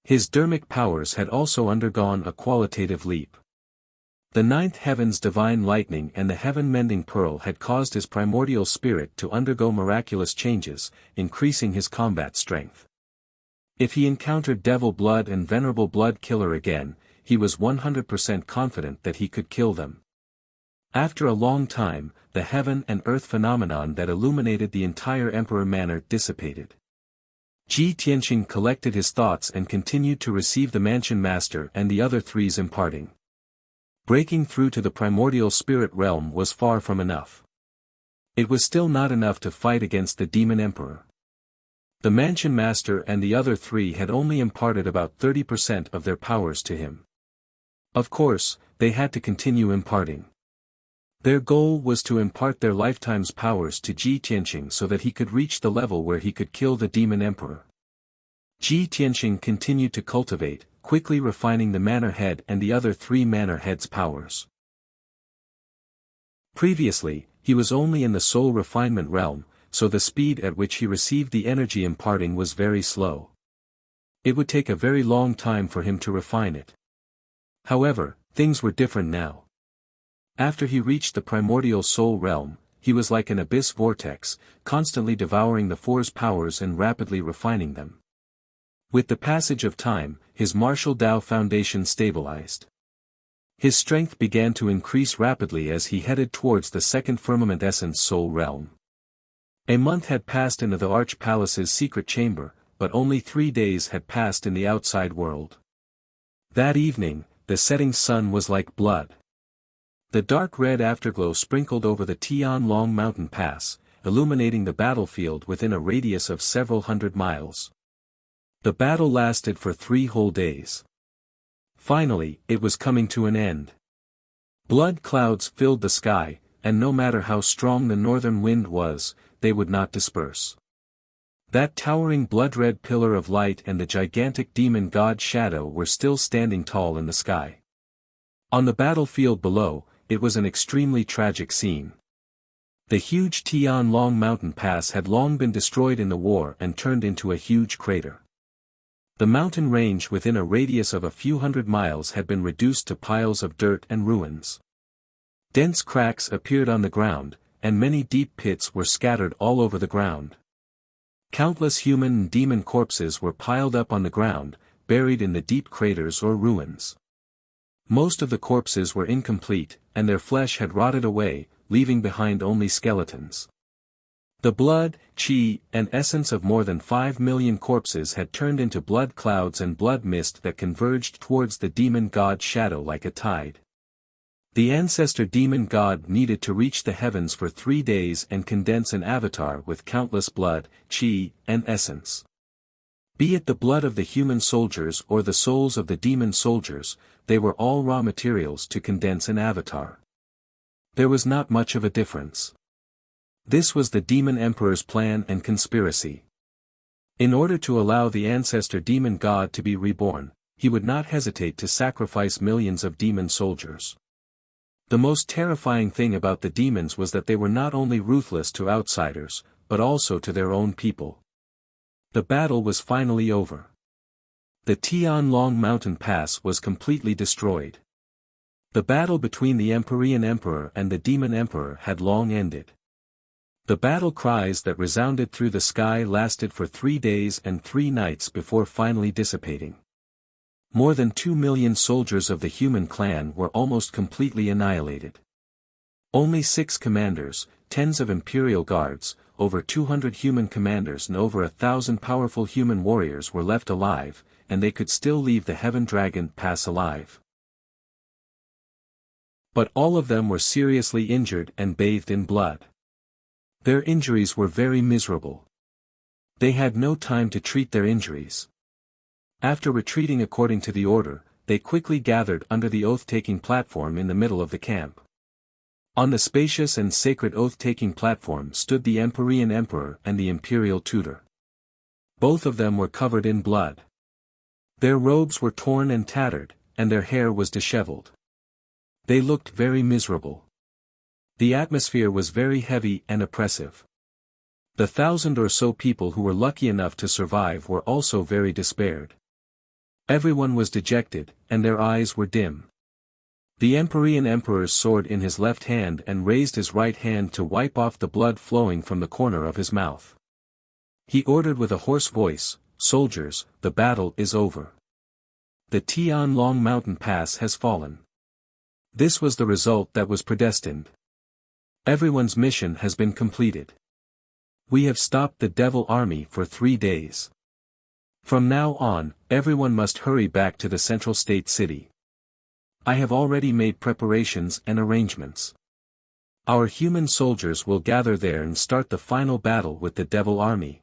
[SPEAKER 1] His dermic powers had also undergone a qualitative leap. The 9th heaven's divine lightning and the heaven-mending pearl had caused his primordial spirit to undergo miraculous changes, increasing his combat strength. If he encountered Devil Blood and Venerable Blood Killer again, he was 100% confident that he could kill them. After a long time, the heaven and earth phenomenon that illuminated the entire Emperor Manor dissipated. Ji Tianqing collected his thoughts and continued to receive the Mansion Master and the other three's imparting. Breaking through to the primordial spirit realm was far from enough. It was still not enough to fight against the Demon Emperor. The Mansion Master and the other three had only imparted about 30% of their powers to him. Of course, they had to continue imparting. Their goal was to impart their lifetime's powers to Ji Tianqing so that he could reach the level where he could kill the Demon Emperor. Ji Tianqing continued to cultivate, quickly refining the Manor Head and the other 3 Manor Heads' powers. Previously, he was only in the soul refinement realm, so the speed at which he received the energy imparting was very slow. It would take a very long time for him to refine it. However, things were different now. After he reached the primordial soul realm, he was like an abyss vortex, constantly devouring the Four's powers and rapidly refining them. With the passage of time, his martial Tao foundation stabilized. His strength began to increase rapidly as he headed towards the second firmament essence soul realm. A month had passed into the Arch Palace's secret chamber, but only 3 days had passed in the outside world. That evening, the setting sun was like blood. The dark red afterglow sprinkled over the Tianlong mountain pass, illuminating the battlefield within a radius of several hundred miles. The battle lasted for 3 whole days. Finally, it was coming to an end. Blood clouds filled the sky, and no matter how strong the northern wind was, they would not disperse. That towering blood-red pillar of light and the gigantic demon god Shadow were still standing tall in the sky. On the battlefield below, it was an extremely tragic scene. The huge Tianlong mountain pass had long been destroyed in the war and turned into a huge crater. The mountain range within a radius of a few hundred miles had been reduced to piles of dirt and ruins. Dense cracks appeared on the ground, and many deep pits were scattered all over the ground. Countless human and demon corpses were piled up on the ground, buried in the deep craters or ruins. Most of the corpses were incomplete, and their flesh had rotted away, leaving behind only skeletons. The blood, qi, and essence of more than 5 million corpses had turned into blood clouds and blood mist that converged towards the demon god Shadow like a tide. The ancestor demon god needed to reach the heavens for 3 days and condense an avatar with countless blood, qi, and essence. Be it the blood of the human soldiers or the souls of the demon soldiers, they were all raw materials to condense an avatar. There was not much of a difference. This was the demon emperor's plan and conspiracy. In order to allow the ancestor demon god to be reborn, he would not hesitate to sacrifice millions of demon soldiers. The most terrifying thing about the demons was that they were not only ruthless to outsiders, but also to their own people. The battle was finally over. The Tianlong mountain pass was completely destroyed. The battle between the Empyrean Emperor and the Demon Emperor had long ended. The battle cries that resounded through the sky lasted for 3 days and 3 nights before finally dissipating. More than 2 million soldiers of the human clan were almost completely annihilated. Only 6 commanders, tens of imperial guards, over 200 human commanders and over 1,000 powerful human warriors were left alive, and they could still leave the Heaven Dragon Pass alive. But all of them were seriously injured and bathed in blood. Their injuries were very miserable. They had no time to treat their injuries. After retreating according to the order, they quickly gathered under the oath-taking platform in the middle of the camp. On the spacious and sacred oath-taking platform stood the Empyrean Emperor and the Imperial Tutor. Both of them were covered in blood. Their robes were torn and tattered, and their hair was disheveled. They looked very miserable. The atmosphere was very heavy and oppressive. The 1,000 or so people who were lucky enough to survive were also very despaired. Everyone was dejected, and their eyes were dim. The Empyrean Emperor's sword in his left hand and raised his right hand to wipe off the blood flowing from the corner of his mouth. He ordered with a hoarse voice, "Soldiers, the battle is over. The Tianlong mountain pass has fallen. This was the result that was predestined. Everyone's mission has been completed. We have stopped the devil army for 3 days. From now on, everyone must hurry back to the central state city. I have already made preparations and arrangements. Our human soldiers will gather there and start the final battle with the devil army."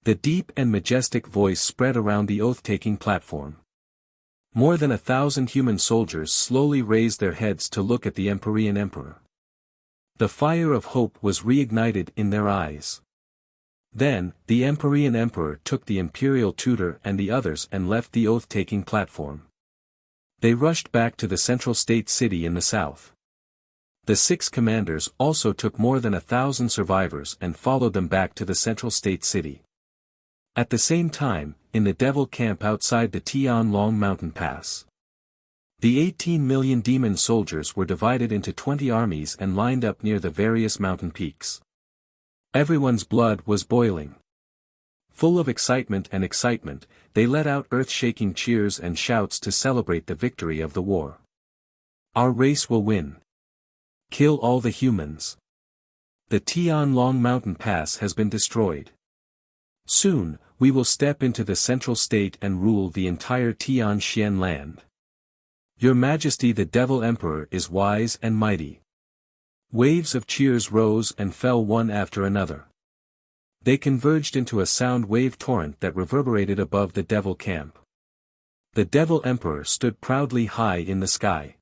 [SPEAKER 1] The deep and majestic voice spread around the oath-taking platform. More than 1,000 human soldiers slowly raised their heads to look at the Empyrean Emperor. The fire of hope was reignited in their eyes. Then, the Empyrean Emperor took the Imperial Tutor and the others and left the oath-taking platform. They rushed back to the central state city in the south. The 6 commanders also took more than 1,000 survivors and followed them back to the central state city. At the same time, in the devil camp outside the Tianlong mountain pass, the 18 million demon soldiers were divided into 20 armies and lined up near the various mountain peaks. Everyone's blood was boiling. Full of excitement, they let out earth-shaking cheers and shouts to celebrate the victory of the war. "Our race will win. Kill all the humans. The Tianlong mountain pass has been destroyed. Soon, we will step into the central state and rule the entire Tianxian land." Your Majesty the Devil Emperor is wise and mighty. Waves of cheers rose and fell one after another. They converged into a sound wave torrent that reverberated above the Devil camp. The Devil Emperor stood proudly high in the sky.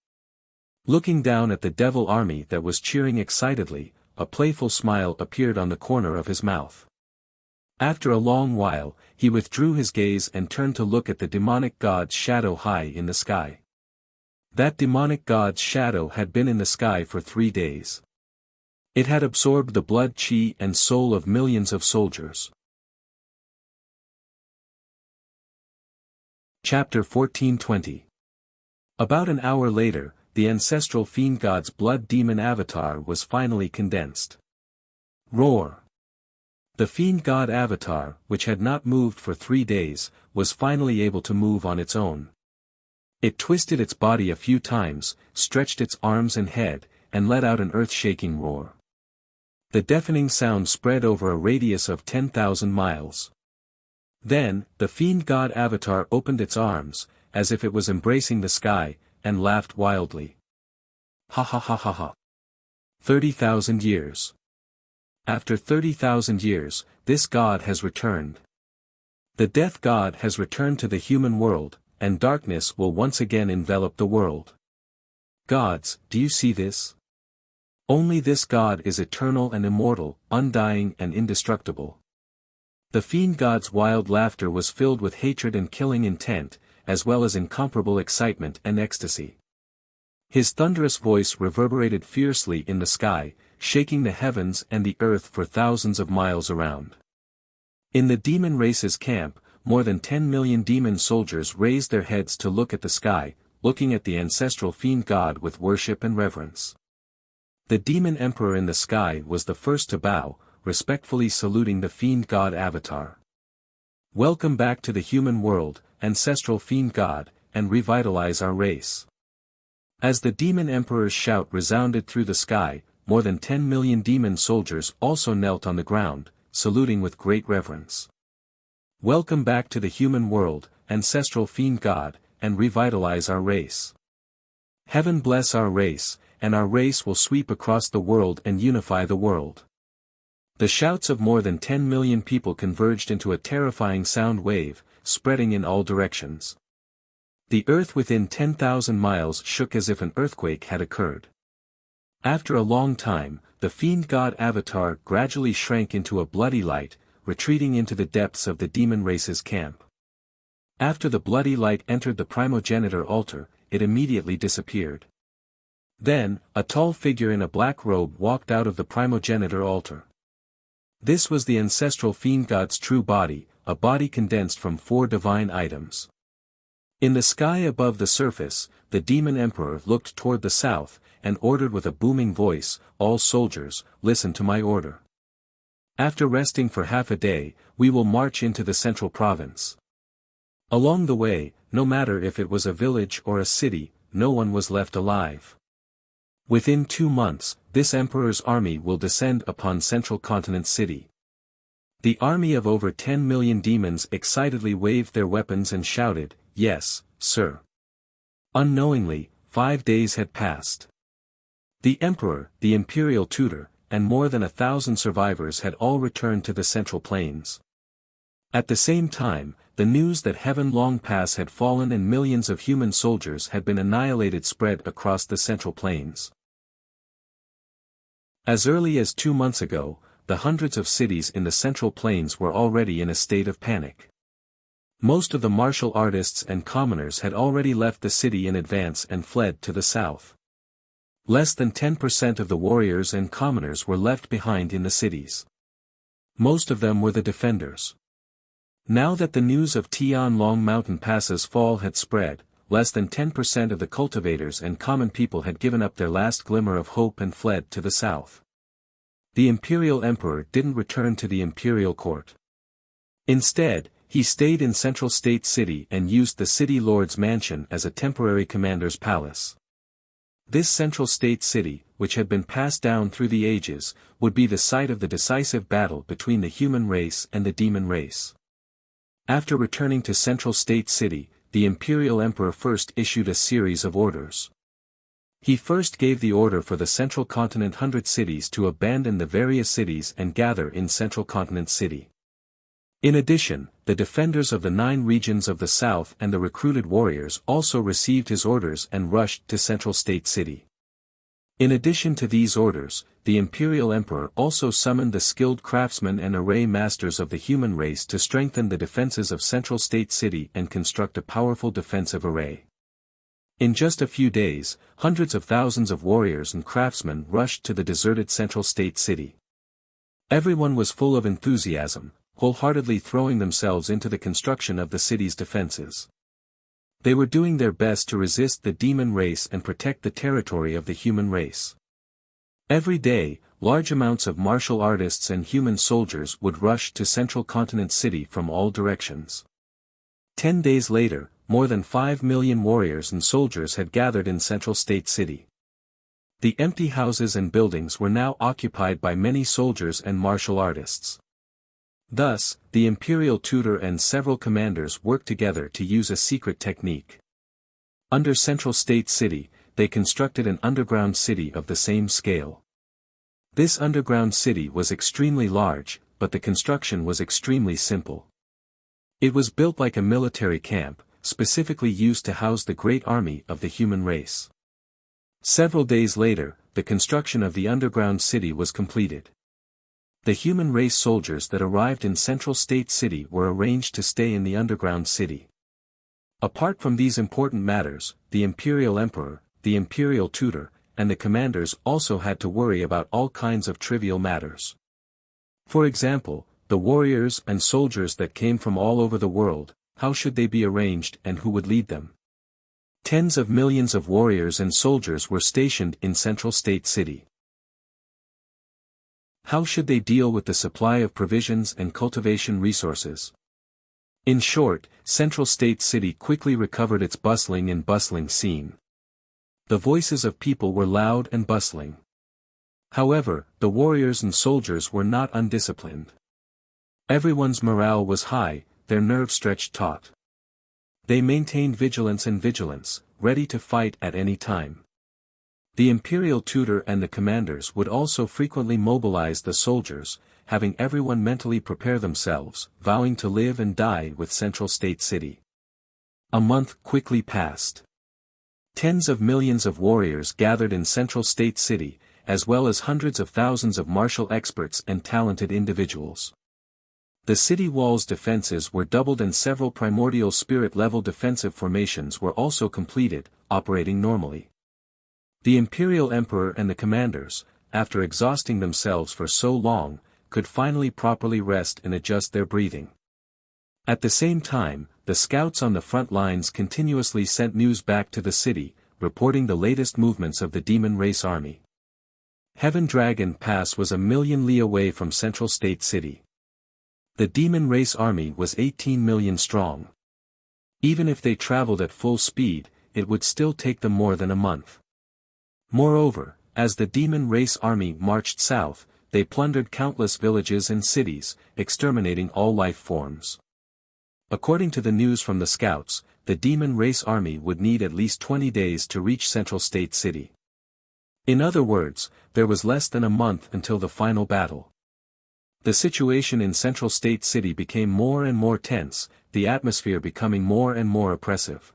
[SPEAKER 1] Looking down at the Devil army that was cheering excitedly, a playful smile appeared on the corner of his mouth. After a long while, he withdrew his gaze and turned to look at the demonic god's shadow high in the sky. That demonic god's shadow had been in the sky for 3 days. It had absorbed the blood, chi, and soul of millions of soldiers. Chapter 14:20. About an hour later, the ancestral fiend god's blood demon avatar was finally condensed. Roar! The fiend god avatar, which had not moved for 3 days, was finally able to move on its own. It twisted its body a few times, stretched its arms and head, and let out an earth-shaking roar. The deafening sound spread over a radius of 10,000 miles. Then, the fiend god avatar opened its arms, as if it was embracing the sky, and laughed wildly. Ha ha ha ha ha. 30,000 years. After 30,000 years, this god has returned. The death god has returned to the human world, and darkness will once again envelop the world. Gods, do you see this? Only this God is eternal and immortal, undying and indestructible. The fiend god's wild laughter was filled with hatred and killing intent, as well as incomparable excitement and ecstasy. His thunderous voice reverberated fiercely in the sky, shaking the heavens and the earth for thousands of miles around. In the demon race's camp, more than 10 million demon soldiers raised their heads to look at the sky, looking at the ancestral fiend god with worship and reverence. The demon emperor in the sky was the first to bow, respectfully saluting the fiend god avatar. Welcome back to the human world, ancestral fiend god, and revitalize our race. As the demon emperor's shout resounded through the sky, more than 10 million demon soldiers also knelt on the ground, saluting with great reverence. Welcome back to the human world, ancestral fiend god, and revitalize our race. Heaven bless our race, and our race will sweep across the world and unify the world. The shouts of more than 10 million people converged into a terrifying sound wave, spreading in all directions. The earth within 10,000 miles shook as if an earthquake had occurred. After a long time, the fiend god avatar gradually shrank into a bloody light, retreating into the depths of the demon race's camp. After the bloody light entered the primogenitor altar, it immediately disappeared. Then, a tall figure in a black robe walked out of the primogenitor altar. This was the ancestral fiend god's true body, a body condensed from 4 divine items. In the sky above the surface, the demon emperor looked toward the south, and ordered with a booming voice, "All soldiers, listen to my order. After resting for half a day, we will march into the central province." Along the way, no matter if it was a village or a city, no one was left alive. Within 2 months, this emperor's army will descend upon Central Continent City. The army of over 10 million demons excitedly waved their weapons and shouted, "Yes, sir." Unknowingly, 5 days had passed. The emperor, the imperial tutor, and more than 1,000 survivors had all returned to the Central Plains. At the same time, the news that heaven long past had fallen and millions of human soldiers had been annihilated spread across the Central Plains. As early as 2 months ago, the hundreds of cities in the Central Plains were already in a state of panic. Most of the martial artists and commoners had already left the city in advance and fled to the south. Less than 10% of the warriors and commoners were left behind in the cities. Most of them were the defenders. Now that the news of Tianlong mountain pass's fall had spread, less than 10% of the cultivators and common people had given up their last glimmer of hope and fled to the south. The imperial emperor didn't return to the imperial court. Instead, he stayed in Central State City and used the city lord's mansion as a temporary commander's palace. This Central State City, which had been passed down through the ages, would be the site of the decisive battle between the human race and the demon race. After returning to Central State City, the imperial emperor first issued a series of orders. He first gave the order for the central continent 100 cities to abandon the various cities and gather in central continent city. In addition, the defenders of the 9 regions of the south and the recruited warriors also received his orders and rushed to central state city. In addition to these orders, the imperial emperor also summoned the skilled craftsmen and array masters of the human race to strengthen the defenses of central state city and construct a powerful defensive array. In just a few days, hundreds of thousands of warriors and craftsmen rushed to the deserted central state city. Everyone was full of enthusiasm, wholeheartedly throwing themselves into the construction of the city's defenses. They were doing their best to resist the demon race and protect the territory of the human race. Every day, large amounts of martial artists and human soldiers would rush to central continent city from all directions. 10 days later, more than 5 million warriors and soldiers had gathered in central state city. The empty houses and buildings were now occupied by many soldiers and martial artists. Thus, the imperial tutor and several commanders worked together to use a secret technique. Under central state city, they constructed an underground city of the same scale. This underground city was extremely large, but the construction was extremely simple. It was built like a military camp, specifically used to house the great army of the human race. Several days later, the construction of the underground city was completed. The human race soldiers that arrived in central state city were arranged to stay in the underground city. Apart from these important matters, the imperial emperor, the imperial tutor, and the commanders also had to worry about all kinds of trivial matters. For example, the warriors and soldiers that came from all over the world, how should they be arranged and who would lead them? Tens of millions of warriors and soldiers were stationed in central state city. How should they deal with the supply of provisions and cultivation resources? In short, central state city quickly recovered its bustling scene. The voices of people were loud and bustling. However, the warriors and soldiers were not undisciplined. Everyone's morale was high, their nerves stretched taut. They maintained vigilance, ready to fight at any time. The imperial tutor and the commanders would also frequently mobilize the soldiers, having everyone mentally prepare themselves, vowing to live and die with central state city. A month quickly passed. Tens of millions of warriors gathered in central state city, as well as hundreds of thousands of martial experts and talented individuals. The city walls' defenses were doubled and several primordial spirit-level defensive formations were also completed, operating normally. The imperial emperor and the commanders, after exhausting themselves for so long, could finally properly rest and adjust their breathing. At the same time, the scouts on the front lines continuously sent news back to the city, reporting the latest movements of the demon race army. Heaven Dragon Pass was 1 million li away from central state city. The demon race army was 18 million strong. Even if they traveled at full speed, it would still take them more than a month. Moreover, as the demon race army marched south, they plundered countless villages and cities, exterminating all life forms. According to the news from the scouts, the demon race army would need at least 20 days to reach central state city. In other words, there was less than a month until the final battle. The situation in central state city became more and more tense, the atmosphere becoming more and more oppressive.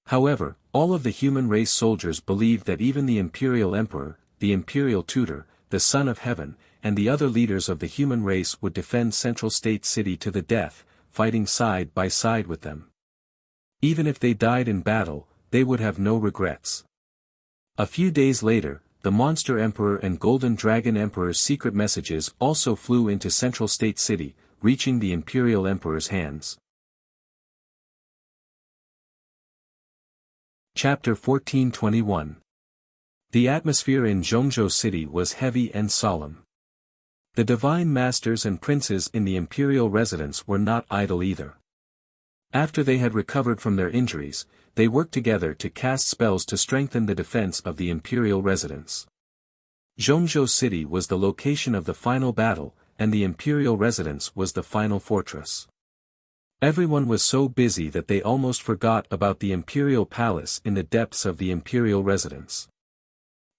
[SPEAKER 1] However, all of the human race soldiers believed that even the imperial emperor, the imperial tutor, the son of heaven, and the other leaders of the human race would defend central state city to the death, fighting side by side with them. Even if they died in battle, they would have no regrets. A few days later, the monster emperor and golden dragon emperor's secret messages also flew into central state city, reaching the imperial emperor's hands. Chapter 1421. The atmosphere in Zhongzhou city was heavy and solemn. The divine masters and princes in the imperial residence were not idle either. After they had recovered from their injuries, they worked together to cast spells to strengthen the defense of the imperial residence. Zhongzhou city was the location of the final battle, and the imperial residence was the final fortress. Everyone was so busy that they almost forgot about the imperial palace in the depths of the imperial residence.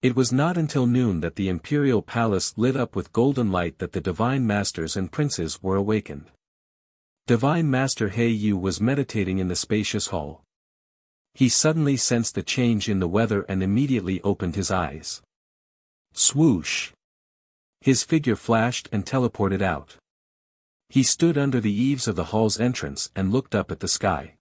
[SPEAKER 1] It was not until noon that the imperial palace lit up with golden light that the divine masters and princes were awakened. Divine Master He Yu was meditating in the spacious hall. He suddenly sensed the change in the weather and immediately opened his eyes. Swoosh! His figure flashed and teleported out. He stood under the eaves of the hall's entrance and looked up at the sky.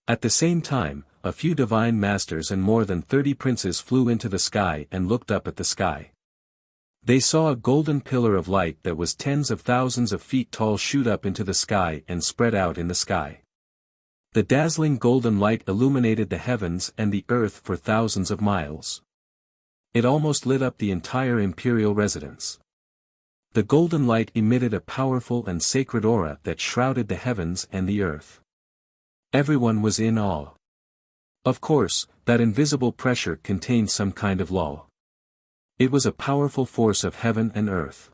[SPEAKER 1] At the same time, a few divine masters and more than 30 princes flew into the sky and looked up at the sky. They saw a golden pillar of light that was tens of thousands of feet tall shoot up into the sky and spread out in the sky. The dazzling golden light illuminated the heavens and the earth for thousands of miles. It almost lit up the entire imperial residence. The golden light emitted a powerful and sacred aura that shrouded the heavens and the earth. Everyone was in awe. Of course, that invisible pressure contained some kind of law. It was a powerful force of heaven and earth.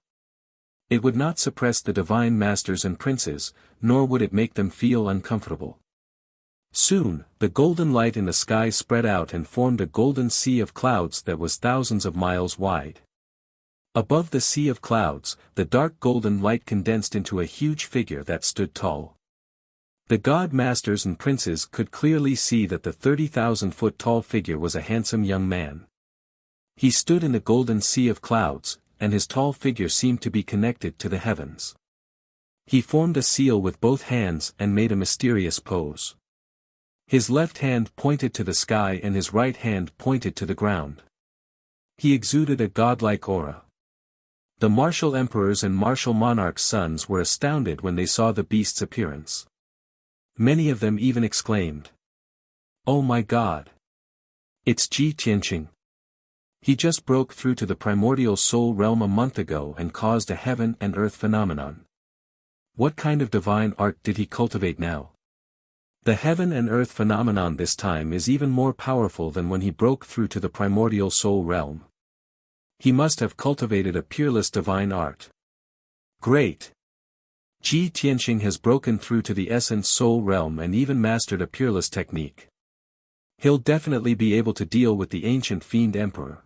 [SPEAKER 1] It would not suppress the divine masters and princes, nor would it make them feel uncomfortable. Soon, the golden light in the sky spread out and formed a golden sea of clouds that was thousands of miles wide. Above the sea of clouds, the dark golden light condensed into a huge figure that stood tall. The god masters and princes could clearly see that the 30,000-foot tall figure was a handsome young man. He stood in the golden sea of clouds, and his tall figure seemed to be connected to the heavens. He formed a seal with both hands and made a mysterious pose. His left hand pointed to the sky and his right hand pointed to the ground. He exuded a godlike aura. The martial emperors and martial monarchs' sons were astounded when they saw the beast's appearance. Many of them even exclaimed, "Oh my God! It's Ji Tianqing. He just broke through to the primordial soul realm a month ago and caused a heaven and earth phenomenon. What kind of divine art did he cultivate now? The heaven and earth phenomenon this time is even more powerful than when he broke through to the primordial soul realm. He must have cultivated a peerless divine art. Great! Ji Tianqing has broken through to the essence soul realm and even mastered a peerless technique. He'll definitely be able to deal with the ancient fiend emperor.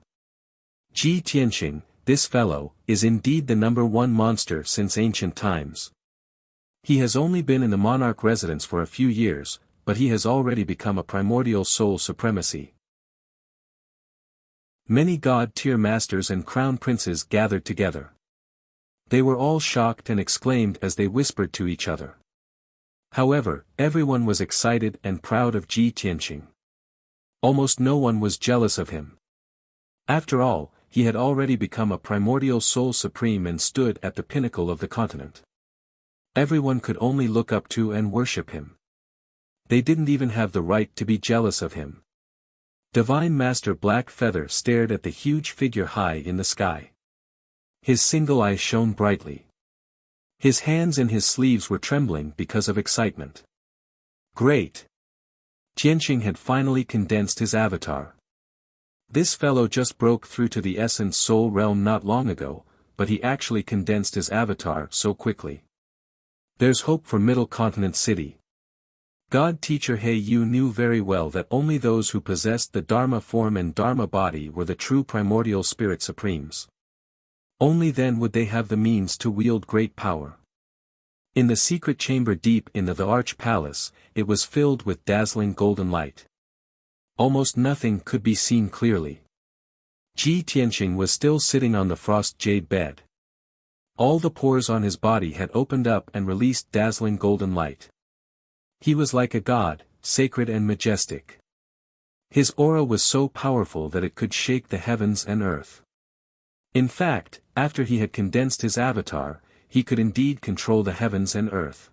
[SPEAKER 1] Ji Tianqing, this fellow, is indeed the #1 monster since ancient times. He has only been in the monarch residence for a few years, but he has already become a primordial soul supremacy." Many god-tier masters and crown princes gathered together. They were all shocked and exclaimed as they whispered to each other. However, everyone was excited and proud of Ji Tianqing. Almost no one was jealous of him. After all, he had already become a primordial soul supreme and stood at the pinnacle of the continent. Everyone could only look up to and worship him. They didn't even have the right to be jealous of him. Divine Master Black Feather stared at the huge figure high in the sky. His single eye shone brightly. His hands and his sleeves were trembling because of excitement. Great! Tianqing had finally condensed his avatar. This fellow just broke through to the essence soul realm not long ago, but he actually condensed his avatar so quickly. There's hope for Middle Continent City. God Teacher He Yu knew very well that only those who possessed the Dharma form and Dharma body were the true primordial spirit supremes. Only then would they have the means to wield great power. In the secret chamber deep in the Arch Palace, it was filled with dazzling golden light. Almost nothing could be seen clearly. Ji Tianqing was still sitting on the frost jade bed. All the pores on his body had opened up and released dazzling golden light. He was like a god, sacred and majestic. His aura was so powerful that it could shake the heavens and earth. In fact, after he had condensed his avatar, he could indeed control the heavens and earth.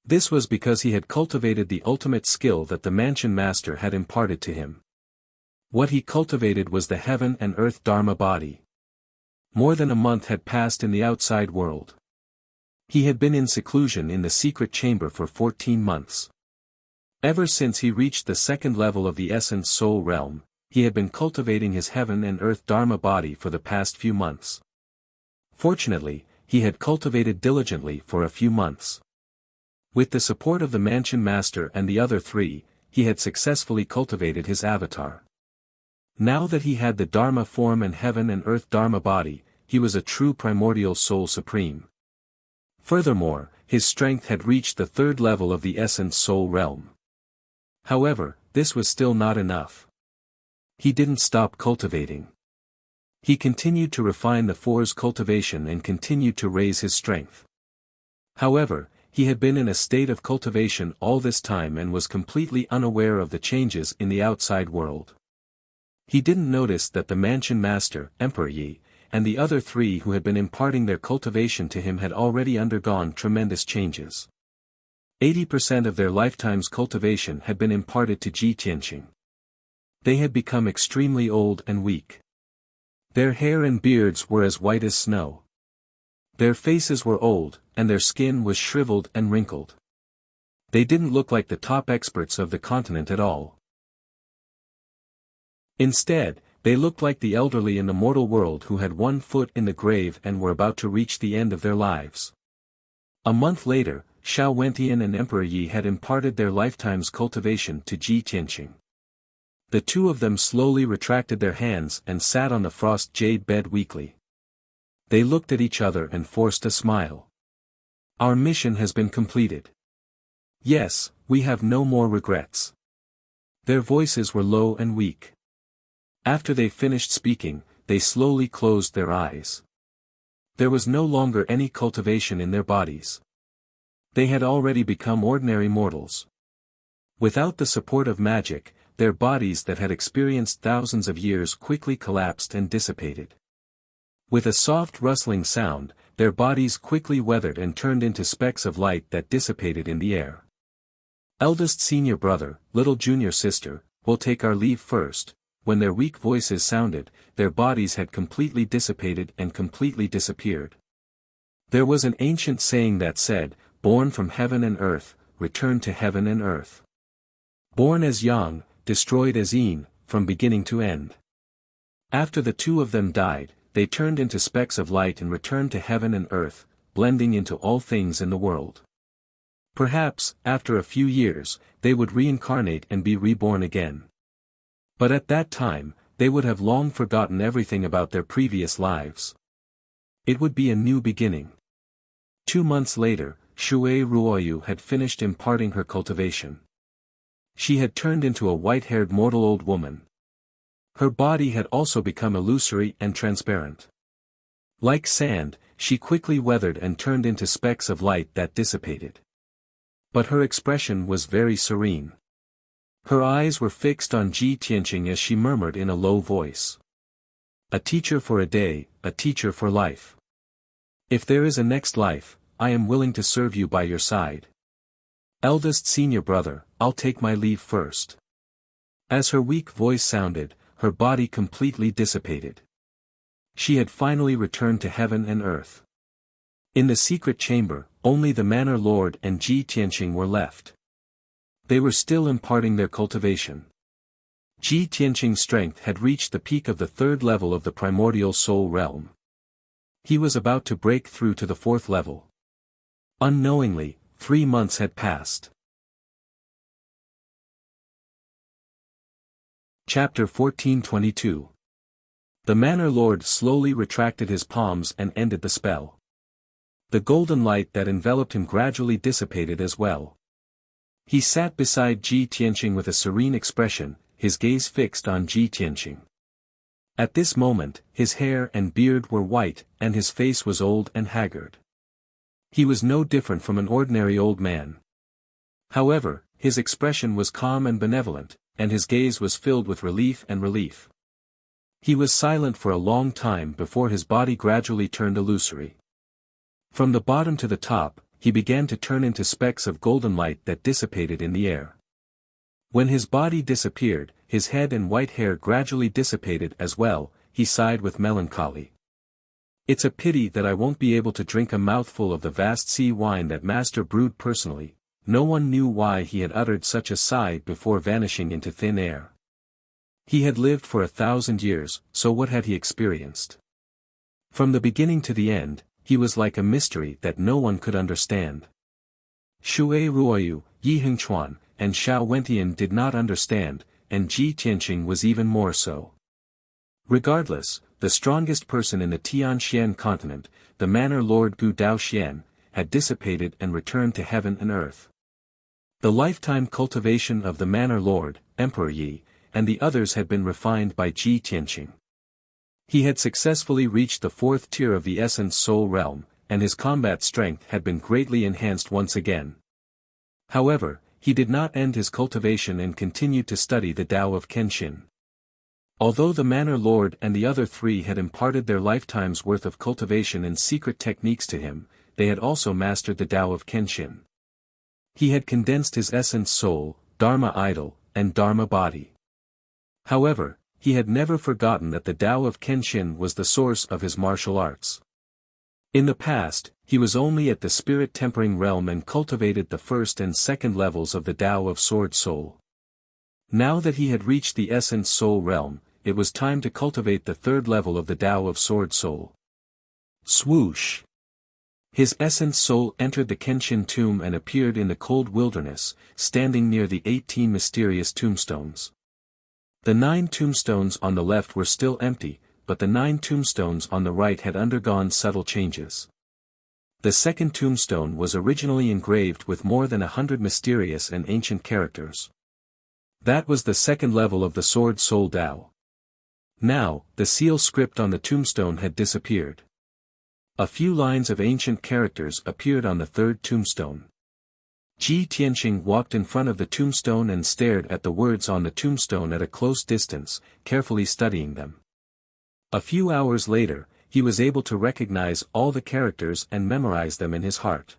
[SPEAKER 1] This was because he had cultivated the ultimate skill that the Mansion Master had imparted to him. What he cultivated was the heaven and earth Dharma body. More than a month had passed in the outside world. He had been in seclusion in the secret chamber for 14 months. Ever since he reached the second level of the essence soul realm, he had been cultivating his heaven and earth Dharma body for the past few months. Fortunately, he had cultivated diligently for a few months. With the support of the mansion master and the other three, he had successfully cultivated his avatar. Now that he had the Dharma form and heaven and earth Dharma body, he was a true primordial soul supreme. Furthermore, his strength had reached the third level of the essence soul realm. However, this was still not enough. He didn't stop cultivating. He continued to refine the Four's cultivation and continued to raise his strength. However, he had been in a state of cultivation all this time and was completely unaware of the changes in the outside world. He didn't notice that the mansion master, Emperor Yi, and the other three who had been imparting their cultivation to him had already undergone tremendous changes. 80% of their lifetime's cultivation had been imparted to Ji Tianqing. They had become extremely old and weak. Their hair and beards were as white as snow. Their faces were old, and their skin was shriveled and wrinkled. They didn't look like the top experts of the continent at all. Instead, they looked like the elderly in the mortal world who had one foot in the grave and were about to reach the end of their lives. A month later, Xiao Wentian and Emperor Yi had imparted their lifetime's cultivation to Ji Tianqing. The two of them slowly retracted their hands and sat on the frost jade bed weakly. They looked at each other and forced a smile. Our mission has been completed. Yes, we have no more regrets. Their voices were low and weak. After they finished speaking, they slowly closed their eyes. There was no longer any cultivation in their bodies. They had already become ordinary mortals. Without the support of magic, their bodies that had experienced thousands of years quickly collapsed and dissipated. With a soft rustling sound, their bodies quickly weathered and turned into specks of light that dissipated in the air. Eldest senior brother, little junior sister, will take our leave first. When their weak voices sounded, their bodies had completely dissipated and completely disappeared. There was an ancient saying that said, born from heaven and earth, return to heaven and earth. Born as Yang, destroyed as Yin, from beginning to end. After the two of them died, they turned into specks of light and returned to heaven and earth, blending into all things in the world. Perhaps, after a few years, they would reincarnate and be reborn again. But at that time, they would have long forgotten everything about their previous lives. It would be a new beginning. 2 months later, Shui Ruoyu had finished imparting her cultivation. She had turned into a white-haired mortal old woman. Her body had also become illusory and transparent. Like sand, she quickly weathered and turned into specks of light that dissipated. But her expression was very serene. Her eyes were fixed on Ji Tianqing as she murmured in a low voice. A teacher for a day, a teacher for life. If there is a next life, I am willing to serve you by your side. Eldest senior brother, I'll take my leave first. As her weak voice sounded, her body completely dissipated. She had finally returned to heaven and earth. In the secret chamber, only the manor lord and Ji Tianqing were left. They were still imparting their cultivation. Ji Tianqing's strength had reached the peak of the third level of the primordial soul realm. He was about to break through to the fourth level. Unknowingly, 3 months had passed. Chapter 1422. The manor lord slowly retracted his palms and ended the spell. The golden light that enveloped him gradually dissipated as well. He sat beside Ji Tianqing with a serene expression, his gaze fixed on Ji Tianqing. At this moment, his hair and beard were white, and his face was old and haggard. He was no different from an ordinary old man. However, his expression was calm and benevolent, and his gaze was filled with relief. He was silent for a long time before his body gradually turned illusory. From the bottom to the top, he began to turn into specks of golden light that dissipated in the air. When his body disappeared, his head and white hair gradually dissipated as well. He sighed with melancholy. It's a pity that I won't be able to drink a mouthful of the vast sea wine that Master brewed personally. No one knew why he had uttered such a sigh before vanishing into thin air. He had lived for 1,000 years, so what had he experienced? From the beginning to the end, he was like a mystery that no one could understand. Shui Ruoyu, Yi Hengchuan, and Xiao Wentian did not understand, and Ji Tianqing was even more so. Regardless, the strongest person in the Tianxian continent, the Manor Lord Gu Daoxian, had dissipated and returned to heaven and earth. The lifetime cultivation of the Manor Lord, Emperor Yi, and the others had been refined by Ji Tianqing. He had successfully reached the fourth tier of the Essence Soul realm, and his combat strength had been greatly enhanced once again. However, he did not end his cultivation and continued to study the Tao of Kenshin. Although the Manor Lord and the other three had imparted their lifetime's worth of cultivation and secret techniques to him, they had also mastered the Tao of Kenshin. He had condensed his Essence Soul, Dharma Idol, and Dharma Body. However, he had never forgotten that the Tao of Kenshin was the source of his martial arts. In the past, he was only at the spirit tempering realm and cultivated the first and second levels of the Tao of Sword Soul. Now that he had reached the Essence Soul realm, it was time to cultivate the third level of the Tao of Sword Soul. Swoosh! His Essence Soul entered the Kenshin tomb and appeared in the cold wilderness, standing near the 18 mysterious tombstones. The 9 tombstones on the left were still empty, but the 9 tombstones on the right had undergone subtle changes. The second tombstone was originally engraved with more than 100 mysterious and ancient characters. That was the second level of the Sword Soul Tao. Now, the seal script on the tombstone had disappeared. A few lines of ancient characters appeared on the third tombstone. Ji Tianqing walked in front of the tombstone and stared at the words on the tombstone at a close distance, carefully studying them. A few hours later, he was able to recognize all the characters and memorize them in his heart.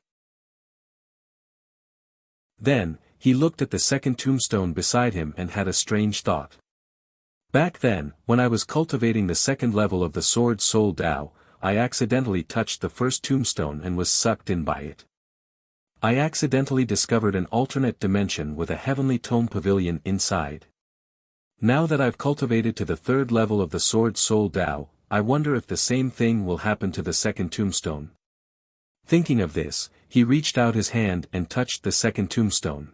[SPEAKER 1] Then, he looked at the second tombstone beside him and had a strange thought. Back then, when I was cultivating the second level of the Sword Soul Tao, I accidentally touched the first tombstone and was sucked in by it. I accidentally discovered an alternate dimension with a heavenly tome pavilion inside. Now that I've cultivated to the third level of the Sword Soul Tao, I wonder if the same thing will happen to the second tombstone. Thinking of this, he reached out his hand and touched the second tombstone.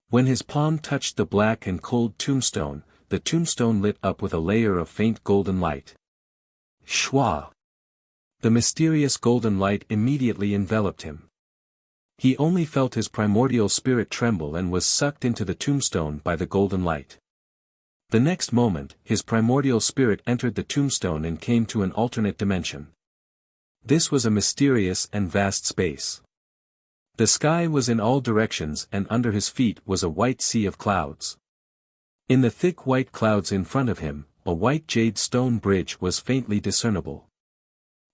[SPEAKER 1] When his palm touched the black and cold tombstone, the tombstone lit up with a layer of faint golden light. Shwa! The mysterious golden light immediately enveloped him. He only felt his primordial spirit tremble and was sucked into the tombstone by the golden light. The next moment, his primordial spirit entered the tombstone and came to an alternate dimension. This was a mysterious and vast space. The sky was in all directions and under his feet was a white sea of clouds. In the thick white clouds in front of him, a white jade stone bridge was faintly discernible.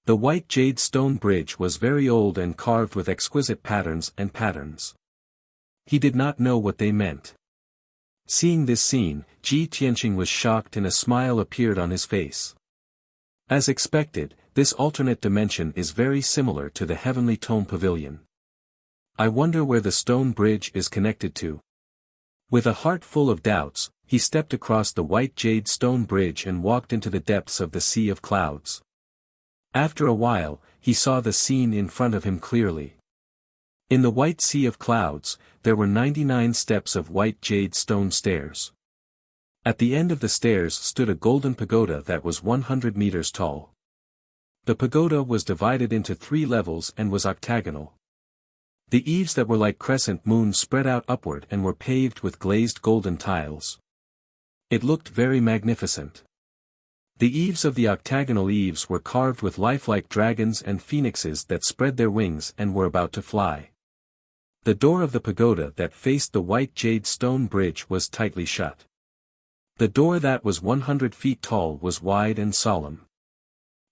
[SPEAKER 1] The white jade stone bridge was very old and carved with exquisite patterns and patterns. He did not know what they meant. Seeing this scene, Ji Tianqing was shocked and a smile appeared on his face. As expected, this alternate dimension is very similar to the Heavenly Tome Pavilion. I wonder where the stone bridge is connected to. With a heart full of doubts, he stepped across the white jade stone bridge and walked into the depths of the sea of clouds. After a while, he saw the scene in front of him clearly. In the white sea of clouds, there were 99 steps of white jade stone stairs. At the end of the stairs stood a golden pagoda that was 100 meters tall. The pagoda was divided into 3 levels and was octagonal. The eaves that were like crescent moons spread out upward and were paved with glazed golden tiles. It looked very magnificent. The eaves of the octagonal eaves were carved with lifelike dragons and phoenixes that spread their wings and were about to fly. The door of the pagoda that faced the white jade stone bridge was tightly shut. The door that was 100 feet tall was wide and solemn.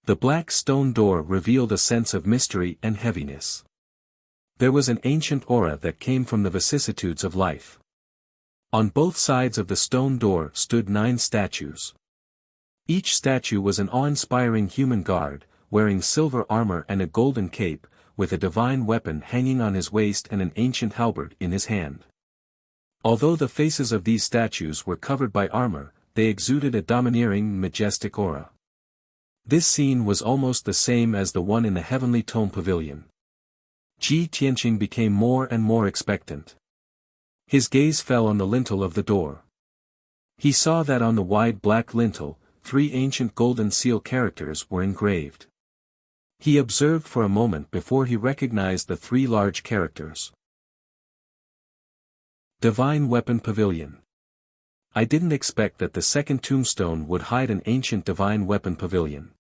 [SPEAKER 1] The black stone door revealed a sense of mystery and heaviness. There was an ancient aura that came from the vicissitudes of life. On both sides of the stone door stood 9 statues. Each statue was an awe-inspiring human guard, wearing silver armor and a golden cape, with a divine weapon hanging on his waist and an ancient halberd in his hand. Although the faces of these statues were covered by armor, they exuded a domineering, majestic aura. This scene was almost the same as the one in the Heavenly Tome Pavilion. Ji Tianqing became more and more expectant. His gaze fell on the lintel of the door. He saw that on the wide black lintel, 3 ancient golden seal characters were engraved. He observed for a moment before he recognized the 3 large characters. Divine Weapon Pavilion. I didn't expect that the second tombstone would hide an ancient divine weapon pavilion.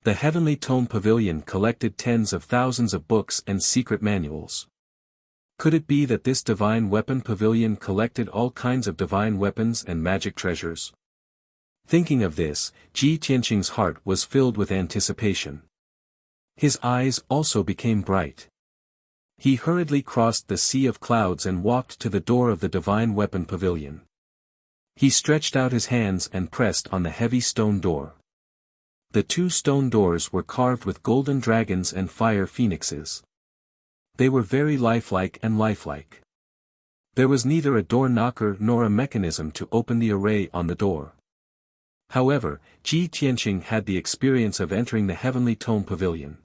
[SPEAKER 1] The Heavenly Tome Pavilion collected tens of thousands of books and secret manuals. Could it be that this divine weapon pavilion collected all kinds of divine weapons and magic treasures? Thinking of this, Ji Tianqing's heart was filled with anticipation. His eyes also became bright. He hurriedly crossed the sea of clouds and walked to the door of the divine weapon pavilion. He stretched out his hands and pressed on the heavy stone door. The 2 stone doors were carved with golden dragons and fire phoenixes. They were very lifelike and lifelike. There was neither a door knocker nor a mechanism to open the array on the door. However, Ji Tianqing had the experience of entering the Heavenly Tome Pavilion.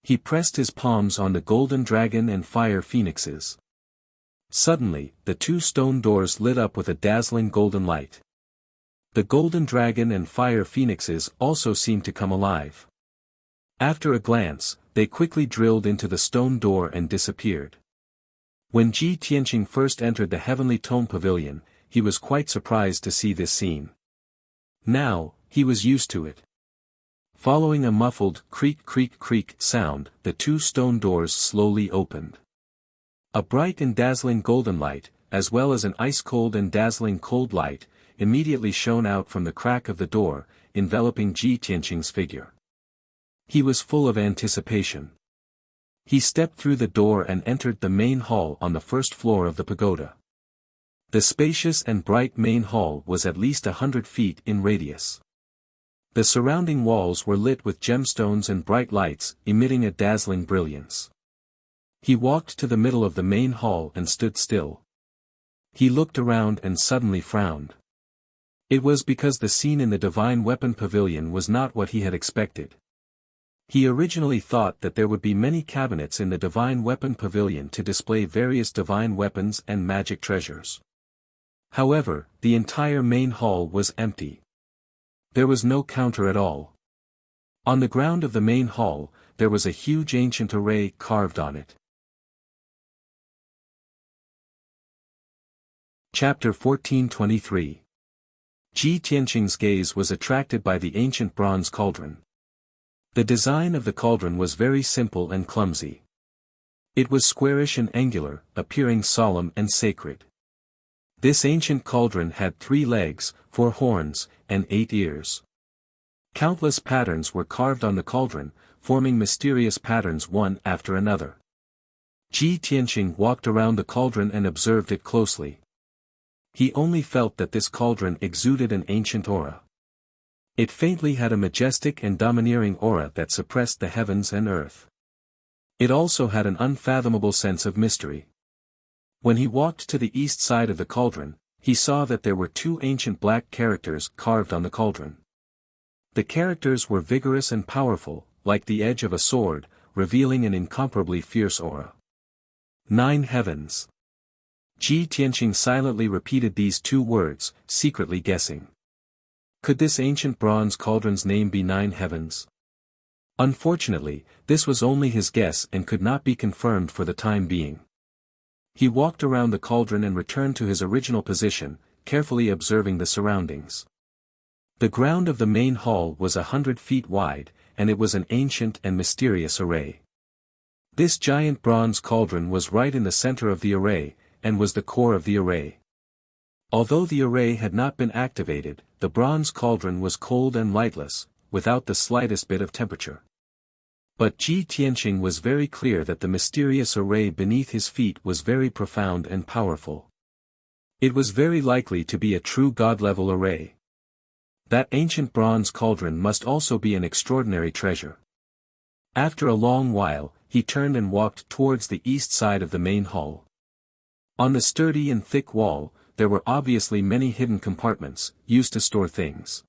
[SPEAKER 1] He pressed his palms on the golden dragon and fire phoenixes. Suddenly, the 2 stone doors lit up with a dazzling golden light. The golden dragon and fire phoenixes also seemed to come alive. After a glance, they quickly drilled into the stone door and disappeared. When Ji Tianqing first entered the Heavenly Tome Pavilion, he was quite surprised to see this scene. Now, he was used to it. Following a muffled creak creak creak sound, the 2 stone doors slowly opened. A bright and dazzling golden light, as well as an ice-cold and dazzling cold light, immediately shone out from the crack of the door, enveloping Ji Tianqing's figure. He was full of anticipation. He stepped through the door and entered the main hall on the first floor of the pagoda. The spacious and bright main hall was at least 100 feet in radius. The surrounding walls were lit with gemstones and bright lights, emitting a dazzling brilliance. He walked to the middle of the main hall and stood still. He looked around and suddenly frowned. It was because the scene in the Divine Weapon Pavilion was not what he had expected. He originally thought that there would be many cabinets in the Divine Weapon Pavilion to display various divine weapons and magic treasures. However, the entire main hall was empty. There was no counter at all. On the ground of the main hall, there was a huge ancient array carved on it. Chapter 1423. Ji Tianqing's gaze was attracted by the ancient bronze cauldron. The design of the cauldron was very simple and clumsy. It was squarish and angular, appearing solemn and sacred. This ancient cauldron had 3 legs, 4 horns, and 8 ears. Countless patterns were carved on the cauldron, forming mysterious patterns one after another. Ji Tianqing walked around the cauldron and observed it closely. He only felt that this cauldron exuded an ancient aura. It faintly had a majestic and domineering aura that suppressed the heavens and earth. It also had an unfathomable sense of mystery. When he walked to the east side of the cauldron, he saw that there were 2 ancient black characters carved on the cauldron. The characters were vigorous and powerful, like the edge of a sword, revealing an incomparably fierce aura. 9 heavens. Ji Tianqing silently repeated these 2 words, secretly guessing. Could this ancient bronze cauldron's name be 9 heavens? Unfortunately, this was only his guess and could not be confirmed for the time being. He walked around the cauldron and returned to his original position, carefully observing the surroundings. The ground of the main hall was 100 feet wide, and it was an ancient and mysterious array. This giant bronze cauldron was right in the center of the array, and was the core of the array. Although the array had not been activated, the bronze cauldron was cold and lightless, without the slightest bit of temperature. But Ji Tianqing was very clear that the mysterious array beneath his feet was very profound and powerful. It was very likely to be a true god-level array. That ancient bronze cauldron must also be an extraordinary treasure. After a long while, he turned and walked towards the east side of the main hall. On the sturdy and thick wall, there were obviously many hidden compartments, used to store things.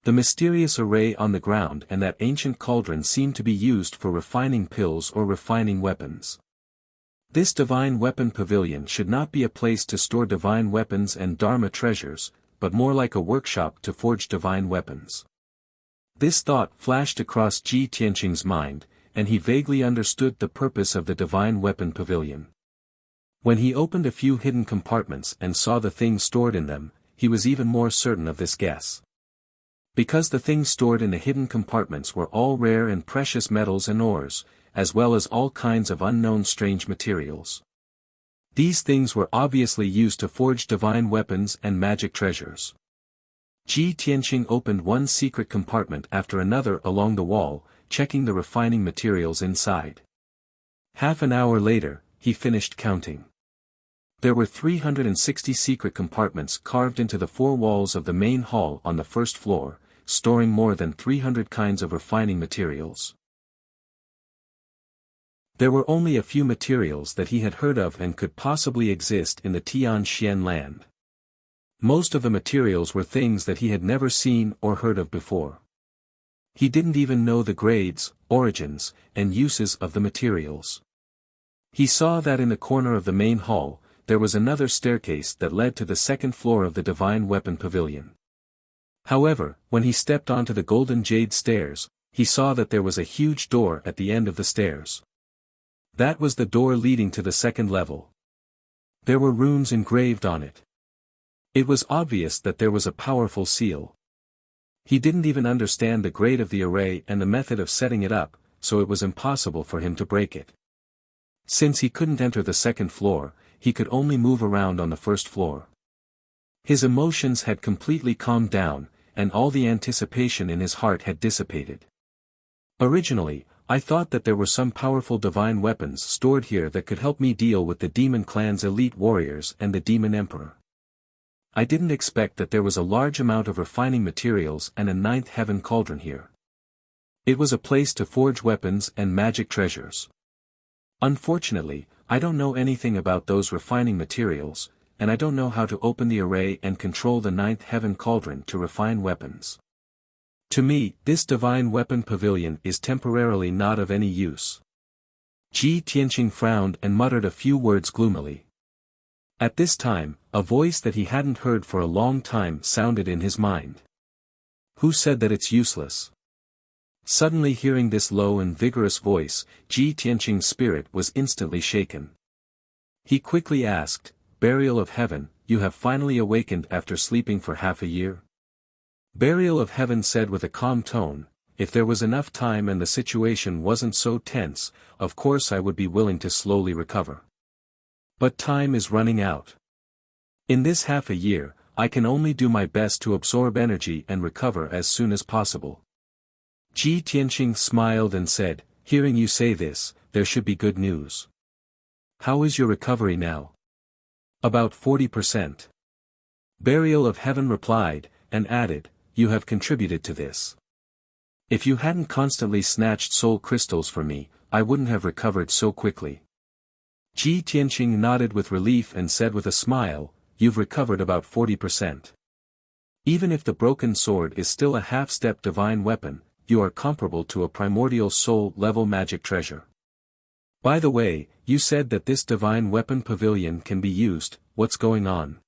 [SPEAKER 1] The mysterious array on the ground and that ancient cauldron seemed to be used for refining pills or refining weapons. This divine weapon pavilion should not be a place to store divine weapons and Dharma treasures, but more like a workshop to forge divine weapons. This thought flashed across Ji Tianqing's mind, and he vaguely understood the purpose of the divine weapon pavilion. When he opened a few hidden compartments and saw the things stored in them, he was even more certain of this guess. Because the things stored in the hidden compartments were all rare and precious metals and ores, as well as all kinds of unknown strange materials. These things were obviously used to forge divine weapons and magic treasures. Ji Tianqing opened one secret compartment after another along the wall, checking the refining materials inside. Half an hour later, he finished counting. There were 360 secret compartments carved into the four walls of the main hall on the first floor, storing more than 300 kinds of refining materials. There were only a few materials that he had heard of and could possibly exist in the Tianxian land. Most of the materials were things that he had never seen or heard of before. He didn't even know the grades, origins, and uses of the materials. He saw that in the corner of the main hall, there was another staircase that led to the second floor of the divine weapon pavilion. However, when he stepped onto the golden jade stairs, he saw that there was a huge door at the end of the stairs. That was the door leading to the second level. There were runes engraved on it. It was obvious that there was a powerful seal. He didn't even understand the grade of the array and the method of setting it up, so it was impossible for him to break it. Since he couldn't enter the second floor, he could only move around on the first floor. His emotions had completely calmed down, and all the anticipation in his heart had dissipated. Originally, I thought that there were some powerful divine weapons stored here that could help me deal with the demon clan's elite warriors and the demon emperor. I didn't expect that there was a large amount of refining materials and a ninth heaven cauldron here. It was a place to forge weapons and magic treasures. Unfortunately, I don't know anything about those refining materials, and I don't know how to open the array and control the ninth heaven cauldron to refine weapons. To me, this divine weapon pavilion is temporarily not of any use. Ji Tianqing frowned and muttered a few words gloomily. At this time, a voice that he hadn't heard for a long time sounded in his mind. Who said that it's useless? Suddenly hearing this low and vigorous voice, Ji Tianqing's spirit was instantly shaken. He quickly asked, Burial of Heaven, you have finally awakened after sleeping for half a year? Burial of Heaven said with a calm tone, if there was enough time and the situation wasn't so tense, of course I would be willing to slowly recover. But time is running out. In this half a year, I can only do my best to absorb energy and recover as soon as possible. Ji Tianqing smiled and said, hearing you say this, there should be good news. How is your recovery now? About 40%. Burial of Heaven replied, and added, you have contributed to this. If you hadn't constantly snatched soul crystals from me, I wouldn't have recovered so quickly. Ji Tianqing nodded with relief and said with a smile, you've recovered about 40%. Even if the broken sword is still a half-step divine weapon, you are comparable to a primordial soul-level magic treasure. By the way, you said that this divine weapon pavilion can be used, what's going on?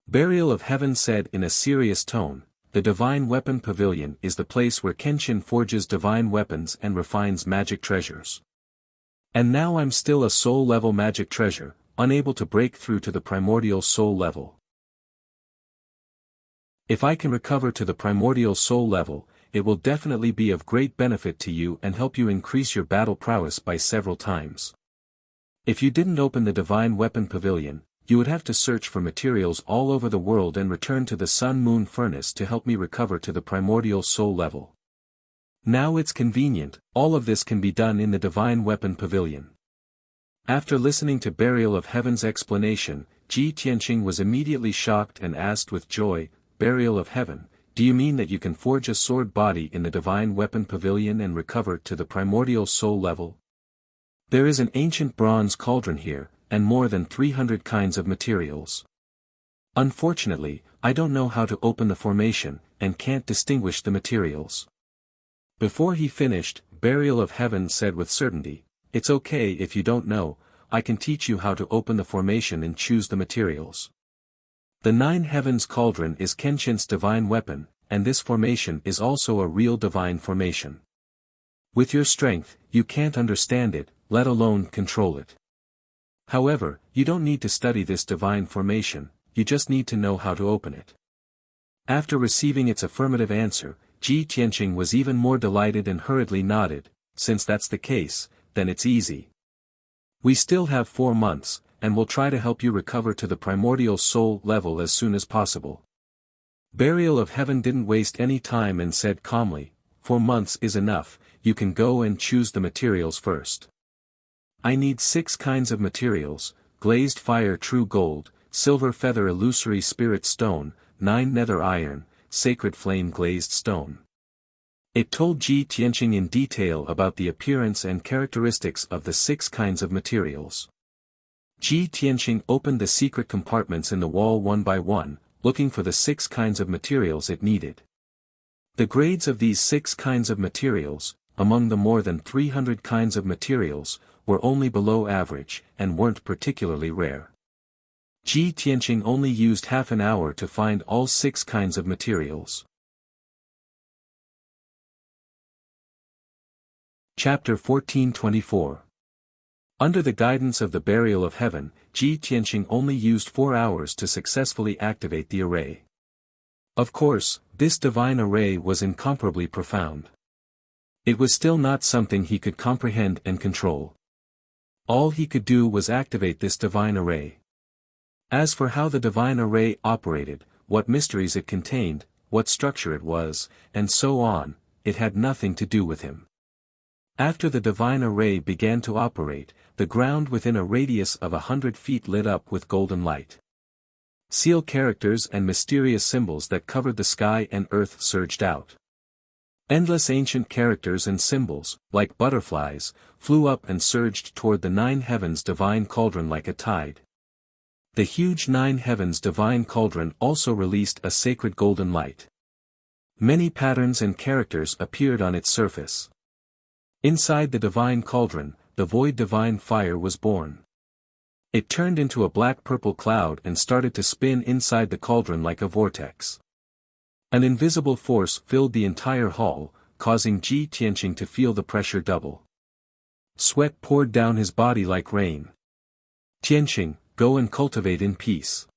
[SPEAKER 1] Burial of Heaven said in a serious tone, the divine weapon pavilion is the place where Kenshin forges divine weapons and refines magic treasures. And now I'm still a soul-level magic treasure, unable to break through to the primordial soul level. If I can recover to the primordial soul level, it will definitely be of great benefit to you and help you increase your battle prowess by several times. If you didn't open the divine weapon pavilion, you would have to search for materials all over the world and return to the sun-moon furnace to help me recover to the primordial soul level. Now it's convenient, all of this can be done in the divine weapon pavilion. After listening to Burial of Heaven's explanation, Ji Tianqing was immediately shocked and asked with joy, Burial of Heaven, do you mean that you can forge a sword body in the divine weapon pavilion and recover to the primordial soul level? There is an ancient bronze cauldron here, and more than 300 kinds of materials. Unfortunately, I don't know how to open the formation, and can't distinguish the materials. Before he finished, Burial of Heaven said with certainty, "It's okay if you don't know, I can teach you how to open the formation and choose the materials." The Nine Heavens Cauldron is Kenshin's divine weapon, and this formation is also a real divine formation. With your strength, you can't understand it, let alone control it. However, you don't need to study this divine formation, you just need to know how to open it. After receiving its affirmative answer, Ji Tianqing was even more delighted and hurriedly nodded, "Since that's the case, then it's easy. We still have 4 months, and we'll try to help you recover to the primordial soul level as soon as possible." Burial of Heaven didn't waste any time and said calmly, "4 months is enough, you can go and choose the materials first. I need 6 kinds of materials: glazed fire true gold, silver feather illusory spirit stone, 9 nether iron, sacred flame glazed stone." It told Ji Tianqing in detail about the appearance and characteristics of the 6 kinds of materials. Ji Tianqing opened the secret compartments in the wall one by one, looking for the 6 kinds of materials it needed. The grades of these 6 kinds of materials, among the more than 300 kinds of materials, were only below average, and weren't particularly rare. Ji Tianqing only used half an hour to find all 6 kinds of materials. Chapter 1424. Under the guidance of the Burial of Heaven, Ji Tianqing only used 4 hours to successfully activate the array. Of course, this divine array was incomparably profound. It was still not something he could comprehend and control. All he could do was activate this divine array. As for how the divine array operated, what mysteries it contained, what structure it was, and so on, it had nothing to do with him. After the divine array began to operate, the ground within a radius of 100 feet lit up with golden light. Seal characters and mysterious symbols that covered the sky and earth surged out. Endless ancient characters and symbols, like butterflies, flew up and surged toward the Nine Heavens divine cauldron like a tide. The huge Nine Heavens divine cauldron also released a sacred golden light. Many patterns and characters appeared on its surface. Inside the divine cauldron, the void divine fire was born. It turned into a black-purple cloud and started to spin inside the cauldron like a vortex. An invisible force filled the entire hall, causing Ji Tianqing to feel the pressure double. Sweat poured down his body like rain. "Tianqing, go and cultivate in peace.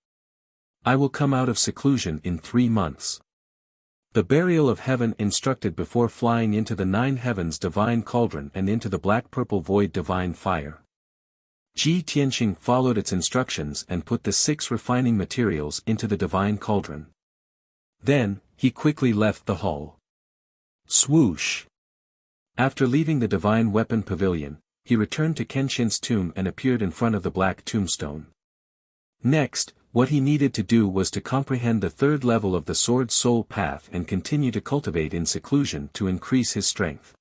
[SPEAKER 1] I will come out of seclusion in 3 months." The Burial of Heaven instructed before flying into the Nine Heavens divine cauldron and into the black-purple void divine fire. Ji Tianqing followed its instructions and put the 6 refining materials into the divine cauldron. Then, he quickly left the hall. Swoosh! After leaving the divine weapon pavilion, he returned to Kenshin's tomb and appeared in front of the black tombstone. Next, what he needed to do was to comprehend the 3rd level of the Sword Soul Path and continue to cultivate in seclusion to increase his strength.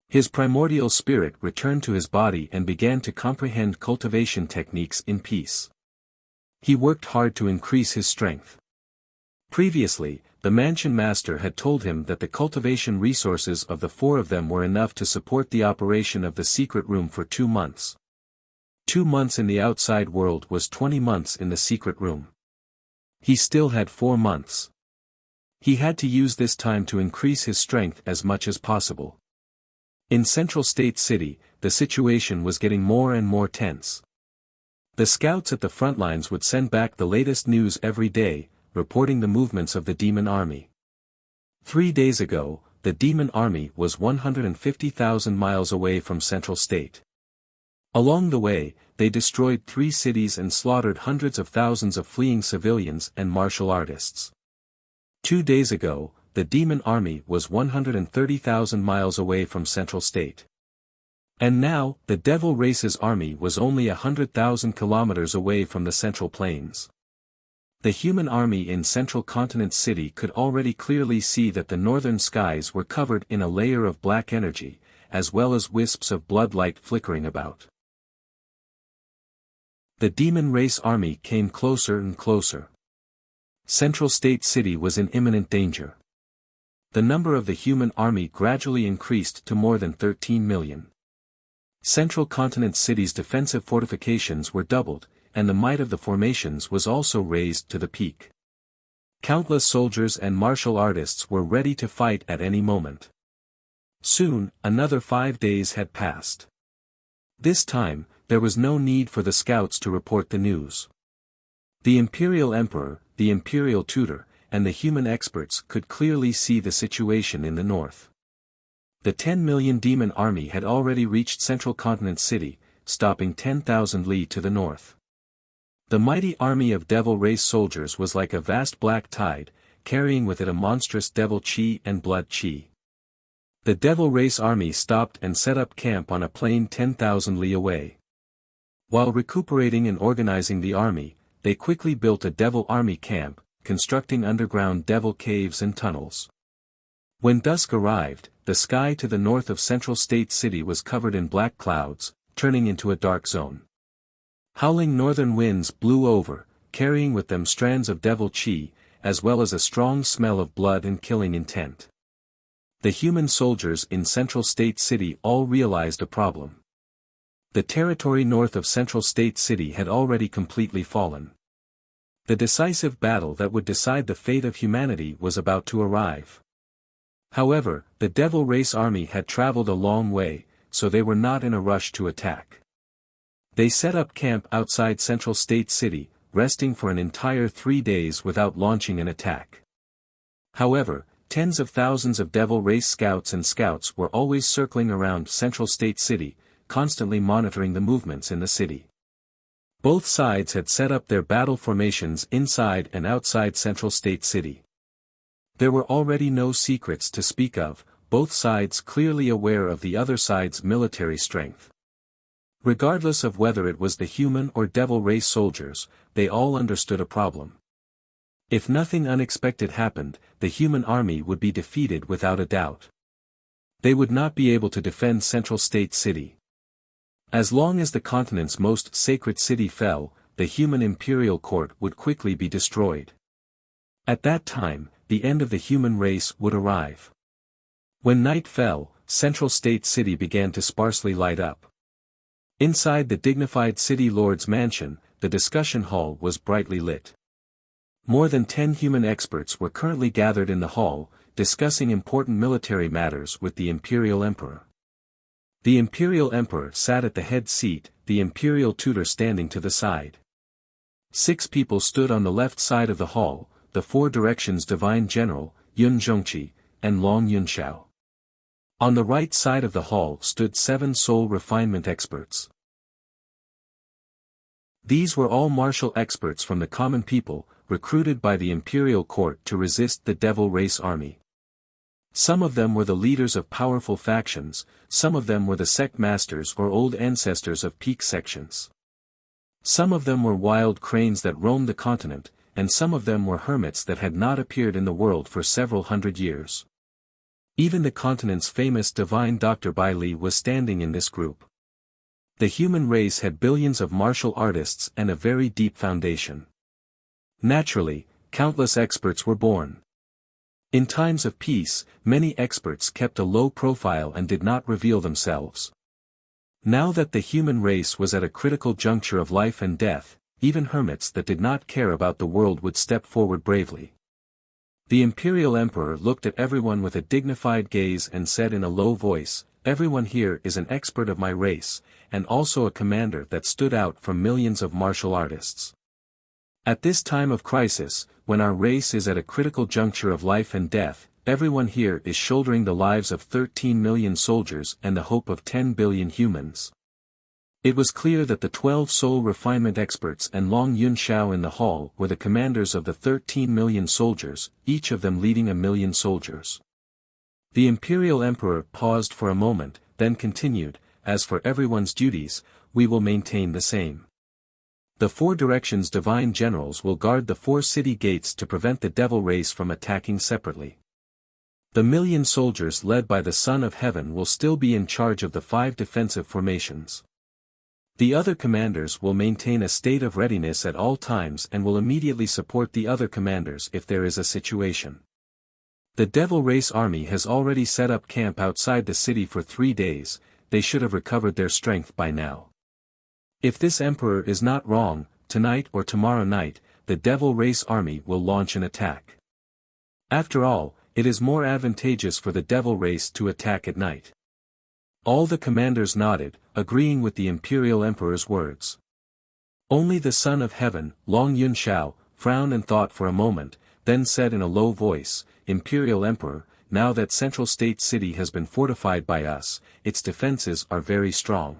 [SPEAKER 1] His primordial spirit returned to his body and began to comprehend cultivation techniques in peace. He worked hard to increase his strength. Previously, the mansion master had told him that the cultivation resources of the 4 of them were enough to support the operation of the secret room for 2 months. 2 months in the outside world was 20 months in the secret room. He still had 4 months. He had to use this time to increase his strength as much as possible. In Central State City, the situation was getting more and more tense. The scouts at the front lines would send back the latest news every day, reporting the movements of the demon army. 3 days ago, the demon army was 150,000 miles away from Central State. Along the way, they destroyed 3 cities and slaughtered hundreds of thousands of fleeing civilians and martial artists. 2 days ago, the demon army was 130,000 miles away from Central State. And now, the devil race's army was only 100,000 kilometers away from the Central Plains. The human army in Central Continent City could already clearly see that the northern skies were covered in a layer of black energy, as well as wisps of blood light flickering about. The demon race army came closer and closer. Central State City was in imminent danger. The number of the human army gradually increased to more than 13 million. Central Continent City's defensive fortifications were doubled, and the might of the formations was also raised to the peak. Countless soldiers and martial artists were ready to fight at any moment. Soon, another 5 days had passed. This time, there was no need for the scouts to report the news. The Imperial Emperor, the Imperial Tutor, and the human experts could clearly see the situation in the north. The 10 million demon army had already reached Central Continent City, stopping 10,000 li to the north. The mighty army of devil race soldiers was like a vast black tide, carrying with it a monstrous devil chi and blood chi. The devil race army stopped and set up camp on a plain 10,000 li away. While recuperating and organizing the army, they quickly built a devil army camp, constructing underground devil caves and tunnels. When dusk arrived, the sky to the north of Central State City was covered in black clouds, turning into a dark zone. Howling northern winds blew over, carrying with them strands of devil chi, as well as a strong smell of blood and killing intent. The human soldiers in Central State City all realized a problem. The territory north of Central State City had already completely fallen. The decisive battle that would decide the fate of humanity was about to arrive. However, the devil race army had traveled a long way, so they were not in a rush to attack. They set up camp outside Central State City, resting for an entire 3 days without launching an attack. However, tens of thousands of devil race scouts and scouts were always circling around Central State City, constantly monitoring the movements in the city. Both sides had set up their battle formations inside and outside Central State City. There were already no secrets to speak of, both sides clearly aware of the other side's military strength. Regardless of whether it was the human or devil race soldiers, they all understood a problem. If nothing unexpected happened, the human army would be defeated without a doubt. They would not be able to defend Central State City. As long as the continent's most sacred city fell, the human imperial court would quickly be destroyed. At that time, the end of the human race would arrive. When night fell, Central State City began to sparsely light up. Inside the dignified city lord's mansion, the discussion hall was brightly lit. More than 10 human experts were currently gathered in the hall, discussing important military matters with the Imperial Emperor. The Imperial Emperor sat at the head seat, the Imperial Tutor standing to the side. 6 people stood on the left side of the hall, the 4 Directions Divine General, Yun Zhongqi, and Long Yunxiao. On the right side of the hall stood 7 soul refinement experts. These were all martial experts from the common people, recruited by the imperial court to resist the devil race army. Some of them were the leaders of powerful factions, some of them were the sect masters or old ancestors of peak sections. Some of them were wild cranes that roamed the continent, and some of them were hermits that had not appeared in the world for several hundred years. Even the continent's famous divine Dr. Bai Li was standing in this group. The human race had billions of martial artists and a very deep foundation. Naturally, countless experts were born. In times of peace, many experts kept a low profile and did not reveal themselves. Now that the human race was at a critical juncture of life and death, even hermits that did not care about the world would step forward bravely. The Imperial Emperor looked at everyone with a dignified gaze and said in a low voice, "Everyone here is an expert of my race, and also a commander that stood out from millions of martial artists. At this time of crisis, when our race is at a critical juncture of life and death, everyone here is shouldering the lives of 13 million soldiers and the hope of 10 billion humans." It was clear that the 12 soul refinement experts and Long Yunxiao in the hall were the commanders of the 13 million soldiers, each of them leading 1 million soldiers. The Imperial Emperor paused for a moment, then continued, "As for everyone's duties, we will maintain the same. The 4 Directions Divine Generals will guard the 4 city gates to prevent the devil race from attacking separately. The 1,000,000 soldiers led by the Son of Heaven will still be in charge of the 5 defensive formations. The other commanders will maintain a state of readiness at all times and will immediately support the other commanders if there is a situation. The Devil Race army has already set up camp outside the city for 3 days, they should have recovered their strength by now. If this emperor is not wrong, tonight or tomorrow night, the Devil Race army will launch an attack. After all, it is more advantageous for the Devil Race to attack at night. All the commanders nodded, agreeing with the Imperial Emperor's words. Only the Son of Heaven, Long Yun Shao, frowned and thought for a moment, then said in a low voice, Imperial Emperor, now that Central State City has been fortified by us, its defenses are very strong.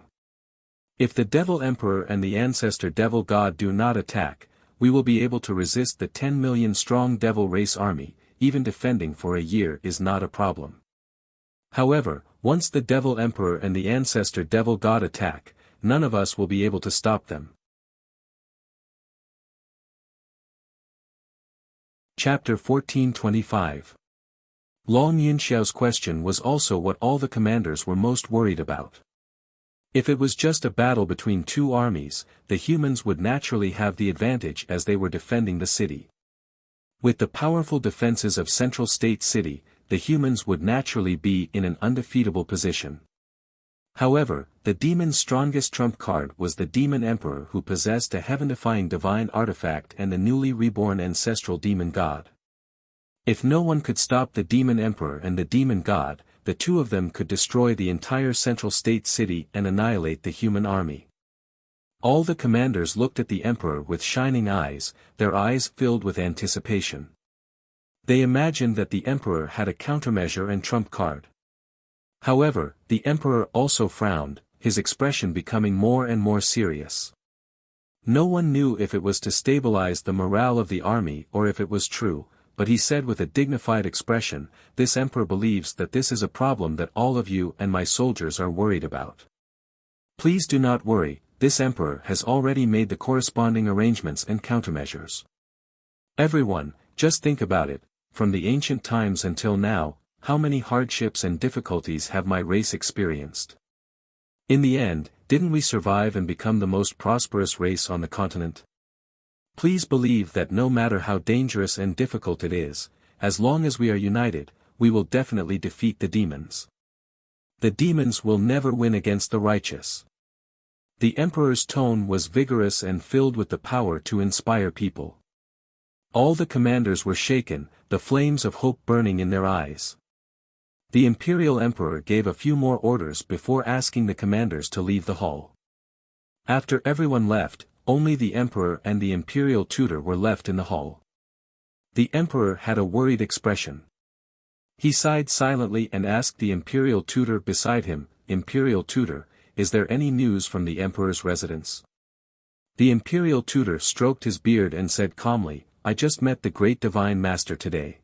[SPEAKER 1] If the Devil Emperor and the Ancestor Devil God do not attack, we will be able to resist the 10 million strong Devil Race army, even defending for a year is not a problem. However, once the Devil Emperor and the Ancestor Devil God attack, none of us will be able to stop them. Chapter 14:25. Long Yunxiao's question was also what all the commanders were most worried about. If it was just a battle between two armies, the humans would naturally have the advantage as they were defending the city. With the powerful defenses of Central State City, the humans would naturally be in an undefeatable position. However, the demon's strongest trump card was the Demon Emperor who possessed a heaven-defying divine artifact and the newly reborn ancestral demon god. If no one could stop the Demon Emperor and the Demon God, the two of them could destroy the entire Central State City and annihilate the human army. All the commanders looked at the Emperor with shining eyes, their eyes filled with anticipation. They imagined that the Emperor had a countermeasure and trump card. However, the Emperor also frowned, his expression becoming more and more serious. No one knew if it was to stabilize the morale of the army or if it was true, but he said with a dignified expression, "This Emperor believes that this is a problem that all of you and my soldiers are worried about. Please do not worry, this Emperor has already made the corresponding arrangements and countermeasures. Everyone, just think about it, from the ancient times until now, how many hardships and difficulties have my race experienced? In the end, didn't we survive and become the most prosperous race on the continent? Please believe that no matter how dangerous and difficult it is, as long as we are united, we will definitely defeat the demons. The demons will never win against the righteous." The Emperor's tone was vigorous and filled with the power to inspire people. All the commanders were shaken, the flames of hope burning in their eyes. The Imperial Emperor gave a few more orders before asking the commanders to leave the hall. After everyone left, only the Emperor and the Imperial Tutor were left in the hall. The Emperor had a worried expression. He sighed silently and asked the Imperial Tutor beside him, "Imperial Tutor, is there any news from the Emperor's residence?" The Imperial Tutor stroked his beard and said calmly, "I just met the Great Divine Master today.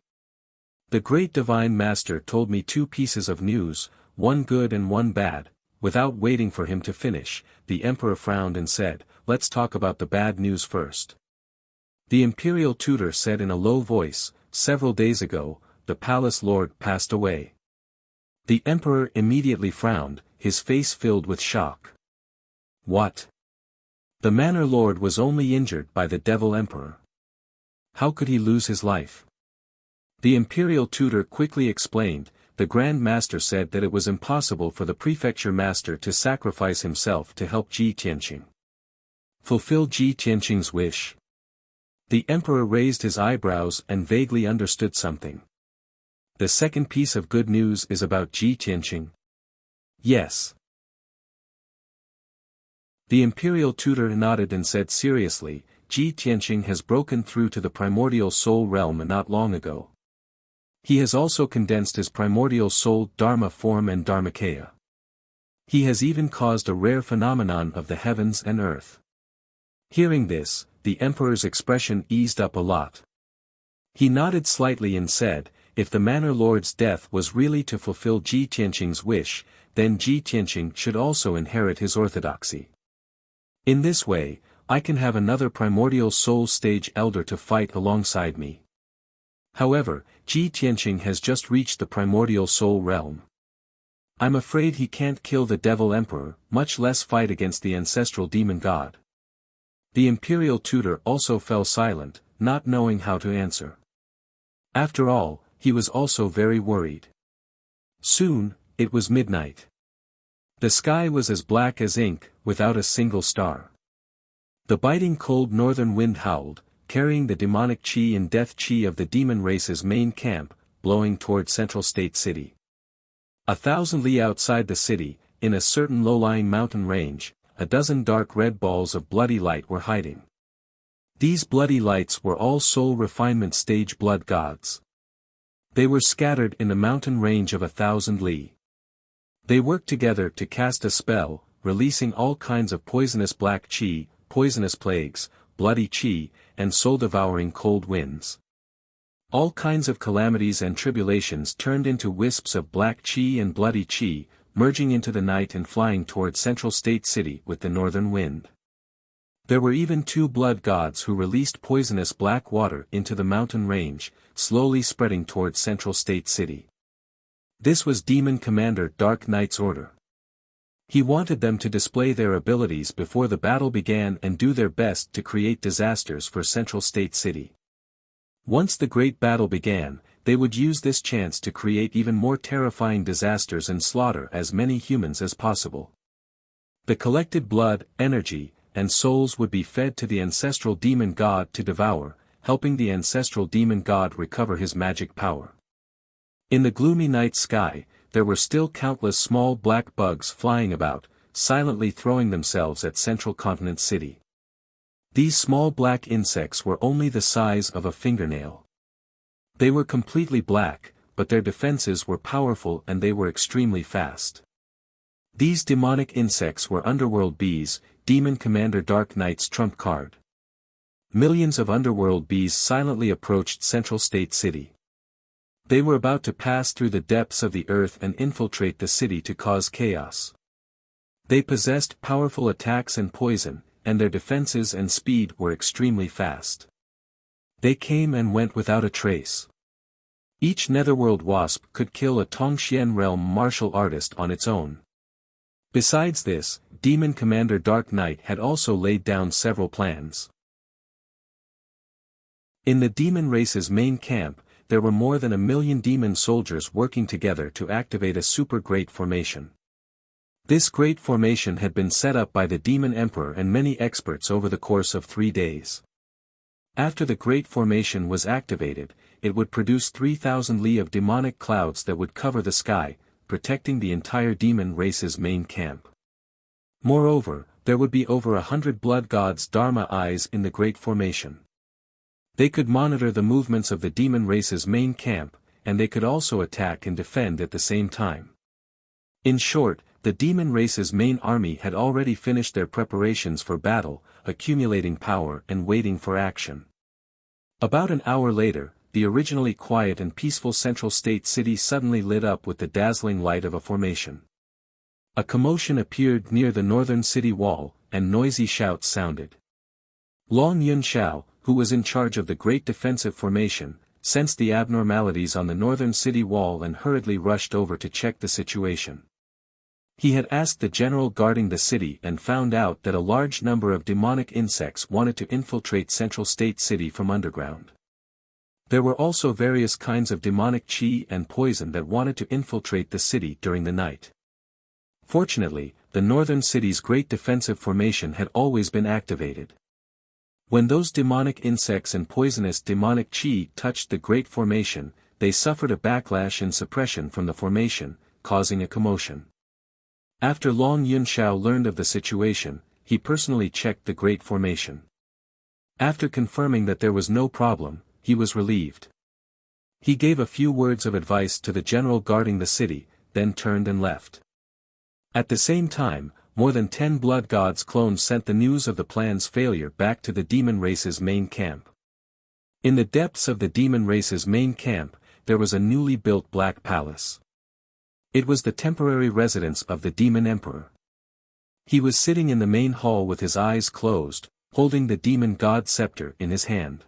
[SPEAKER 1] The Great Divine Master told me 2 pieces of news, one good and one bad." Without waiting for him to finish, the Emperor frowned and said, "Let's talk about the bad news first." The Imperial Tutor said in a low voice, "Several days ago, the Palace Lord passed away." The Emperor immediately frowned, his face filled with shock. What? The Manor Lord was only injured by the Devil Emperor. How could he lose his life? The Imperial Tutor quickly explained, "The Grand Master said that it was impossible for the Prefecture Master to sacrifice himself to help Ji Tianqing. Fulfill Ji Tianqing's wish." The Emperor raised his eyebrows and vaguely understood something. "The second piece of good news is about Ji Tianqing?" "Yes." The Imperial Tutor nodded and said seriously, "Ji Tianqing has broken through to the primordial soul realm not long ago. He has also condensed his primordial soul Dharma form and Dharmakaya. He has even caused a rare phenomenon of the heavens and earth." Hearing this, the Emperor's expression eased up a lot. He nodded slightly and said, "If the Manor Lord's death was really to fulfill Ji Tianqing's wish, then Ji Tianqing should also inherit his orthodoxy. In this way, I can have another primordial soul stage elder to fight alongside me. However, Ji Tianqing has just reached the primordial soul realm. I'm afraid he can't kill the Devil Emperor, much less fight against the ancestral demon god. The imperial tutor also fell silent, not knowing how to answer. After all, he was also very worried. Soon, it was midnight. The sky was as black as ink, without a single star. The biting cold northern wind howled, carrying the demonic chi and death chi of the demon race's main camp, blowing toward Central State City. 1,000 li outside the city, in a certain low-lying mountain range, a dozen dark red balls of bloody light were hiding. These bloody lights were all soul refinement stage blood gods. They were scattered in a mountain range of 1,000 li. They worked together to cast a spell, releasing all kinds of poisonous black chi, poisonous plagues, bloody chi, and soul-devouring cold winds. All kinds of calamities and tribulations turned into wisps of black chi and bloody chi, merging into the night and flying toward Central State City with the northern wind. There were even 2 blood gods who released poisonous black water into the mountain range, slowly spreading toward Central State City. This was Demon Commander Dark Knight's order. He wanted them to display their abilities before the battle began and do their best to create disasters for Central State City. Once the great battle began, they would use this chance to create even more terrifying disasters and slaughter as many humans as possible. The collected blood, energy, and souls would be fed to the ancestral demon god to devour, helping the ancestral demon god recover his magic power. In the gloomy night sky, there were still countless small black bugs flying about, silently throwing themselves at Central Continent City. These small black insects were only the size of a fingernail. They were completely black, but their defenses were powerful and they were extremely fast. These demonic insects were underworld bees, Demon Commander Dark Knight's trump card. Millions of underworld bees silently approached Central State City. They were about to pass through the depths of the earth and infiltrate the city to cause chaos. They possessed powerful attacks and poison, and their defenses and speed were extremely fast. They came and went without a trace. Each netherworld wasp could kill a Tongxian realm martial artist on its own. Besides this, Demon Commander Dark Knight had also laid down several plans. In the demon race's main camp, there were more than 1 million demon soldiers working together to activate a super great formation. This great formation had been set up by the Demon Emperor and many experts over the course of 3 days. After the great formation was activated, it would produce 3,000 li of demonic clouds that would cover the sky, protecting the entire demon race's main camp. Moreover, there would be over 100 blood gods' Dharma eyes in the great formation. They could monitor the movements of the demon race's main camp, and they could also attack and defend at the same time. In short, the demon race's main army had already finished their preparations for battle, accumulating power and waiting for action. About an hour later, the originally quiet and peaceful Central State City suddenly lit up with the dazzling light of a formation. A commotion appeared near the northern city wall, and noisy shouts sounded. Long Yun Xiao, who was in charge of the great defensive formation, sensed the abnormalities on the northern city wall and hurriedly rushed over to check the situation. He had asked the general guarding the city and found out that a large number of demonic insects wanted to infiltrate Central State City from underground. There were also various kinds of demonic chi and poison that wanted to infiltrate the city during the night. Fortunately, the northern city's great defensive formation had always been activated. When those demonic insects and poisonous demonic chi touched the great formation, they suffered a backlash and suppression from the formation, causing a commotion. After Long Yun Xiao learned of the situation, he personally checked the great formation. After confirming that there was no problem, he was relieved. He gave a few words of advice to the general guarding the city, then turned and left. At the same time, more than 10 blood gods clones sent the news of the plan's failure back to the demon race's main camp. In the depths of the demon race's main camp, there was a newly built black palace. It was the temporary residence of the demon emperor. He was sitting in the main hall with his eyes closed, holding the demon god scepter in his hand.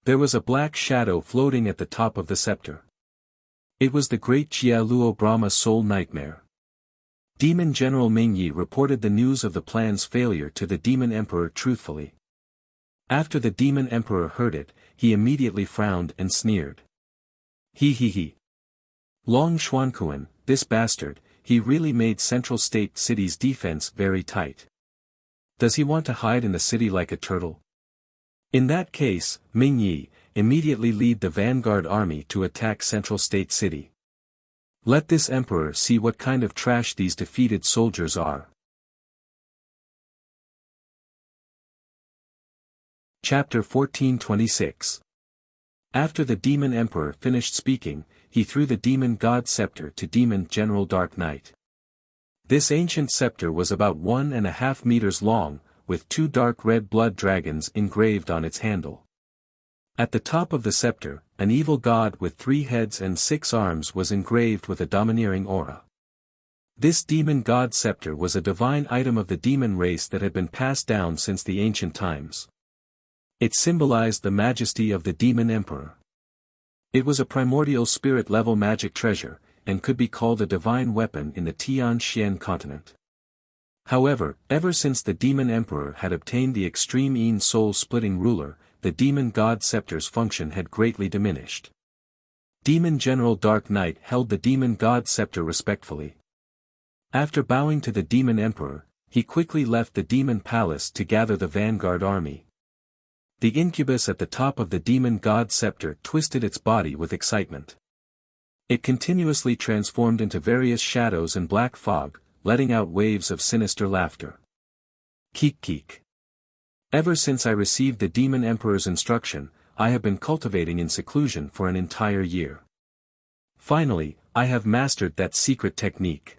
[SPEAKER 1] There was a black shadow floating at the top of the scepter. It was the great Jialuo Brahma soul nightmare. Demon General Ming Yi reported the news of the plan's failure to the Demon Emperor truthfully. After the Demon Emperor heard it, he immediately frowned and sneered. He. Long Xuankuan, this bastard, he really made Central State City's defense very tight. Does he want to hide in the city like a turtle? In that case, Ming Yi, immediately lead the vanguard army to attack Central State City. Let this emperor see what kind of trash these defeated soldiers are. Chapter 1426. After the Demon Emperor finished speaking, he threw the Demon God Scepter to Demon General Dark Knight. This ancient scepter was about 1.5 meters long, with 2 dark red blood dragons engraved on its handle. At the top of the scepter, an evil god with 3 heads and 6 arms was engraved with a domineering aura. This Demon God Scepter was a divine item of the demon race that had been passed down since the ancient times. It symbolized the majesty of the Demon Emperor. It was a primordial spirit-level magic treasure, and could be called a divine weapon in the Tian-Xian continent. However, ever since the Demon Emperor had obtained the extreme Yin soul-splitting ruler, the Demon God Scepter's function had greatly diminished. Demon General Dark Knight held the Demon God Scepter respectfully. After bowing to the Demon Emperor, he quickly left the Demon Palace to gather the vanguard army. The incubus at the top of the Demon God Scepter twisted its body with excitement. It continuously transformed into various shadows and black fog, letting out waves of sinister laughter. Keek. Ever since I received the Demon Emperor's instruction, I have been cultivating in seclusion for an entire year. Finally, I have mastered that secret technique.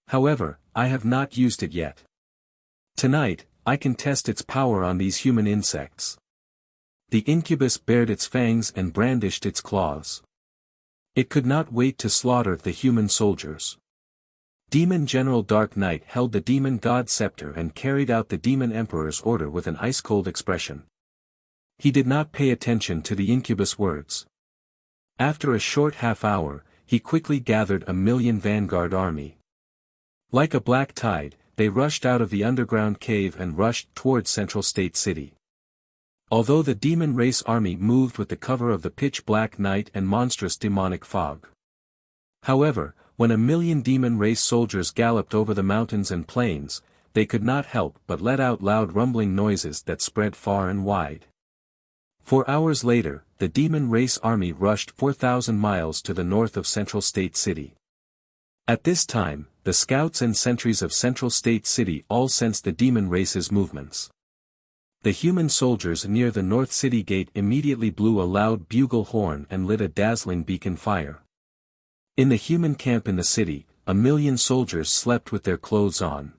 [SPEAKER 1] However, I have not used it yet. Tonight, I can test its power on these human insects. The incubus bared its fangs and brandished its claws. It could not wait to slaughter the human soldiers. Demon General Dark Knight held the Demon God Scepter and carried out the Demon Emperor's order with an ice-cold expression. He did not pay attention to the incubus words. After a short half-hour, he quickly gathered 1,000,000 vanguard army. Like a black tide, they rushed out of the underground cave and rushed towards Central State City. Although the demon race army moved with the cover of the pitch-black night and monstrous demonic fog. However, when 1,000,000 demon race soldiers galloped over the mountains and plains, they could not help but let out loud rumbling noises that spread far and wide. 4 hours later, the demon race army rushed 4,000 miles to the north of Central State City. At this time, the scouts and sentries of Central State City all sensed the demon race's movements. The human soldiers near the North City Gate immediately blew a loud bugle horn and lit a dazzling beacon fire. In the human camp in the city, 1,000,000 soldiers slept with their clothes on.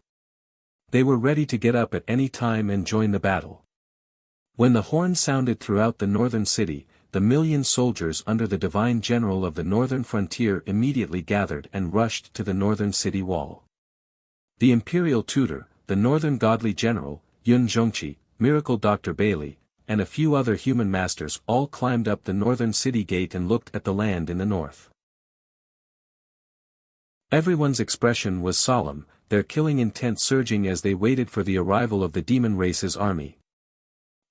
[SPEAKER 1] They were ready to get up at any time and join the battle. When the horn sounded throughout the northern city, the 1,000,000 soldiers under the divine general of the northern frontier immediately gathered and rushed to the northern city wall. The imperial tutor, the northern godly general, Yun Zhongqi, miracle Dr. Bailey, and a few other human masters all climbed up the northern city gate and looked at the land in the north. Everyone's expression was solemn, their killing intent surging as they waited for the arrival of the demon race's army.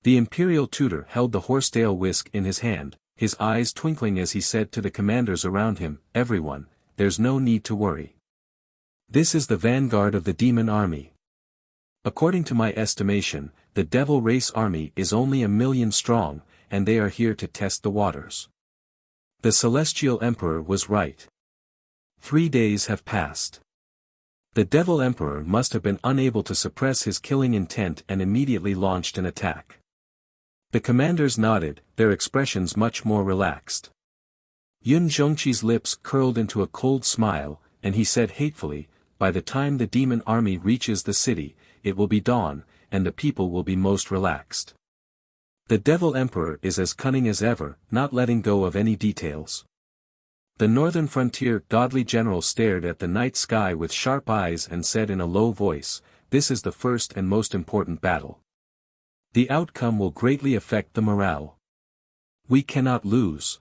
[SPEAKER 1] The imperial tutor held the horsetail whisk in his hand, his eyes twinkling as he said to the commanders around him, "Everyone, there's no need to worry. This is the vanguard of the demon army. According to my estimation, the devil race army is only 1,000,000 strong, and they are here to test the waters." The celestial emperor was right. 3 days have passed. The devil emperor must have been unable to suppress his killing intent and immediately launched an attack. The commanders nodded, their expressions much more relaxed. Yun Zhongqi's lips curled into a cold smile, and he said hatefully, "By the time the demon army reaches the city, it will be dawn, and the people will be most relaxed." The devil emperor is as cunning as ever, not letting go of any details. The northern frontier godly general stared at the night sky with sharp eyes and said in a low voice, "This is the first and most important battle. The outcome will greatly affect the morale. We cannot lose."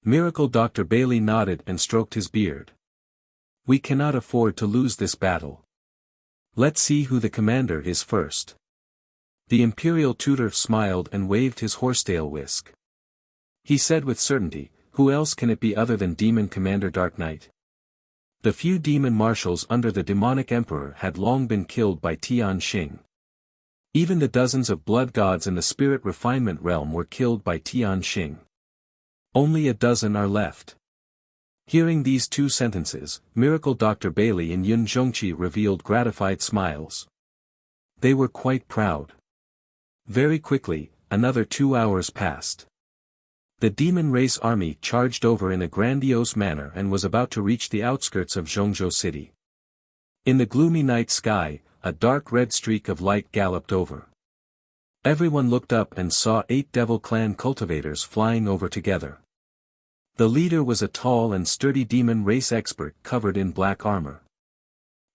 [SPEAKER 1] Miracle Dr. Bailey nodded and stroked his beard. We cannot afford to lose this battle. Let's see who the commander is first. The Imperial Tutor smiled and waved his horsetail whisk. He said with certainty, who else can it be other than Demon Commander Dark Knight? The few demon marshals under the demonic emperor had long been killed by Tian Xing. Even the dozens of blood gods in the spirit refinement realm were killed by Tian Xing. Only a dozen are left. Hearing these two sentences, Miracle Dr. Bailey and Yun Zhongqi revealed gratified smiles. They were quite proud. Very quickly, another 2 hours passed. The demon race army charged over in a grandiose manner and was about to reach the outskirts of Zhongzhou City. In the gloomy night sky, a dark red streak of light galloped over. Everyone looked up and saw 8 Devil Clan cultivators flying over together. The leader was a tall and sturdy demon race expert covered in black armor.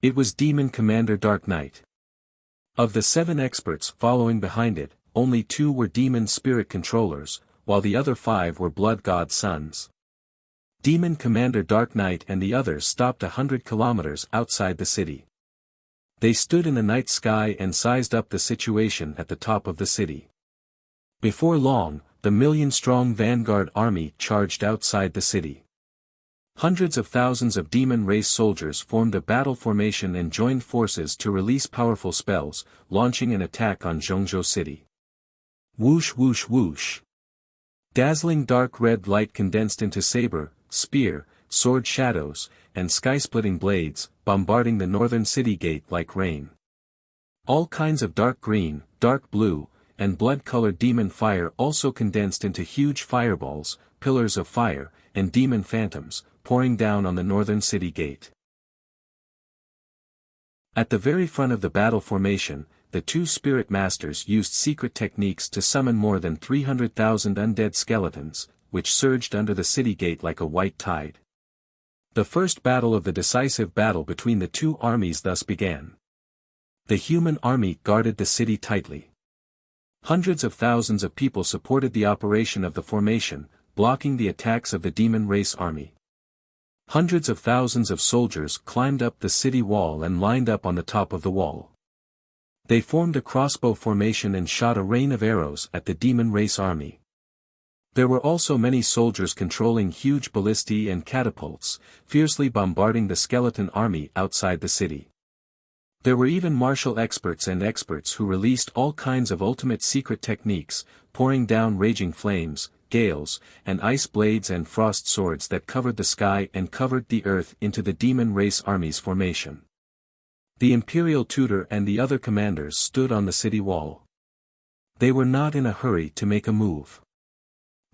[SPEAKER 1] It was Demon Commander Dark Knight. Of the 7 experts following behind it, only 2 were demon spirit controllers, while the other 5 were blood god sons. Demon Commander Dark Knight and the others stopped 100 kilometers outside the city. They stood in the night sky and sized up the situation at the top of the city. Before long, the million-strong vanguard army charged outside the city. Hundreds of thousands of demon race soldiers formed a battle formation and joined forces to release powerful spells, launching an attack on Zhongzhou City. Whoosh whoosh whoosh. Dazzling dark red light condensed into saber, spear, sword shadows, and sky-splitting blades, bombarding the northern city gate like rain. All kinds of dark green, dark blue, and blood-colored demon fire also condensed into huge fireballs, pillars of fire, and demon phantoms, pouring down on the northern city gate. At the very front of the battle formation, the 2 spirit masters used secret techniques to summon more than 300,000 undead skeletons, which surged under the city gate like a white tide. The first battle of the decisive battle between the 2 armies thus began. The human army guarded the city tightly. Hundreds of thousands of people supported the operation of the formation, blocking the attacks of the demon race army. Hundreds of thousands of soldiers climbed up the city wall and lined up on the top of the wall. They formed a crossbow formation and shot a rain of arrows at the demon race army. There were also many soldiers controlling huge ballistae and catapults, fiercely bombarding the skeleton army outside the city. There were even martial experts and experts who released all kinds of ultimate secret techniques, pouring down raging flames, gales, and ice blades and frost swords that covered the sky and covered the earth into the demon race army's formation. The Imperial Tutor and the other commanders stood on the city wall. They were not in a hurry to make a move.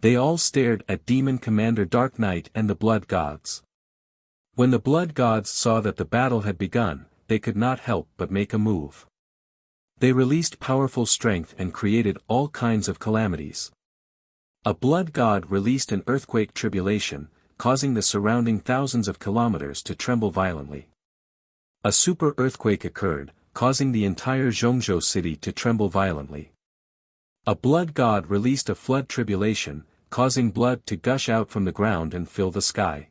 [SPEAKER 1] They all stared at Demon Commander Dark Knight and the Blood Gods. When the Blood Gods saw that the battle had begun, they could not help but make a move. They released powerful strength and created all kinds of calamities. A Blood God released an earthquake tribulation, causing the surrounding thousands of kilometers to tremble violently. A super earthquake occurred, causing the entire Zhongzhou city to tremble violently. A blood god released a flood tribulation, causing blood to gush out from the ground and fill the sky.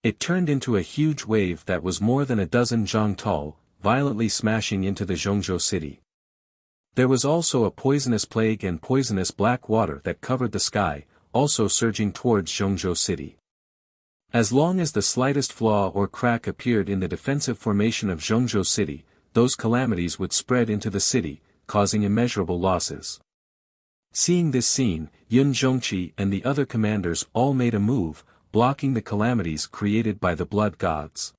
[SPEAKER 1] It turned into a huge wave that was more than a dozen zhang tall, violently smashing into the Zhongzhou city. There was also a poisonous plague and poisonous black water that covered the sky, also surging towards Zhongzhou city. As long as the slightest flaw or crack appeared in the defensive formation of Zhongzhou city, those calamities would spread into the city, causing immeasurable losses. Seeing this scene, Yun Zhongqi and the other commanders all made a move, blocking the calamities created by the blood gods.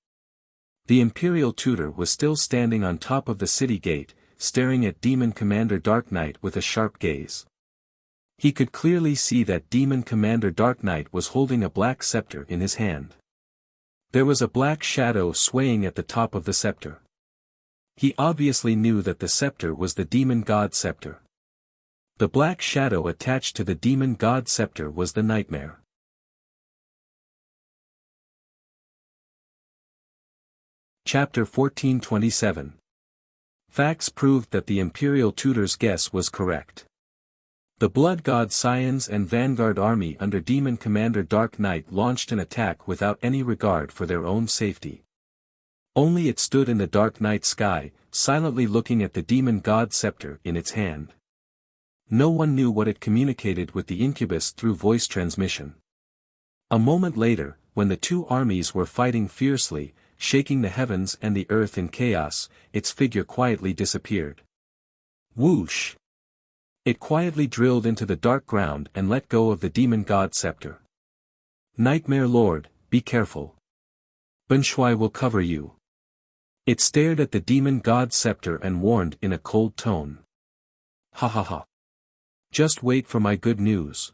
[SPEAKER 1] The Imperial Tutor was still standing on top of the city gate, staring at Demon Commander Dark Knight with a sharp gaze. He could clearly see that Demon Commander Dark Knight was holding a black scepter in his hand. There was a black shadow swaying at the top of the scepter. He obviously knew that the scepter was the Demon God Scepter. The black shadow attached to the Demon God Scepter was the Nightmare. Chapter 1427. Facts proved that the Imperial Tutor's guess was correct. The Blood God Scions and Vanguard Army under Demon Commander Dark Knight launched an attack without any regard for their own safety. Only it stood in the dark night sky, silently looking at the Demon God Scepter in its hand. No one knew what it communicated with the incubus through voice transmission. A moment later, when the two armies were fighting fiercely, shaking the heavens and the earth in chaos, its figure quietly disappeared. Whoosh! It quietly drilled into the dark ground and let go of the Demon God Scepter. Nightmare Lord, be careful. Ben Shui will cover you. It stared at the Demon God Scepter and warned in a cold tone. Ha ha ha. Just wait for my good news.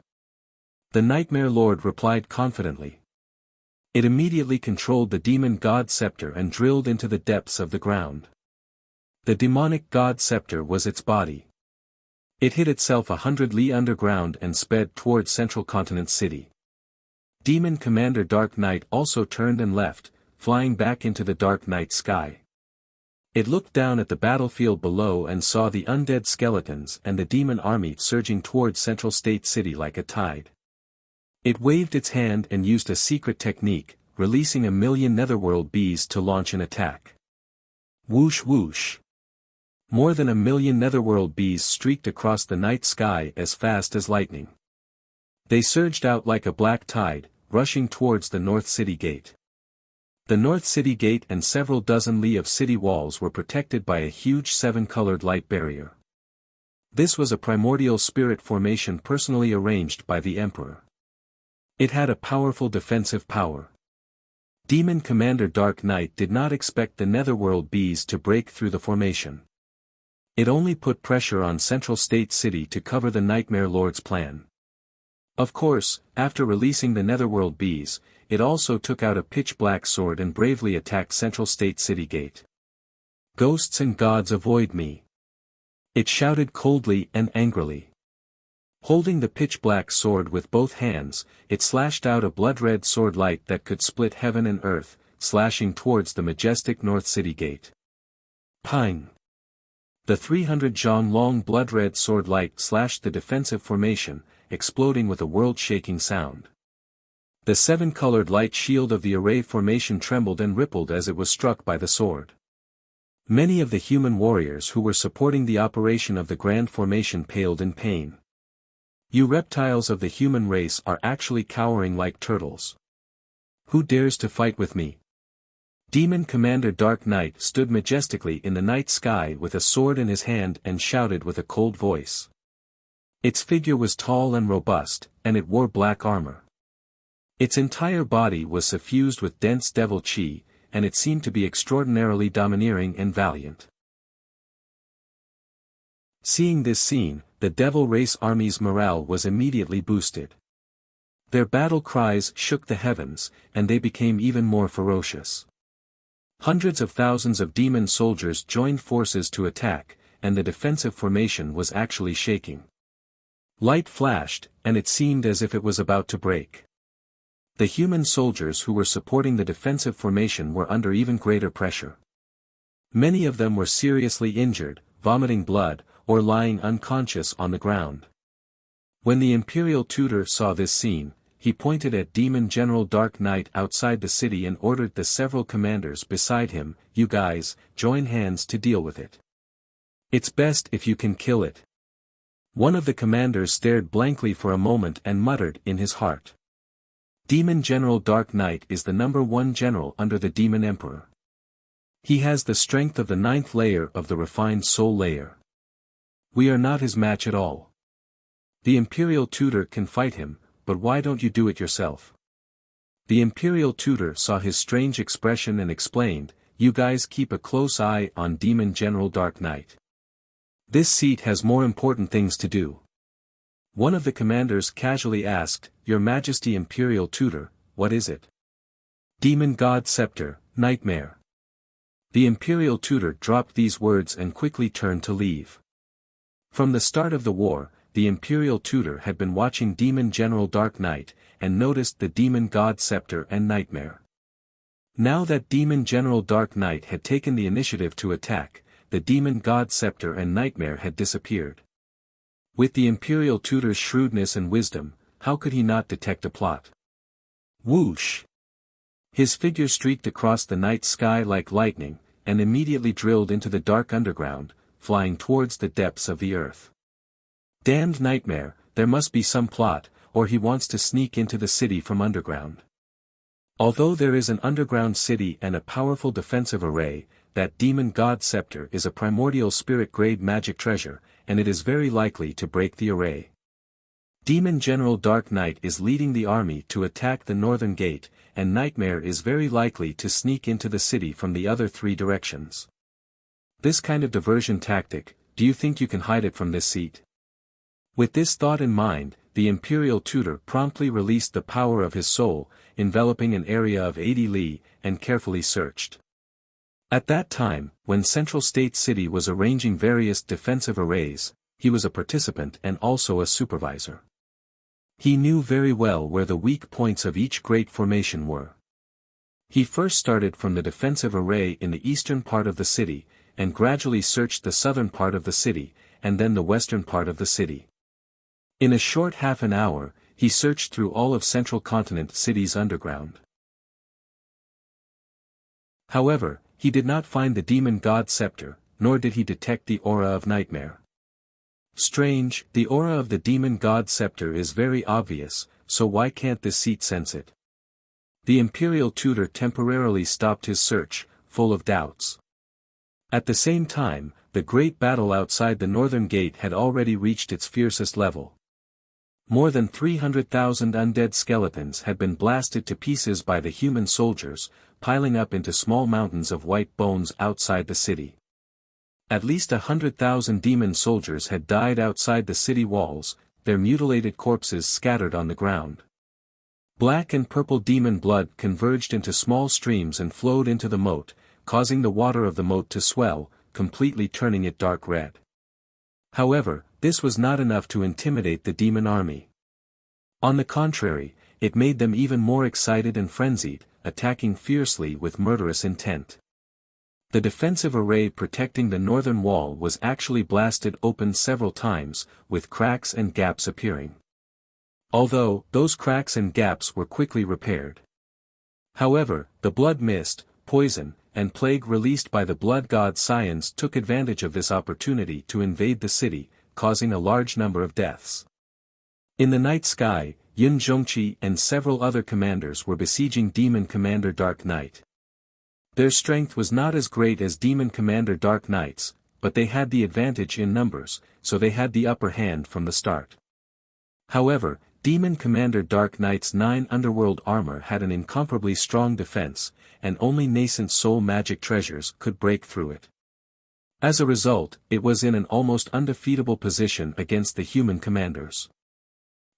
[SPEAKER 1] The Nightmare Lord replied confidently. It immediately controlled the Demon God Scepter and drilled into the depths of the ground. The demonic God Scepter was its body. It hid itself 100 li underground and sped toward Central Continent City. Demon Commander Dark Knight also turned and left, flying back into the dark night sky. It looked down at the battlefield below and saw the undead skeletons and the demon army surging toward Central State City like a tide. It waved its hand and used a secret technique, releasing 1,000,000 netherworld bees to launch an attack. Whoosh whoosh. More than 1,000,000 netherworld bees streaked across the night sky as fast as lightning. They surged out like a black tide, rushing towards the North City Gate. The North City Gate and several dozen li of city walls were protected by a huge 7-colored light barrier. This was a primordial spirit formation personally arranged by the Emperor. It had a powerful defensive power. Demon Commander Dark Knight did not expect the netherworld bees to break through the formation. It only put pressure on Central State City to cover the Nightmare Lord's plan. Of course, after releasing the netherworld bees, it also took out a pitch-black sword and bravely attacked Central State City Gate. Ghosts and gods avoid me. It shouted coldly and angrily. Holding the pitch-black sword with both hands, it slashed out a blood-red sword light that could split heaven and earth, slashing towards the majestic North City Gate. Pang! The 300 zhang long blood-red sword light slashed the defensive formation, exploding with a world-shaking sound. The 7-colored light shield of the array formation trembled and rippled as it was struck by the sword. Many of the human warriors who were supporting the operation of the grand formation paled in pain. You reptiles of the human race are actually cowering like turtles. Who dares to fight with me? Demon Commander Dark Knight stood majestically in the night sky with a sword in his hand and shouted with a cold voice. Its figure was tall and robust, and it wore black armor. Its entire body was suffused with dense devil chi, and it seemed to be extraordinarily domineering and valiant. Seeing this scene, the Devil Race Army's morale was immediately boosted. Their battle cries shook the heavens, and they became even more ferocious. Hundreds of thousands of demon soldiers joined forces to attack, and the defensive formation was actually shaking. Light flashed, and it seemed as if it was about to break. The human soldiers who were supporting the defensive formation were under even greater pressure. Many of them were seriously injured, vomiting blood, or lying unconscious on the ground. When the Imperial Tutor saw this scene, he pointed at Demon General Dark Knight outside the city and ordered the several commanders beside him, "You guys, join hands to deal with it. It's best if you can kill it." One of the commanders stared blankly for a moment and muttered in his heart. Demon General Dark Knight is the #1 general under the Demon Emperor. He has the strength of the 9th layer of the refined soul layer. We are not his match at all. The Imperial Tutor can fight him, but why don't you do it yourself? The Imperial Tutor saw his strange expression and explained, "You guys keep a close eye on Demon General Dark Knight. This seat has more important things to do." One of the commanders casually asked, "Your Majesty Imperial Tutor, what is it?" "Demon God Scepter, Nightmare." The Imperial Tutor dropped these words and quickly turned to leave. From the start of the war, the Imperial Tutor had been watching Demon General Dark Knight, and noticed the Demon God Scepter and Nightmare. Now that Demon General Dark Knight had taken the initiative to attack, the Demon God Scepter and Nightmare had disappeared. With the imperial tutor's shrewdness and wisdom, how could he not detect a plot? Whoosh! His figure streaked across the night sky like lightning, and immediately drilled into the dark underground, flying towards the depths of the earth. Damned nightmare, there must be some plot, or he wants to sneak into the city from underground. Although there is an underground city and a powerful defensive array, that demon god scepter is a primordial spirit-grade magic treasure, and it is very likely to break the array. Demon General Dark Knight is leading the army to attack the northern gate, and Nightmare is very likely to sneak into the city from the other 3 directions. This kind of diversion tactic, do you think you can hide it from this seat? With this thought in mind, the Imperial Tutor promptly released the power of his soul, enveloping an area of 80 li, and carefully searched. At that time, when Central State City was arranging various defensive arrays, he was a participant and also a supervisor. He knew very well where the weak points of each great formation were. He first started from the defensive array in the eastern part of the city, and gradually searched the southern part of the city, and then the western part of the city. In a short half an hour, he searched through all of Central Continent City's underground. However, he did not find the demon god scepter, nor did he detect the aura of Nightmare. Strange, the aura of the demon god scepter is very obvious, so why can't this seat sense it? The Imperial Tutor temporarily stopped his search, full of doubts. At the same time, the great battle outside the northern gate had already reached its fiercest level. More than 300,000 undead skeletons had been blasted to pieces by the human soldiers, piling up into small mountains of white bones outside the city. At least 100,000 demon soldiers had died outside the city walls, their mutilated corpses scattered on the ground. Black and purple demon blood converged into small streams and flowed into the moat, causing the water of the moat to swell, completely turning it dark red. However, this was not enough to intimidate the demon army. On the contrary, it made them even more excited and frenzied, attacking fiercely with murderous intent. The defensive array protecting the northern wall was actually blasted open several times, with cracks and gaps appearing. Although, those cracks and gaps were quickly repaired. However, the blood mist, poison, and plague released by the blood god Scions took advantage of this opportunity to invade the city, causing a large number of deaths. In the night sky, Yun Zhongqi and several other commanders were besieging Demon Commander Dark Knight. Their strength was not as great as Demon Commander Dark Knight's, but they had the advantage in numbers, so they had the upper hand from the start. However, Demon Commander Dark Knight's 9 underworld armor had an incomparably strong defense, and only nascent soul magic treasures could break through it. As a result, it was in an almost undefeatable position against the human commanders.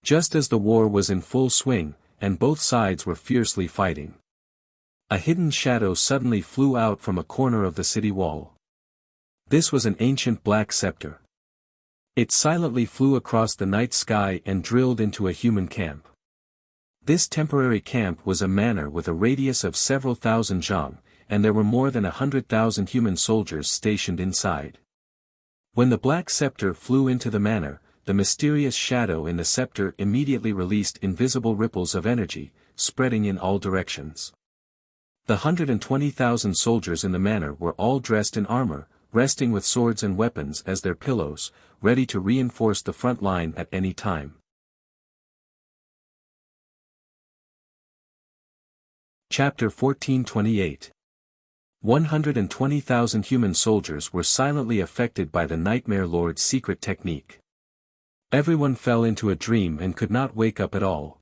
[SPEAKER 1] Just as the war was in full swing, and both sides were fiercely fighting. A hidden shadow suddenly flew out from a corner of the city wall. This was an ancient black scepter. It silently flew across the night sky and drilled into a human camp. This temporary camp was a manor with a radius of several thousand zhang, and there were more than 100,000 human soldiers stationed inside. When the black scepter flew into the manor, the mysterious shadow in the scepter immediately released invisible ripples of energy, spreading in all directions. The 120,000 soldiers in the manor were all dressed in armor, resting with swords and weapons as their pillows, ready to reinforce the front line at any time. Chapter 1428. 120,000 human soldiers were silently affected by the Nightmare Lord's secret technique. Everyone fell into a dream and could not wake up at all.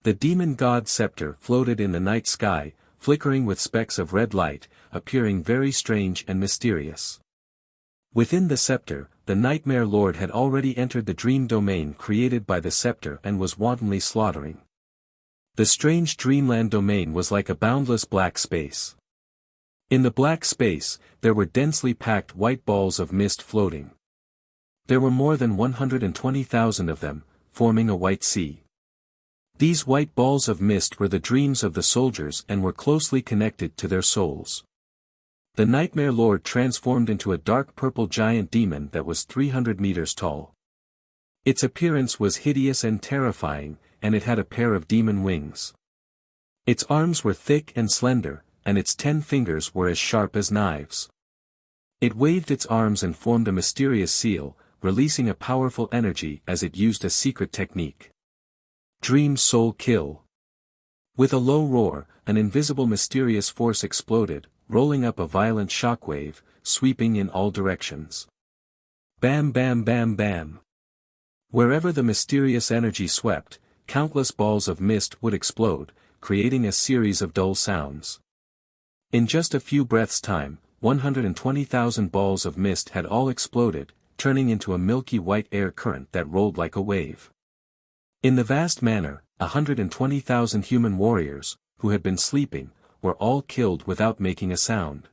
[SPEAKER 1] The demon god scepter floated in the night sky, flickering with specks of red light, appearing very strange and mysterious. Within the scepter, the Nightmare Lord had already entered the dream domain created by the scepter and was wantonly slaughtering. The strange dreamland domain was like a boundless black space. In the black space, there were densely packed white balls of mist floating. There were more than 120,000 of them, forming a white sea. These white balls of mist were the dreams of the soldiers and were closely connected to their souls. The Nightmare Lord transformed into a dark purple giant demon that was 300 meters tall. Its appearance was hideous and terrifying, and it had a pair of demon wings. Its arms were thick and slender, and its 10 fingers were as sharp as knives. It waved its arms and formed a mysterious seal, releasing a powerful energy as it used a secret technique. Dream Soul Kill. With a low roar, an invisible mysterious force exploded, rolling up a violent shockwave, sweeping in all directions. Bam bam bam bam. Wherever the mysterious energy swept, countless balls of mist would explode, creating a series of dull sounds. In just a few breaths' time, 120,000 balls of mist had all exploded, turning into a milky white air current that rolled like a wave. In the vast manner, 120,000 human warriors, who had been sleeping, were all killed without making a sound.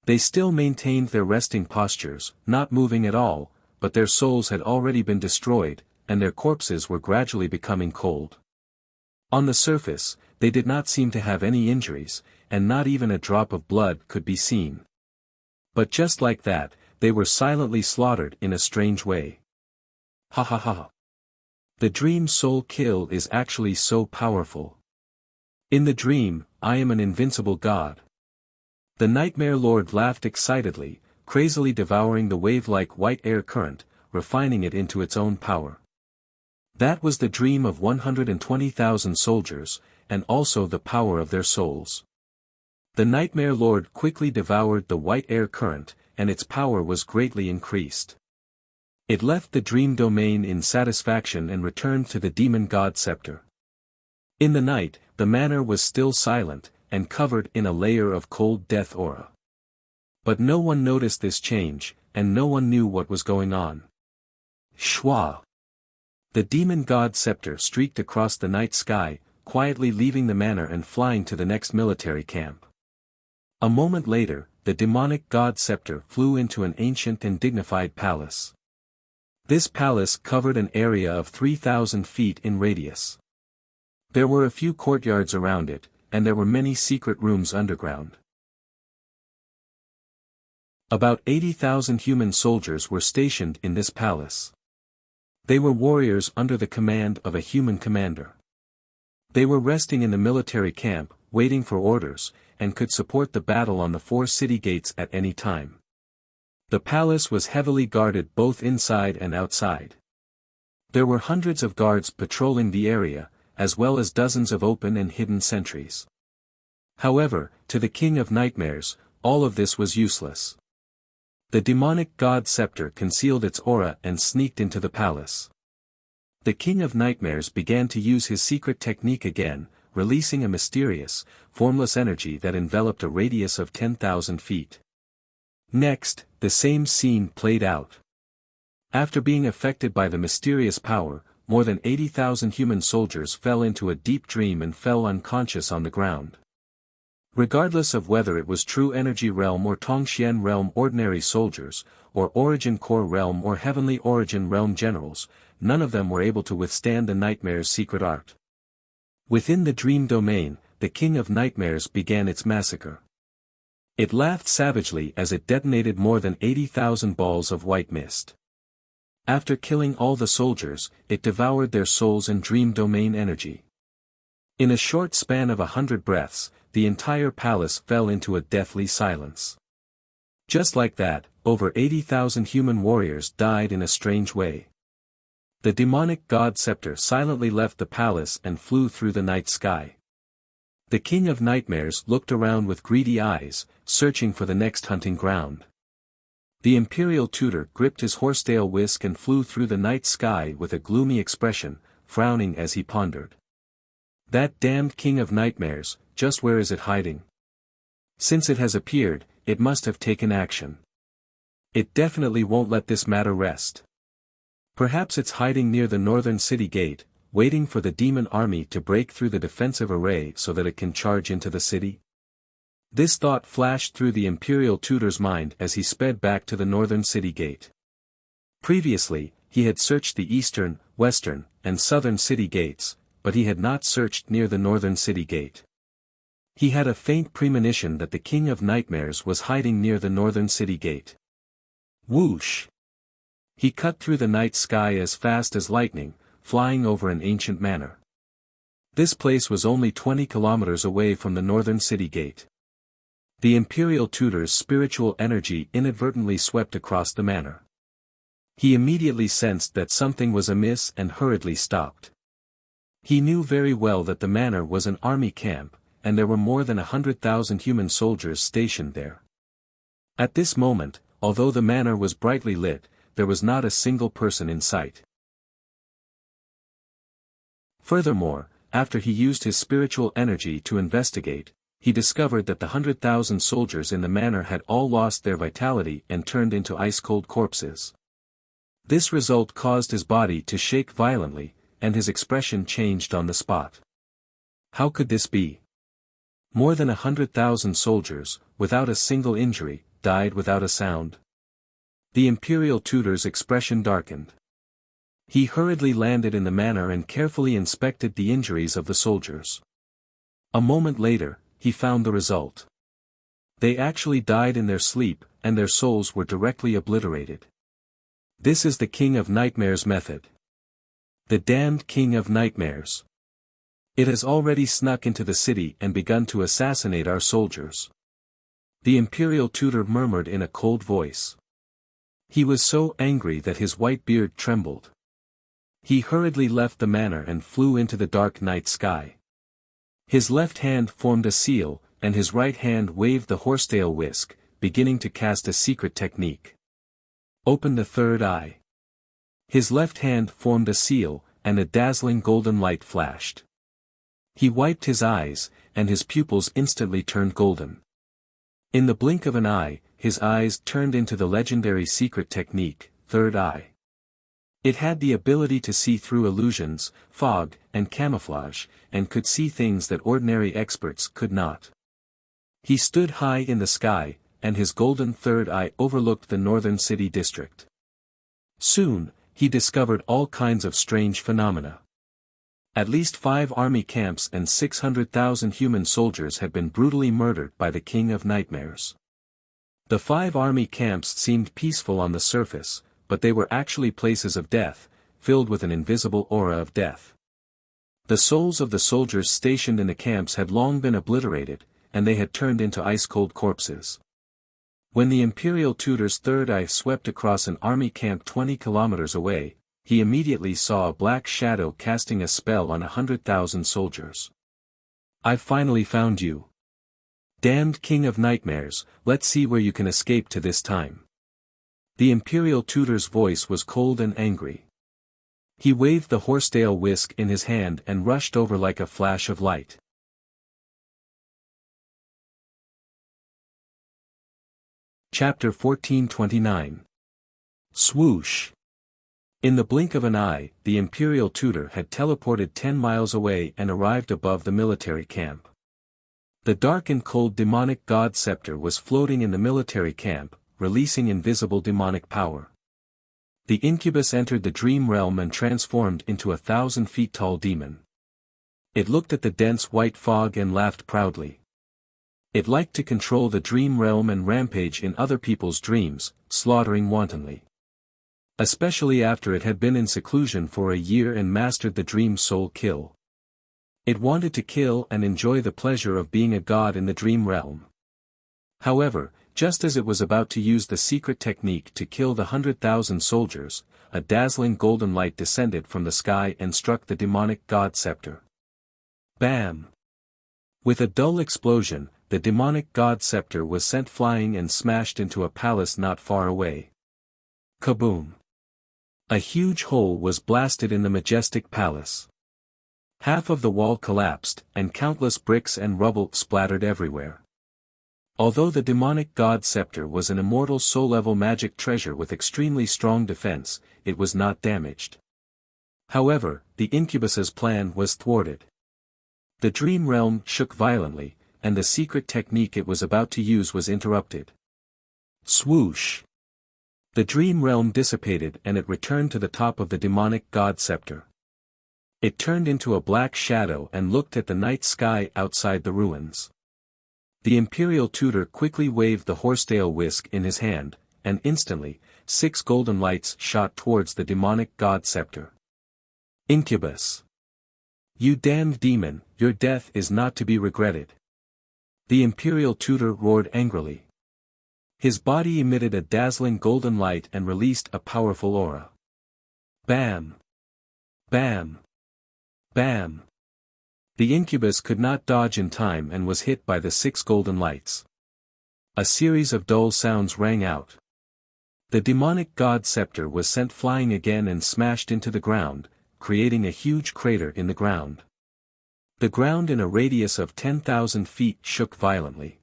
[SPEAKER 1] They still maintained their resting postures, not moving at all, but their souls had already been destroyed, and their corpses were gradually becoming cold. On the surface, they did not seem to have any injuries, and not even a drop of blood could be seen. But just like that, they were silently slaughtered in a strange way. Ha ha ha. The dream soul kill is actually so powerful. In the dream, I am an invincible god. The Nightmare Lord laughed excitedly, crazily devouring the wave-like white air current, refining it into its own power. That was the dream of 120,000 soldiers, and also the power of their souls. The Nightmare Lord quickly devoured the white air current, and its power was greatly increased. It left the dream domain in satisfaction and returned to the demon god scepter. In the night, the manor was still silent, and covered in a layer of cold death aura. But no one noticed this change, and no one knew what was going on. Shwa! The demon god scepter streaked across the night sky, quietly leaving the manor and flying to the next military camp. A moment later, the demonic god scepter flew into an ancient and dignified palace. This palace covered an area of 3,000 feet in radius. There were a few courtyards around it, and there were many secret rooms underground. About 80,000 human soldiers were stationed in this palace. They were warriors under the command of a human commander. They were resting in the military camp, waiting for orders, and could support the battle on the 4 city gates at any time. The palace was heavily guarded both inside and outside. There were hundreds of guards patrolling the area, as well as dozens of open and hidden sentries. However, to the King of Nightmares, all of this was useless. The demonic god scepter concealed its aura and sneaked into the palace. The King of Nightmares began to use his secret technique again, releasing a mysterious, formless energy that enveloped a radius of 10,000 feet. Next, the same scene played out. After being affected by the mysterious power, more than 80,000 human soldiers fell into a deep dream and fell unconscious on the ground. Regardless of whether it was True Energy Realm or Tongxian Realm ordinary soldiers, or Origin Core Realm or Heavenly Origin Realm generals, none of them were able to withstand the Nightmare's secret art. Within the dream domain, the King of Nightmares began its massacre. It laughed savagely as it detonated more than 80,000 balls of white mist. After killing all the soldiers, it devoured their souls and dream domain energy. In a short span of 100 breaths, the entire palace fell into a deathly silence. Just like that, over 80,000 human warriors died in a strange way. The demonic god scepter silently left the palace and flew through the night sky. The King of Nightmares looked around with greedy eyes, searching for the next hunting ground. The imperial tutor gripped his horsetail whisk and flew through the night sky with a gloomy expression, frowning as he pondered. That damned King of Nightmares, just where is it hiding? Since it has appeared, it must have taken action. It definitely won't let this matter rest. Perhaps it's hiding near the northern city gate, waiting for the demon army to break through the defensive array so that it can charge into the city? This thought flashed through the imperial tutor's mind as he sped back to the northern city gate. Previously, he had searched the eastern, western, and southern city gates, but he had not searched near the northern city gate. He had a faint premonition that the King of Nightmares was hiding near the northern city gate. Whoosh! He cut through the night sky as fast as lightning, flying over an ancient manor. This place was only 20 kilometers away from the northern city gate. The imperial tutor's spiritual energy inadvertently swept across the manor. He immediately sensed that something was amiss and hurriedly stopped. He knew very well that the manor was an army camp, and there were more than 100,000 human soldiers stationed there. At this moment, although the manor was brightly lit, there was not a single person in sight. Furthermore, after he used his spiritual energy to investigate, he discovered that the 100,000 soldiers in the manor had all lost their vitality and turned into ice-cold corpses. This result caused his body to shake violently, and his expression changed on the spot. How could this be? More than 100,000 soldiers, without a single injury, died without a sound. The imperial tutor's expression darkened. He hurriedly landed in the manor and carefully inspected the injuries of the soldiers. A moment later, he found the result. They actually died in their sleep, and their souls were directly obliterated. This is the King of Nightmares method. The damned King of Nightmares. It has already snuck into the city and begun to assassinate our soldiers. The imperial tutor murmured in a cold voice. He was so angry that his white beard trembled. He hurriedly left the manor and flew into the dark night sky. His left hand formed a seal, and his right hand waved the horsetail whisk, beginning to cast a secret technique. Open the third eye. His left hand formed a seal, and a dazzling golden light flashed. He wiped his eyes, and his pupils instantly turned golden. In the blink of an eye, his eyes turned into the legendary secret technique, third eye. It had the ability to see through illusions, fog, and camouflage, and could see things that ordinary experts could not. He stood high in the sky, and his golden third eye overlooked the northern city district. Soon, he discovered all kinds of strange phenomena. At least 5 army camps and 600,000 human soldiers had been brutally murdered by the King of Nightmares. The 5 army camps seemed peaceful on the surface, but they were actually places of death, filled with an invisible aura of death. The souls of the soldiers stationed in the camps had long been obliterated, and they had turned into ice-cold corpses. When the imperial tutor's third eye swept across an army camp 20 kilometers away, he immediately saw a black shadow casting a spell on 100,000 soldiers. "I've finally found you. Damned King of Nightmares, let's see where you can escape to this time." The imperial tutor's voice was cold and angry. He waved the horsetail whisk in his hand and rushed over like a flash of light. Chapter 1429. Swoosh. In the blink of an eye, the imperial tutor had teleported 10 miles away and arrived above the military camp. The dark and cold demonic god scepter was floating in the military camp, releasing invisible demonic power. The incubus entered the dream realm and transformed into a 1,000 feet tall demon. It looked at the dense white fog and laughed proudly. It liked to control the dream realm and rampage in other people's dreams, slaughtering wantonly. Especially after it had been in seclusion for a year and mastered the dream soul kill. It wanted to kill and enjoy the pleasure of being a god in the dream realm. However, just as it was about to use the secret technique to kill the 100,000 soldiers, a dazzling golden light descended from the sky and struck the demonic god scepter. Bam! With a dull explosion, the demonic god scepter was sent flying and smashed into a palace not far away. Kaboom! A huge hole was blasted in the majestic palace. Half of the wall collapsed, and countless bricks and rubble splattered everywhere. Although the demonic god scepter was an immortal soul-level magic treasure with extremely strong defense, it was not damaged. However, the incubus's plan was thwarted. The dream realm shook violently, and the secret technique it was about to use was interrupted. Swoosh! The dream realm dissipated and it returned to the top of the demonic god scepter. It turned into a black shadow and looked at the night sky outside the ruins. The imperial tutor quickly waved the horsetail whisk in his hand, and instantly, 6 golden lights shot towards the demonic god scepter. Incubus. You damned demon, your death is not to be regretted. The imperial tutor roared angrily. His body emitted a dazzling golden light and released a powerful aura. Bam! Bam! Bam! The incubus could not dodge in time and was hit by the 6 golden lights. A series of dull sounds rang out. The demonic god scepter was sent flying again and smashed into the ground, creating a huge crater in the ground. The ground in a radius of 10,000 feet shook violently.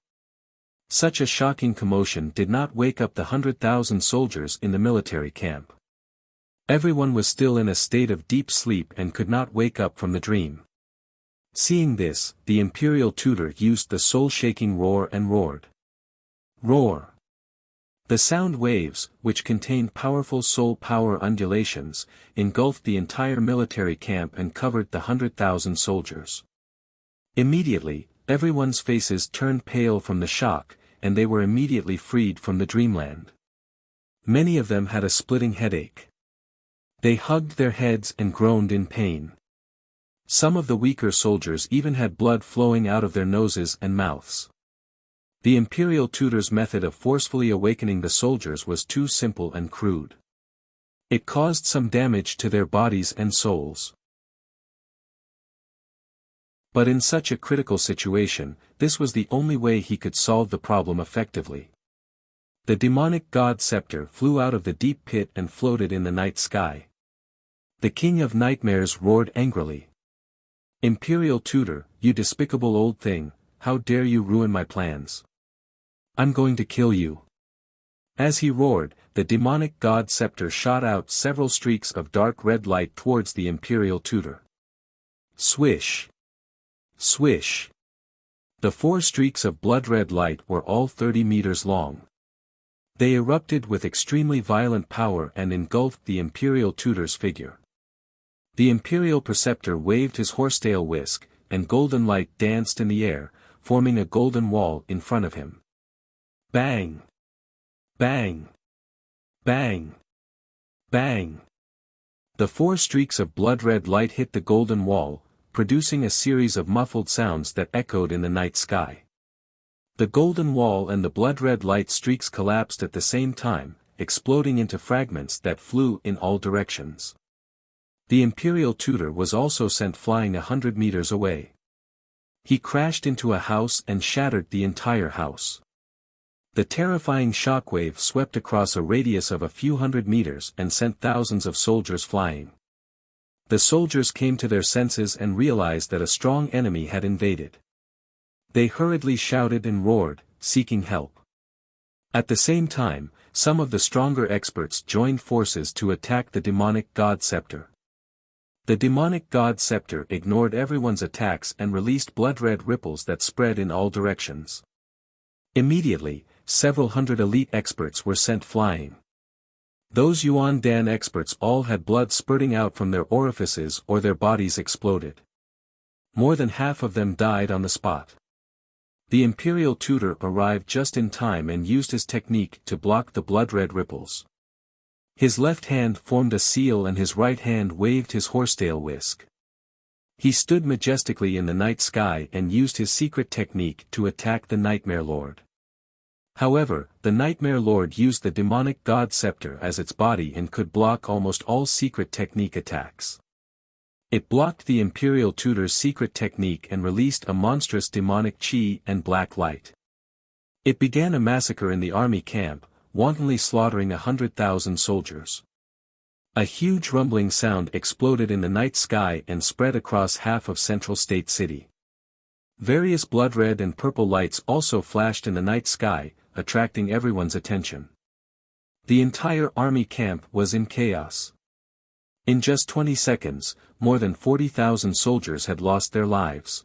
[SPEAKER 1] Such a shocking commotion did not wake up the 100,000 soldiers in the military camp. Everyone was still in a state of deep sleep and could not wake up from the dream. Seeing this, the imperial tutor used the soul-shaking roar and roared. Roar! The sound waves, which contained powerful soul power undulations, engulfed the entire military camp and covered the 100,000 soldiers. Immediately, everyone's faces turned pale from the shock, and they were immediately freed from the dreamland. Many of them had a splitting headache. They hugged their heads and groaned in pain. Some of the weaker soldiers even had blood flowing out of their noses and mouths. The imperial tutor's method of forcefully awakening the soldiers was too simple and crude. It caused some damage to their bodies and souls. But in such a critical situation, this was the only way he could solve the problem effectively. The demonic god scepter flew out of the deep pit and floated in the night sky. The king of nightmares roared angrily. Imperial tutor, you despicable old thing, how dare you ruin my plans? I'm going to kill you. As he roared, the demonic god scepter shot out several streaks of dark red light towards the imperial tutor. Swish! Swish! The 4 streaks of blood-red light were all 30 meters long. They erupted with extremely violent power and engulfed the imperial tutor's figure. The imperial preceptor waved his horsetail whisk, and golden light danced in the air, forming a golden wall in front of him. Bang! Bang! Bang! Bang! The 4 streaks of blood-red light hit the golden wall, producing a series of muffled sounds that echoed in the night sky. The golden wall and the blood-red light streaks collapsed at the same time, exploding into fragments that flew in all directions. The imperial tutor was also sent flying 100 meters away. He crashed into a house and shattered the entire house. The terrifying shockwave swept across a radius of a few hundred meters and sent thousands of soldiers flying. The soldiers came to their senses and realized that a strong enemy had invaded. They hurriedly shouted and roared, seeking help. At the same time, some of the stronger experts joined forces to attack the demonic god scepter. The demonic god scepter ignored everyone's attacks and released blood-red ripples that spread in all directions. Immediately, several hundred elite experts were sent flying. Those Yuan Dan experts all had blood spurting out from their orifices or their bodies exploded. More than half of them died on the spot. The imperial tutor arrived just in time and used his technique to block the blood-red ripples. His left hand formed a seal and his right hand waved his horsetail whisk. He stood majestically in the night sky and used his secret technique to attack the Nightmare Lord. However, the Nightmare Lord used the demonic god scepter as its body and could block almost all secret technique attacks. It blocked the imperial tutor's secret technique and released a monstrous demonic chi and black light. It began a massacre in the army camp, wantonly slaughtering 100,000 soldiers. A huge rumbling sound exploded in the night sky and spread across half of Central State City. Various blood-red and purple lights also flashed in the night sky, attracting everyone's attention. The entire army camp was in chaos. In just 20 seconds, more than 40,000 soldiers had lost their lives.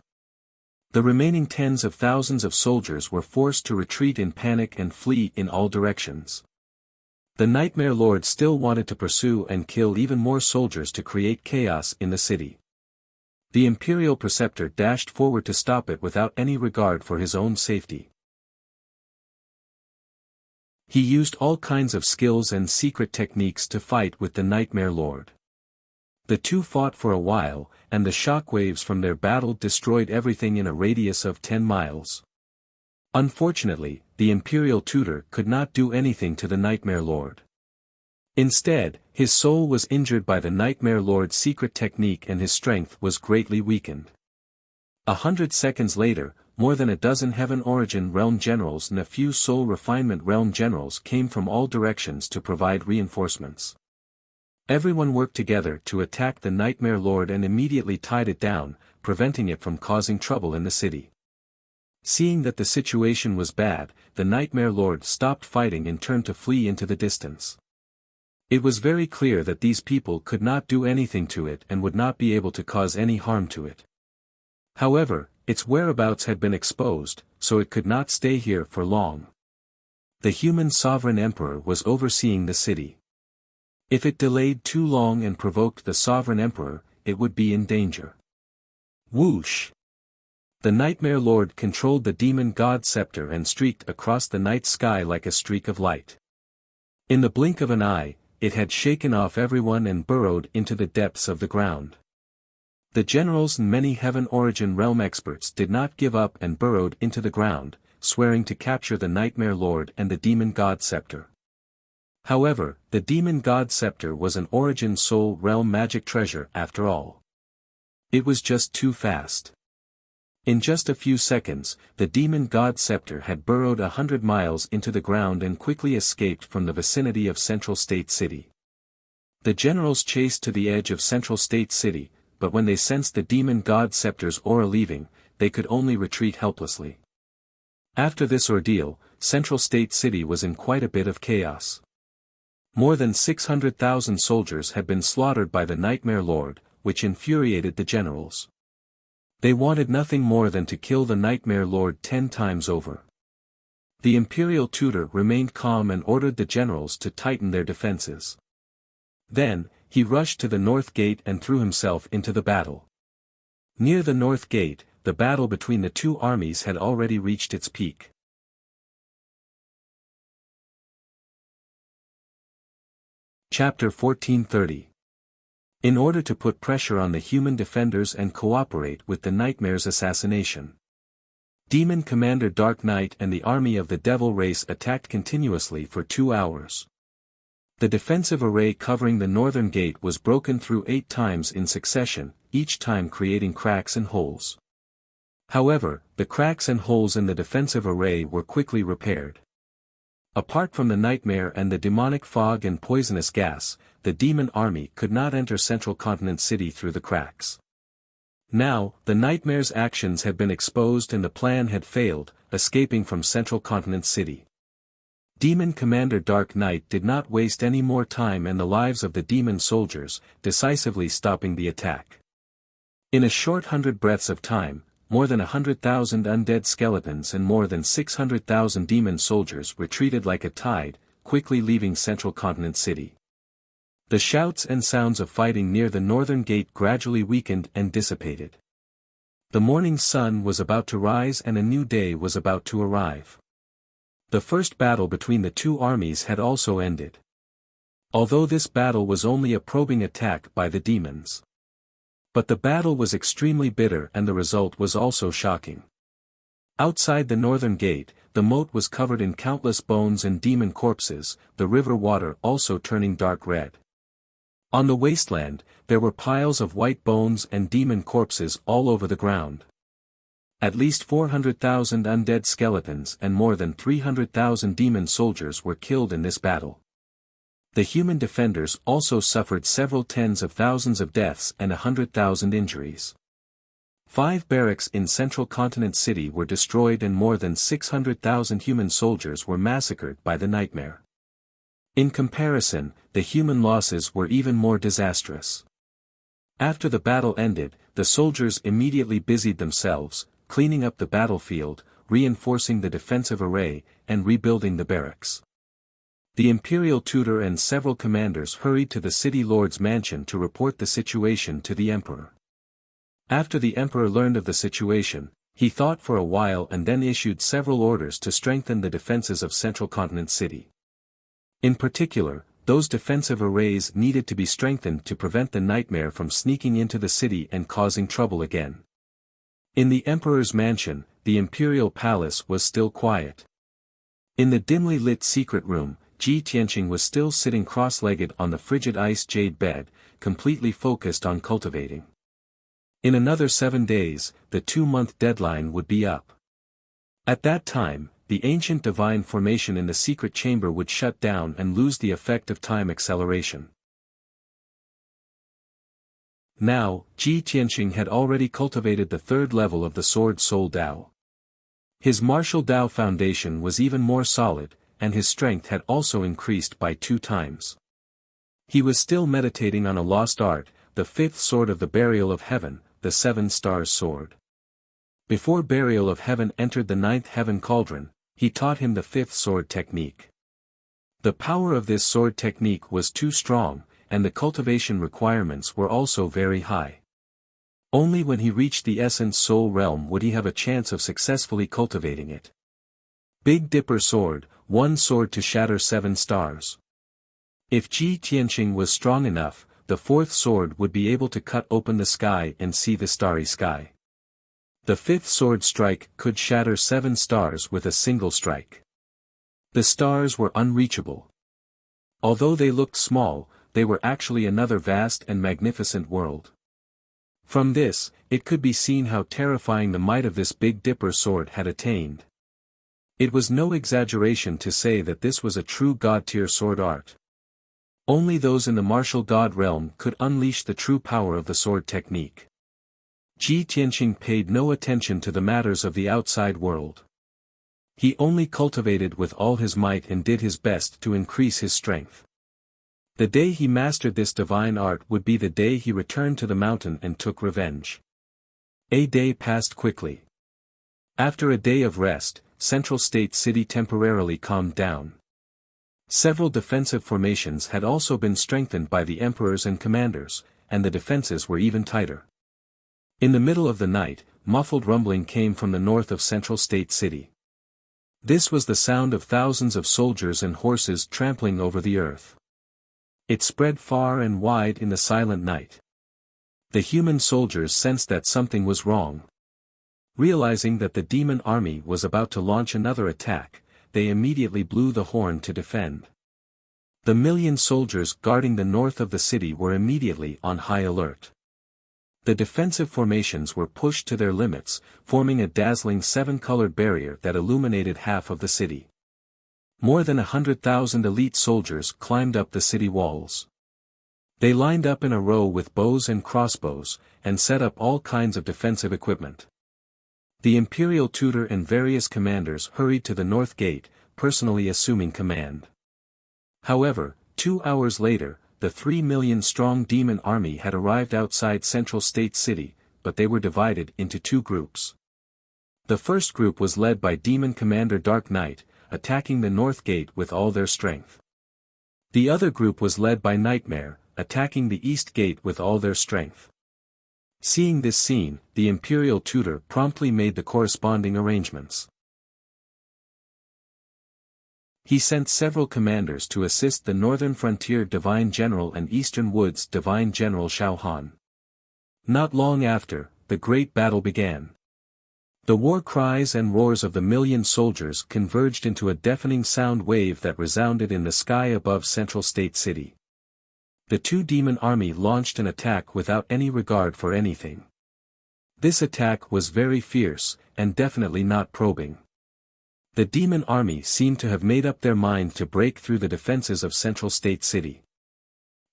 [SPEAKER 1] The remaining tens of thousands of soldiers were forced to retreat in panic and flee in all directions. The Nightmare Lord still wanted to pursue and kill even more soldiers to create chaos in the city. The imperial preceptor dashed forward to stop it without any regard for his own safety. He used all kinds of skills and secret techniques to fight with the Nightmare Lord. The two fought for a while, and the shockwaves from their battle destroyed everything in a radius of 10 miles. Unfortunately, the Imperial Tutor could not do anything to the Nightmare Lord. Instead, his soul was injured by the Nightmare Lord's secret technique and his strength was greatly weakened. 100 seconds later, more than a dozen Heaven Origin Realm Generals and a few Soul Refinement Realm Generals came from all directions to provide reinforcements. Everyone worked together to attack the Nightmare Lord and immediately tied it down, preventing it from causing trouble in the city. Seeing that the situation was bad, the Nightmare Lord stopped fighting and turned to flee into the distance. It was very clear that these people could not do anything to it and would not be able to cause any harm to it. However, its whereabouts had been exposed, so it could not stay here for long. The human sovereign emperor was overseeing the city. If it delayed too long and provoked the sovereign emperor, it would be in danger. Whoosh! The Nightmare Lord controlled the demon god scepter and streaked across the night sky like a streak of light. In the blink of an eye, it had shaken off everyone and burrowed into the depths of the ground. The generals and many Heaven Origin Realm experts did not give up and burrowed into the ground, swearing to capture the Nightmare Lord and the demon god scepter. However, the demon god scepter was an Origin Soul Realm magic treasure after all. It was just too fast. In just a few seconds, the demon god scepter had burrowed 100 miles into the ground and quickly escaped from the vicinity of Central State City. The generals chased to the edge of Central State City, but when they sensed the demon god scepter's aura leaving, they could only retreat helplessly. After this ordeal, Central State City was in quite a bit of chaos. More than 600,000 soldiers had been slaughtered by the Nightmare Lord, which infuriated the generals. They wanted nothing more than to kill the Nightmare Lord 10 times over. The Imperial Tutor remained calm and ordered the generals to tighten their defenses. Then, he rushed to the North Gate and threw himself into the battle. Near the North Gate, the battle between the two armies had already reached its peak. Chapter 1430. In order to put pressure on the human defenders and cooperate with the Nightmare's assassination, Demon Commander Dark Knight and the army of the Devil race attacked continuously for 2 hours. The defensive array covering the northern gate was broken through 8 times in succession, each time creating cracks and holes. However, the cracks and holes in the defensive array were quickly repaired. Apart from the Nightmare and the demonic fog and poisonous gas, the demon army could not enter Central Continent City through the cracks. Now, the Nightmare's actions had been exposed and the plan had failed, escaping from Central Continent City. Demon Commander Dark Knight did not waste any more time and the lives of the demon soldiers, decisively stopping the attack. In a short 100 breaths of time, more than 100,000 undead skeletons and more than 600,000 demon soldiers retreated like a tide, quickly leaving Central Continent City. The shouts and sounds of fighting near the northern gate gradually weakened and dissipated. The morning sun was about to rise and a new day was about to arrive. The first battle between the two armies had also ended. Although this battle was only a probing attack by the demons. But the battle was extremely bitter and the result was also shocking. Outside the northern gate, the moat was covered in countless bones and demon corpses, the river water also turning dark red. On the wasteland, there were piles of white bones and demon corpses all over the ground. At least 400,000 undead skeletons and more than 300,000 demon soldiers were killed in this battle. The human defenders also suffered several tens of thousands of deaths and 100,000 injuries. 5 barracks in Central Continent City were destroyed and more than 600,000 human soldiers were massacred by the Nightmare. In comparison, the human losses were even more disastrous. After the battle ended, the soldiers immediately busied themselves, cleaning up the battlefield, reinforcing the defensive array, and rebuilding the barracks. The Imperial Tutor and several commanders hurried to the city lord's mansion to report the situation to the Emperor. After the Emperor learned of the situation, he thought for a while and then issued several orders to strengthen the defenses of Central Continent City. In particular, those defensive arrays needed to be strengthened to prevent the nightmare from sneaking into the city and causing trouble again. In the emperor's mansion, the imperial palace was still quiet. In the dimly lit secret room, Ji Tianqing was still sitting cross-legged on the frigid ice jade bed, completely focused on cultivating. In another 7 days, the 2-month deadline would be up. At that time, the ancient divine formation in the secret chamber would shut down and lose the effect of time acceleration. Now, Ji Tianqing had already cultivated the 3rd level of the Sword Soul Dao. His martial Dao foundation was even more solid, and his strength had also increased by 2 times. He was still meditating on a lost art, the 5th sword of the Burial of Heaven, the 7 Stars Sword. Before Burial of Heaven entered the 9th Heaven Cauldron, he taught him the 5th sword technique. The power of this sword technique was too strong, and the cultivation requirements were also very high. Only when he reached the Essence Soul realm would he have a chance of successfully cultivating it. Big Dipper Sword, 1 sword to shatter 7 stars. If Ji Tianqing was strong enough, the 4th sword would be able to cut open the sky and see the starry sky. The 5th sword strike could shatter 7 stars with a single strike. The stars were unreachable. Although they looked small, they were actually another vast and magnificent world. From this, it could be seen how terrifying the might of this Big Dipper sword had attained. It was no exaggeration to say that this was a true god-tier sword art. Only those in the martial god realm could unleash the true power of the sword technique. Ji Tianqing paid no attention to the matters of the outside world. He only cultivated with all his might and did his best to increase his strength. The day he mastered this divine art would be the day he returned to the mountain and took revenge. A day passed quickly. After a day of rest, Central State City temporarily calmed down. Several defensive formations had also been strengthened by the emperors and commanders, and the defenses were even tighter. In the middle of the night, muffled rumbling came from the north of Central State City. This was the sound of thousands of soldiers and horses trampling over the earth. It spread far and wide in the silent night. The human soldiers sensed that something was wrong. Realizing that the demon army was about to launch another attack, they immediately blew the horn to defend. The 1,000,000 soldiers guarding the north of the city were immediately on high alert. The defensive formations were pushed to their limits, forming a dazzling 7-colored barrier that illuminated half of the city. More than 100,000 elite soldiers climbed up the city walls. They lined up in a row with bows and crossbows, and set up all kinds of defensive equipment. The imperial tutor and various commanders hurried to the north gate, personally assuming command. However, 2 hours later, the 3,000,000-strong demon army had arrived outside Central State City, but they were divided into 2 groups. The first group was led by Demon Commander Dark Knight, attacking the north gate with all their strength. The other group was led by Nightmare, attacking the east gate with all their strength. Seeing this scene, the imperial tutor promptly made the corresponding arrangements. He sent several commanders to assist the Northern Frontier Divine General and Eastern Woods Divine General Xiao Han. Not long after, the great battle began. The war cries and roars of the 1,000,000 soldiers converged into a deafening sound wave that resounded in the sky above Central State City. The 2 demon army launched an attack without any regard for anything. This attack was very fierce, and definitely not probing. The demon army seemed to have made up their mind to break through the defenses of Central State City.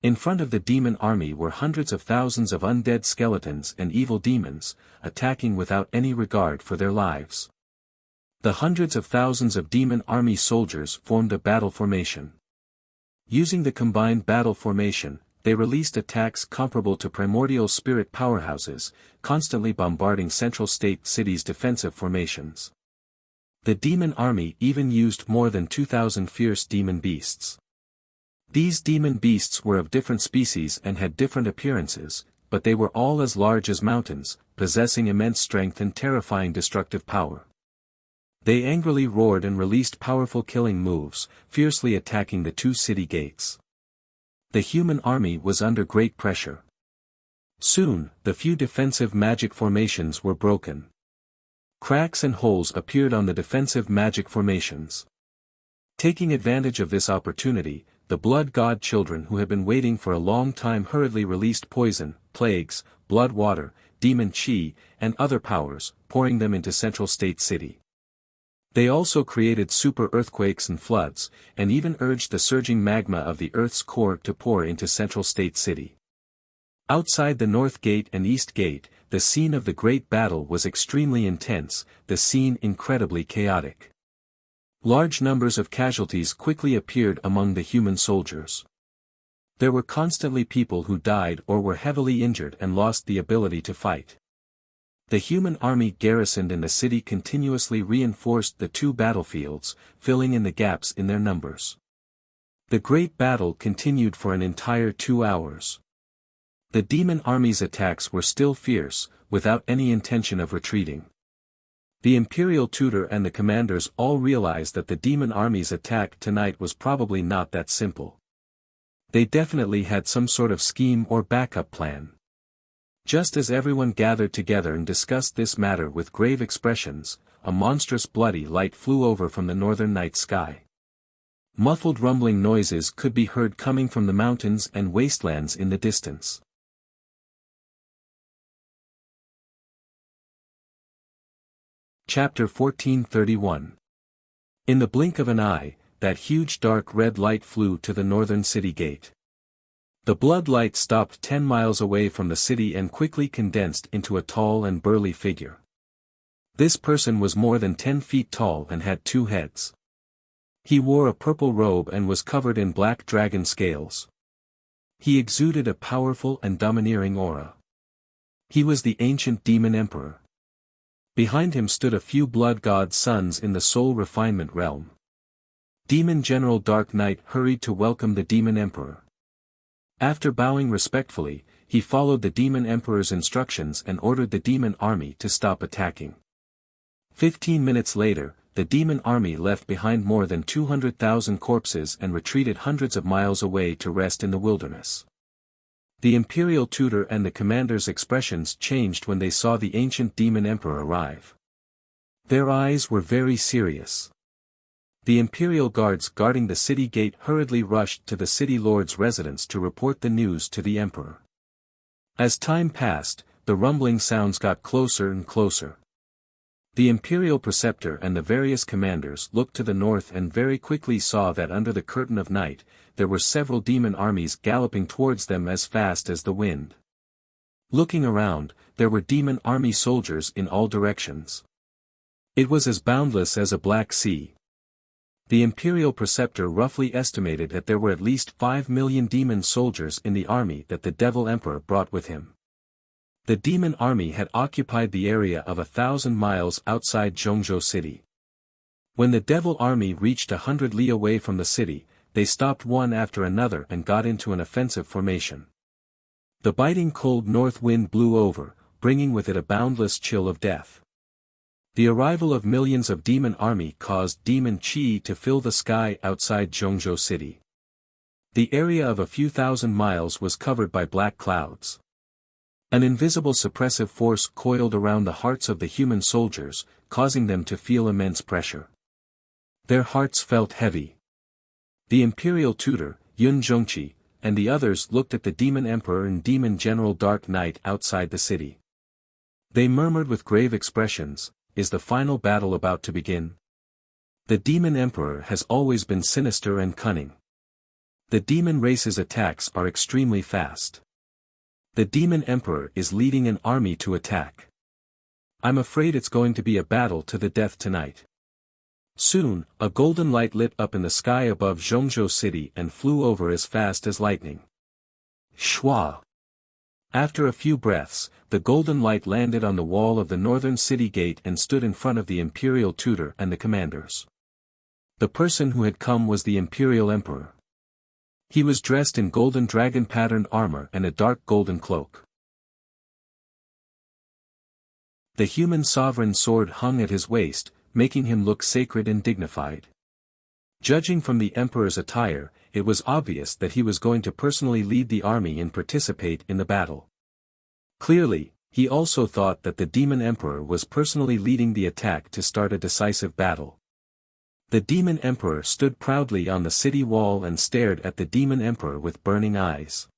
[SPEAKER 1] In front of the demon army were hundreds of thousands of undead skeletons and evil demons, attacking without any regard for their lives. The hundreds of thousands of demon army soldiers formed a battle formation. Using the combined battle formation, they released attacks comparable to primordial spirit powerhouses, constantly bombarding Central State City's defensive formations. The demon army even used more than 2,000 fierce demon beasts. These demon beasts were of different species and had different appearances, but they were all as large as mountains, possessing immense strength and terrifying destructive power. They angrily roared and released powerful killing moves, fiercely attacking the two city gates. The human army was under great pressure. Soon, the few defensive magic formations were broken. Cracks and holes appeared on the defensive magic formations. Taking advantage of this opportunity, the blood god children who had been waiting for a long time hurriedly released poison, plagues, blood water, demon chi, and other powers, pouring them into Central State City. They also created super earthquakes and floods, and even urged the surging magma of the Earth's core to pour into Central State City. Outside the North Gate and East Gate, the scene of the great battle was extremely intense, the scene incredibly chaotic. Large numbers of casualties quickly appeared among the human soldiers. There were constantly people who died or were heavily injured and lost the ability to fight. The human army garrisoned in the city continuously reinforced the two battlefields, filling in the gaps in their numbers. The great battle continued for an entire 2 hours. The demon army's attacks were still fierce, without any intention of retreating. The imperial tutor and the commanders all realized that the demon army's attack tonight was probably not that simple. They definitely had some sort of scheme or backup plan. Just as everyone gathered together and discussed this matter with grave expressions, a monstrous bloody light flew over from the northern night sky. Muffled rumbling noises could be heard coming from the mountains and wastelands in the distance. Chapter 1431. In the blink of an eye, that huge dark red light flew to the northern city gate. The blood light stopped 10 miles away from the city and quickly condensed into a tall and burly figure. This person was more than 10 feet tall and had 2 heads. He wore a purple robe and was covered in black dragon scales. He exuded a powerful and domineering aura. He was the ancient demon emperor. Behind him stood a few blood god sons in the soul refinement realm. Demon General Dark Knight hurried to welcome the demon emperor. After bowing respectfully, he followed the demon emperor's instructions and ordered the demon army to stop attacking. 15 minutes later, the demon army left behind more than 200,000 corpses and retreated hundreds of miles away to rest in the wilderness. The imperial tutor and the commander's expressions changed when they saw the ancient demon emperor arrive. Their eyes were very serious. The imperial guards guarding the city gate hurriedly rushed to the city lord's residence to report the news to the emperor. As time passed, the rumbling sounds got closer and closer. The imperial preceptor and the various commanders looked to the north and very quickly saw that under the curtain of night, there were several demon armies galloping towards them as fast as the wind. Looking around, there were demon army soldiers in all directions. It was as boundless as a black sea. The imperial preceptor roughly estimated that there were at least 5 million demon soldiers in the army that the devil emperor brought with him. The demon army had occupied the area of 1,000 miles outside Zhongzhou city. When the devil army reached 100 li away from the city, they stopped one after another and got into an offensive formation. The biting cold north wind blew over, bringing with it a boundless chill of death. The arrival of millions of demon army caused demon chi to fill the sky outside Zhongzhou city. The area of a few thousand miles was covered by black clouds. An invisible suppressive force coiled around the hearts of the human soldiers, causing them to feel immense pressure. Their hearts felt heavy. The imperial tutor, Yun Zhongqi, and the others looked at the demon emperor and demon general Dark Knight outside the city. They murmured with grave expressions, "Is the final battle about to begin?" The demon emperor has always been sinister and cunning. The demon race's attacks are extremely fast. The demon emperor is leading an army to attack. I'm afraid it's going to be a battle to the death tonight. Soon, a golden light lit up in the sky above Zhongzhou city and flew over as fast as lightning. Shwa! After a few breaths, the golden light landed on the wall of the northern city gate and stood in front of the imperial tutor and the commanders. The person who had come was the imperial emperor. He was dressed in golden dragon-patterned armor and a dark golden cloak. The human sovereign sword hung at his waist, making him look sacred and dignified. Judging from the emperor's attire, it was obvious that he was going to personally lead the army and participate in the battle. Clearly, he also thought that the demon emperor was personally leading the attack to start a decisive battle. The demon emperor stood proudly on the city wall and stared at the demon emperor with burning eyes.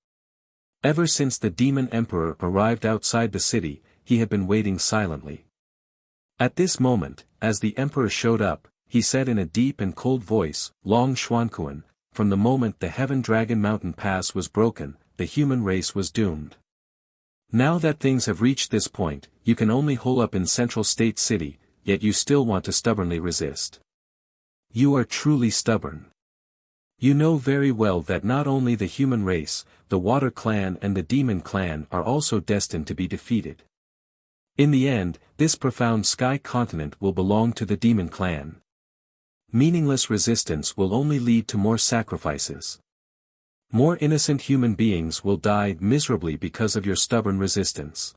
[SPEAKER 1] Ever since the demon emperor arrived outside the city, he had been waiting silently. At this moment, as the emperor showed up, he said in a deep and cold voice, "Long Xuanquan, from the moment the Heaven Dragon Mountain Pass was broken, the human race was doomed. Now that things have reached this point, you can only hole up in Central State City, yet you still want to stubbornly resist. You are truly stubborn. You know very well that not only the human race, the Water Clan and the Demon Clan are also destined to be defeated. In the end, this profound sky continent will belong to the Demon Clan. Meaningless resistance will only lead to more sacrifices. More innocent human beings will die miserably because of your stubborn resistance."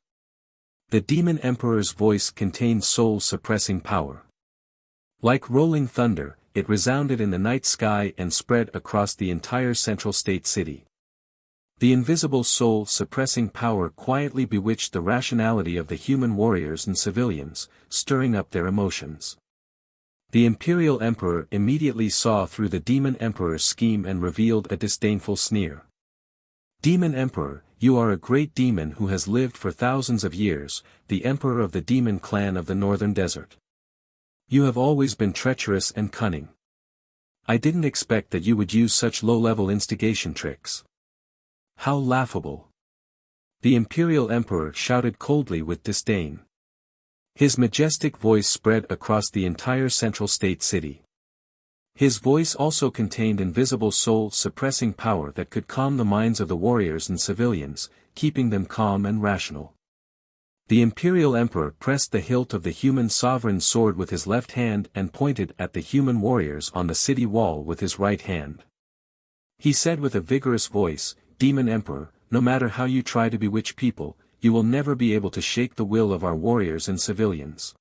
[SPEAKER 1] The demon emperor's voice contained soul-suppressing power. Like rolling thunder, it resounded in the night sky and spread across the entire Central State City. The invisible soul-suppressing power quietly bewitched the rationality of the human warriors and civilians, stirring up their emotions. The imperial emperor immediately saw through the demon emperor's scheme and revealed a disdainful sneer. "Demon Emperor, you are a great demon who has lived for thousands of years, the emperor of the demon clan of the northern desert. You have always been treacherous and cunning. I didn't expect that you would use such low-level instigation tricks. How laughable!" The imperial emperor shouted coldly with disdain. His majestic voice spread across the entire Central State City. His voice also contained invisible soul-suppressing power that could calm the minds of the warriors and civilians, keeping them calm and rational. The imperial emperor pressed the hilt of the human sovereign's sword with his left hand and pointed at the human warriors on the city wall with his right hand. He said with a vigorous voice, "Demon Emperor, no matter how you try to bewitch people, you will never be able to shake the will of our warriors and civilians.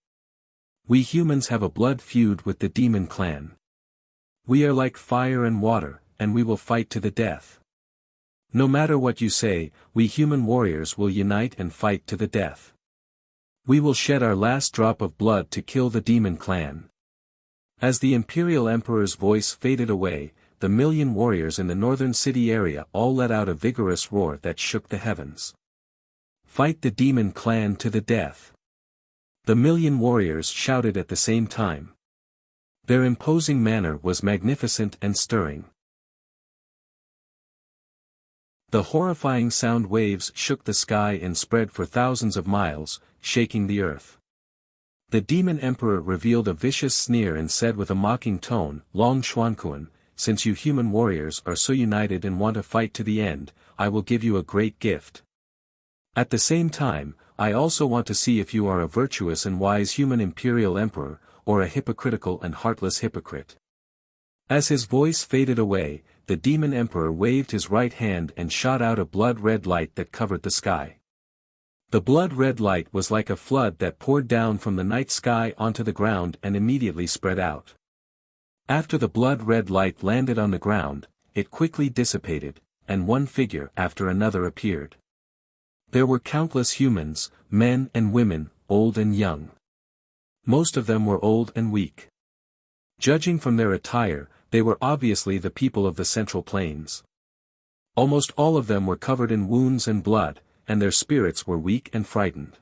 [SPEAKER 1] We humans have a blood feud with the Demon Clan. We are like fire and water, and we will fight to the death. No matter what you say, we human warriors will unite and fight to the death. We will shed our last drop of blood to kill the Demon Clan." As the imperial emperor's voice faded away, the million warriors in the northern city area all let out a vigorous roar that shook the heavens. "Fight the Demon Clan to the death!" The million warriors shouted at the same time. Their imposing manner was magnificent and stirring. The horrifying sound waves shook the sky and spread for thousands of miles, shaking the earth. The demon emperor revealed a vicious sneer and said with a mocking tone, "Long Xuanquan, since you human warriors are so united and want to fight to the end, I will give you a great gift. At the same time, I also want to see if you are a virtuous and wise human imperial emperor, or a hypocritical and heartless hypocrite." As his voice faded away, the demon emperor waved his right hand and shot out a blood-red light that covered the sky. The blood-red light was like a flood that poured down from the night sky onto the ground and immediately spread out. After the blood-red light landed on the ground, it quickly dissipated, and one figure after another appeared. There were countless humans, men and women, old and young. Most of them were old and weak. Judging from their attire, they were obviously the people of the Central Plains. Almost all of them were covered in wounds and blood, and their spirits were weak and frightened.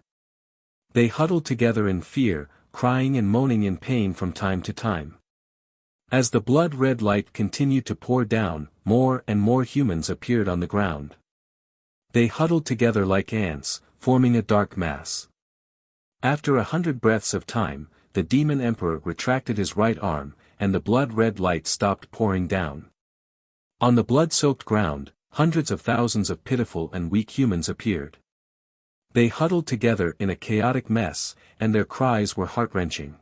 [SPEAKER 1] They huddled together in fear, crying and moaning in pain from time to time. As the blood-red light continued to pour down, more and more humans appeared on the ground. They huddled together like ants, forming a dark mass. After 100 breaths of time, the demon emperor retracted his right arm, and the blood-red light stopped pouring down. On the blood-soaked ground, hundreds of thousands of pitiful and weak humans appeared. They huddled together in a chaotic mess, and their cries were heart-wrenching.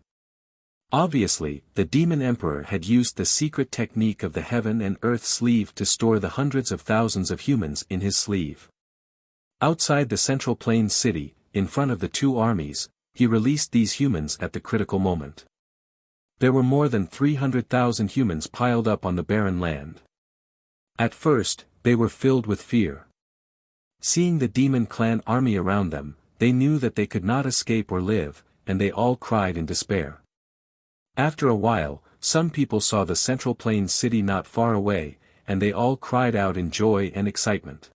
[SPEAKER 1] Obviously, the demon emperor had used the secret technique of the heaven and earth sleeve to store the hundreds of thousands of humans in his sleeve. Outside the Central Plains city, in front of the two armies, he released these humans at the critical moment. There were more than 300,000 humans piled up on the barren land. At first, they were filled with fear. Seeing the demon clan army around them, they knew that they could not escape or live, and they all cried in despair. After a while, some people saw the Central Plains city not far away, and they all cried out in joy and excitement.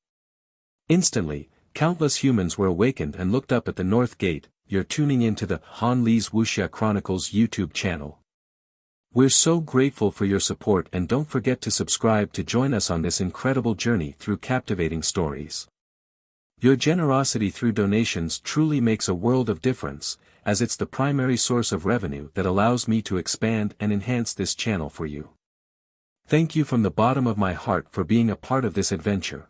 [SPEAKER 1] Instantly, countless humans were awakened and looked up at the north gate. You're tuning into the Han Lee's Wuxia Chronicles YouTube channel. We're so grateful for your support, and don't forget to subscribe to join us on this incredible journey through captivating stories. Your generosity through donations truly makes a world of difference, as it's the primary source of revenue that allows me to expand and enhance this channel for you. Thank you from the bottom of my heart for being a part of this adventure.